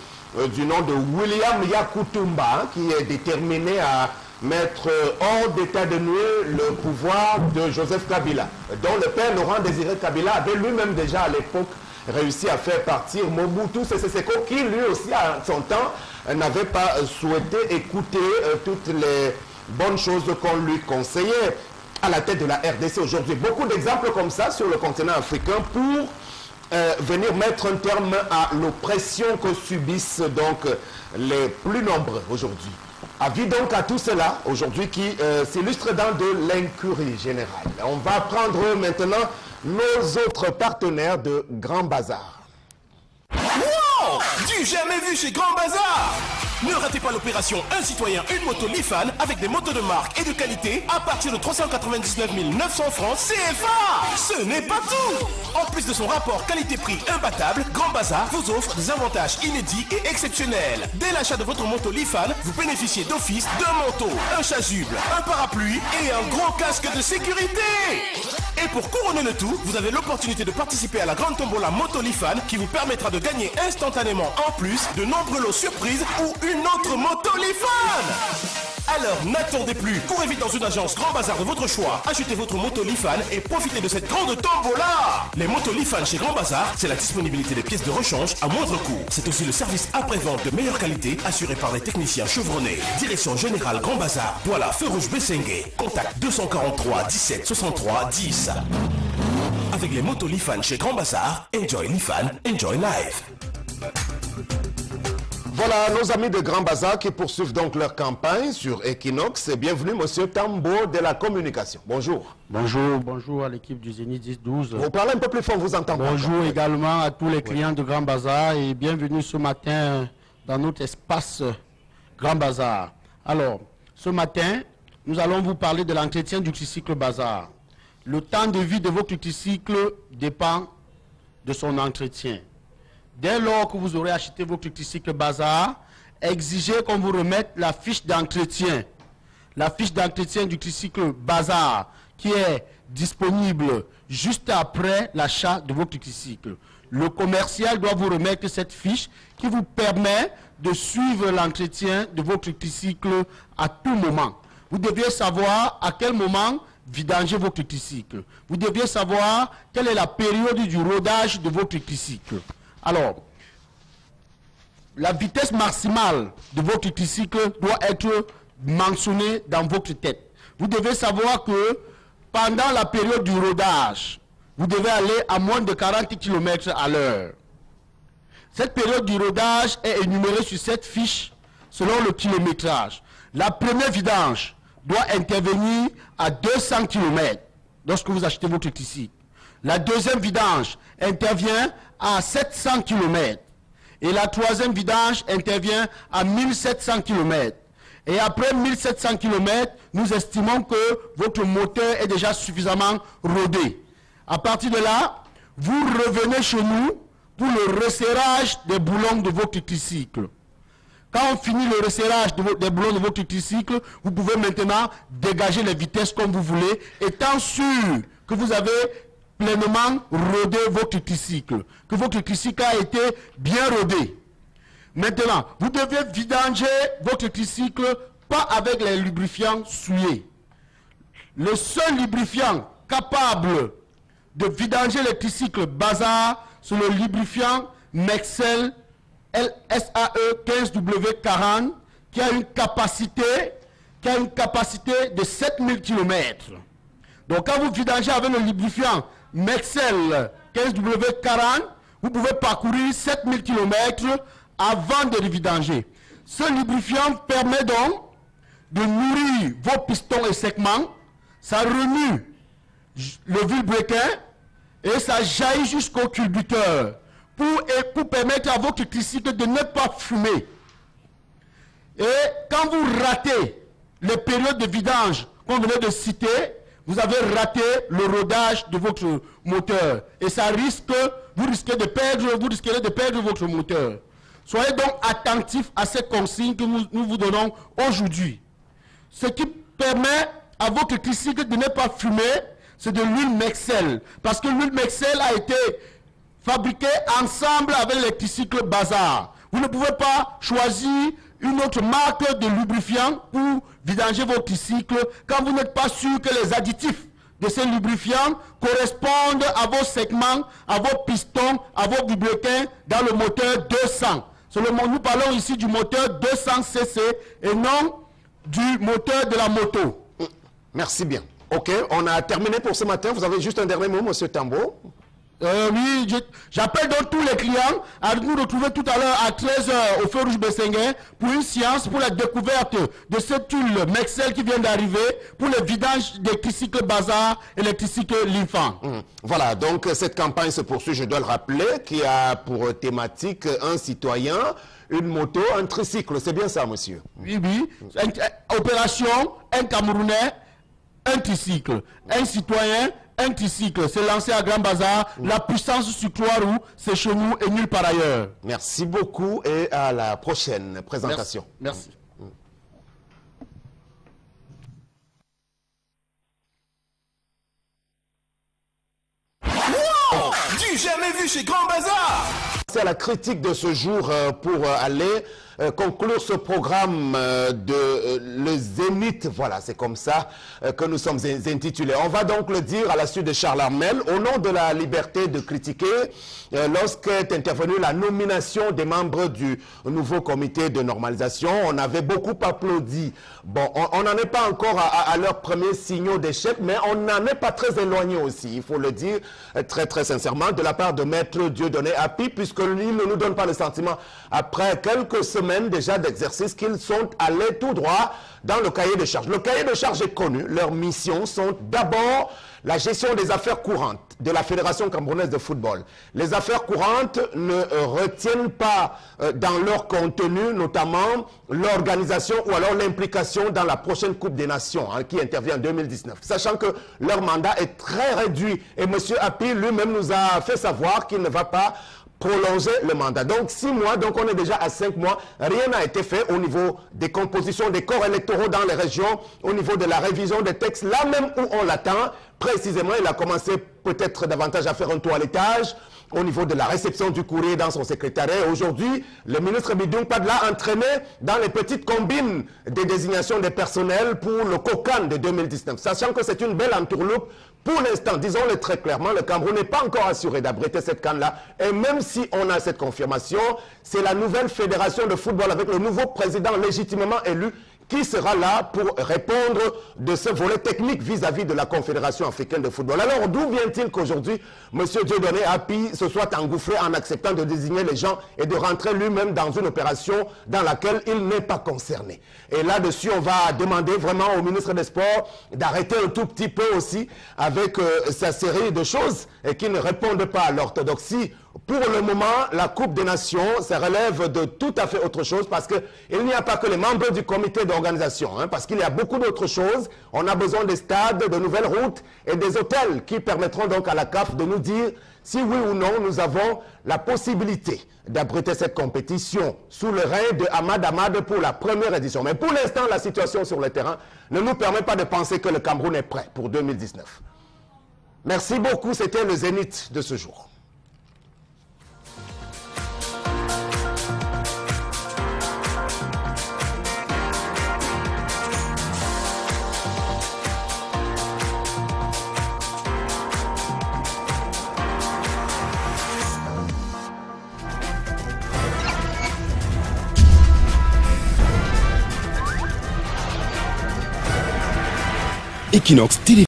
du nom de William Yakutumba, qui est déterminé à mettre hors d'état de nuire le pouvoir de Joseph Kabila, dont le père Laurent Désiré Kabila avait lui-même déjà à l'époque réussi à faire partir Mobutu Sese Seko, qui lui aussi à son temps n'avait pas souhaité écouter toutes les bonnes choses qu'on lui conseillait. À la tête de la RDC aujourd'hui, beaucoup d'exemples comme ça sur le continent africain pour venir mettre un terme à l'oppression que subissent donc les plus nombreux aujourd'hui. Avis donc à tout cela, aujourd'hui, qui s'illustre dans de l'incurie générale. On va prendre maintenant nos autres partenaires de Grand Bazar. Wow! Du jamais vu chez Grand Bazar! Ne ratez pas l'opération Un citoyen, une moto Lifan avec des motos de marque et de qualité à partir de 399 900 francs CFA. Ce n'est pas tout. En plus de son rapport qualité-prix imbattable, Grand Bazar vous offre des avantages inédits et exceptionnels. Dès l'achat de votre moto Lifan, vous bénéficiez d'office d'un manteau, un chasuble, un parapluie et un gros casque de sécurité. Et pour couronner le tout, vous avez l'opportunité de participer à la grande tombola Moto Lifan qui vous permettra de gagner instantanément en plus de nombreux lots surprises ou une autre moto Lifan. Alors n'attendez plus, courez vite dans une agence Grand Bazar de votre choix, achetez votre moto Lifan et profitez de cette grande tombola. Les motos Lifan chez Grand Bazar, c'est la disponibilité des pièces de rechange à moindre coût. C'est aussi le service après-vente de meilleure qualité assuré par des techniciens chevronnés. Direction Générale Grand Bazar, voilà Feu Rouge Bessengue. Contact 243 17 63 10. Avec les motos Lifan chez Grand Bazar, enjoy Lifan, enjoy life. Voilà nos amis de Grand Bazar qui poursuivent donc leur campagne sur Equinox. Et bienvenue, monsieur Tambo de la communication. Bonjour. Bonjour, bonjour à l'équipe du Zénith 10-12. Vous parlez un peu plus fort, vous entendez. Bonjour également à tous les clients de Grand Bazar et bienvenue ce matin dans notre espace Grand Bazar. Alors, ce matin, nous allons vous parler de l'entretien du tricycle Bazar. Le temps de vie de votre tricycle dépend de son entretien. Dès lors que vous aurez acheté votre tricycle Bazar, exigez qu'on vous remette la fiche d'entretien. La fiche d'entretien du tricycle Bazar qui est disponible juste après l'achat de votre tricycle. Le commercial doit vous remettre cette fiche qui vous permet de suivre l'entretien de votre tricycle à tout moment. Vous deviez savoir à quel moment vidanger votre tricycle. Vous deviez savoir quelle est la période du rodage de votre tricycle. Alors, la vitesse maximale de votre tricycle doit être mentionnée dans votre tête. Vous devez savoir que pendant la période du rodage, vous devez aller à moins de 40 km à l'heure. Cette période du rodage est énumérée sur cette fiche selon le kilométrage. La première vidange doit intervenir à 200 km lorsque vous achetez votre tricycle. La deuxième vidange intervient à 700 km. Et la troisième vidange intervient à 1700 km. Et après 1700 km, nous estimons que votre moteur est déjà suffisamment rodé. À partir de là, vous revenez chez nous pour le resserrage des boulons de votre tricycle. Quand on finit le resserrage des boulons de votre tricycle, vous pouvez maintenant dégager les vitesses comme vous voulez, étant sûr que vous avez pleinement rodé votre tricycle, que votre tricycle a été bien rodé. Maintenant, vous devez vidanger votre tricycle pas avec les lubrifiants souillés. Le seul lubrifiant capable de vidanger les tricycles Bazar, c'est le lubrifiant Mexel LSAE 15W40 qui a une capacité de 7000 km. Donc quand vous vidangez avec le lubrifiant Mexel 15W40, vous pouvez parcourir 7000 km avant de le vidanger. Ce lubrifiant permet donc de nourrir vos pistons et segments, ça remue le vilebrequin et ça jaillit jusqu'au culbuteur pour permettre à votre tricycle de ne pas fumer. Et quand vous ratez les périodes de vidange qu'on venait de citer, vous avez raté le rodage de votre moteur. Et ça risque, vous risquerez de perdre votre moteur. Soyez donc attentifs à ces consignes que nous vous donnons aujourd'hui. Ce qui permet à votre tricycle de ne pas fumer, c'est de l'huile Mexel. Parce que l'huile Mexel a été fabriquée ensemble avec les tricycles Bazar. Vous ne pouvez pas choisir une autre marque de lubrifiant pour vidanger votre tricycle quand vous n'êtes pas sûr que les additifs de ces lubrifiants correspondent à vos segments, à vos pistons, à vos vilebrequins dans le moteur 200. Nous parlons ici du moteur 200 cc et non du moteur de la moto. Merci bien. Ok, on a terminé pour ce matin. Vous avez juste un dernier mot, monsieur Tambo? Oui, j'appelle donc tous les clients à nous retrouver tout à l'heure à 13h au Feu Rouge Bessenguin pour une séance pour la découverte de cette tuile Mexel qui vient d'arriver pour le vidage des tricycles Bazar et les tricycles L'Infant. Voilà, donc cette campagne se poursuit, je dois le rappeler, qui a pour thématique un citoyen, une moto, un tricycle. C'est bien ça, monsieur? Oui, oui. Opération, un Camerounais, un tricycle. Un citoyen, un tricycle. C'est lancé à Grand Bazar. La puissance sur 3 roues, c'est chez nous et nulle part ailleurs. Merci beaucoup et à la prochaine présentation. Merci. Wow! Du jamais vu chez Grand Bazar! C'est la critique de ce jour pour aller conclure ce programme de le Zénith. Voilà, c'est comme ça que nous sommes intitulés. On va donc le dire à la suite de Charles Armel, au nom de la liberté de critiquer, lorsqu'est intervenue la nomination des membres du nouveau comité de normalisation, on avait beaucoup applaudi. Bon, on n'en est pas encore à leurs premiers signaux d'échec, mais on n'en est pas très éloigné aussi, il faut le dire très sincèrement, de la part de Maître Dieudonné Hapi, puisque lui ne nous donne pas le sentiment, après quelques semaines déjà d'exercice, qu'ils sont allés tout droit dans le cahier de charges. Le cahier de charges est connu. Leurs missions sont d'abord la gestion des affaires courantes de la Fédération camerounaise de football. Les affaires courantes ne retiennent pas dans leur contenu, notamment l'organisation ou alors l'implication dans la prochaine Coupe des Nations qui intervient en 2019. Sachant que leur mandat est très réduit. Et M. Hapi lui-même nous a fait savoir qu'il ne va pas prolonger le mandat. Donc 6 mois, donc on est déjà à 5 mois. Rien n'a été fait au niveau des compositions des corps électoraux dans les régions, au niveau de la révision des textes. Là même où on l'attend, précisément, il a commencé peut-être davantage à faire un toilettage au niveau de la réception du courrier dans son secrétariat. Aujourd'hui, le ministre Bidung Padla a entraîné dans les petites combines des désignations des personnels pour le COCAN de 2019. Sachant que c'est une belle entourloupe. Pour l'instant, disons-le très clairement, le Cameroun n'est pas encore assuré d'abriter cette CAN-là. Et même si on a cette confirmation, c'est la nouvelle fédération de football avec le nouveau président légitimement élu qui sera là pour répondre de ce volet technique vis-à-vis de la Confédération africaine de football. Alors, d'où vient-il qu'aujourd'hui, M. Dieudonné Hapi se soit engouffré en acceptant de désigner les gens et de rentrer lui-même dans une opération dans laquelle il n'est pas concerné? Et là-dessus, on va demander vraiment au ministre des Sports d'arrêter un tout petit peu aussi avec sa série de choses qui ne répondent pas à l'orthodoxie. Pour le moment, la Coupe des Nations, ça relève de tout à fait autre chose parce qu'il n'y a pas que les membres du comité d'organisation, parce qu'il y a beaucoup d'autres choses. On a besoin des stades, de nouvelles routes et des hôtels qui permettront donc à la CAF de nous dire si oui ou non nous avons la possibilité d'abriter cette compétition sous le règne de Ahmad pour la première édition. Mais pour l'instant, la situation sur le terrain ne nous permet pas de penser que le Cameroun est prêt pour 2019. Merci beaucoup, c'était le Zénith de ce jour. Equinox Télé.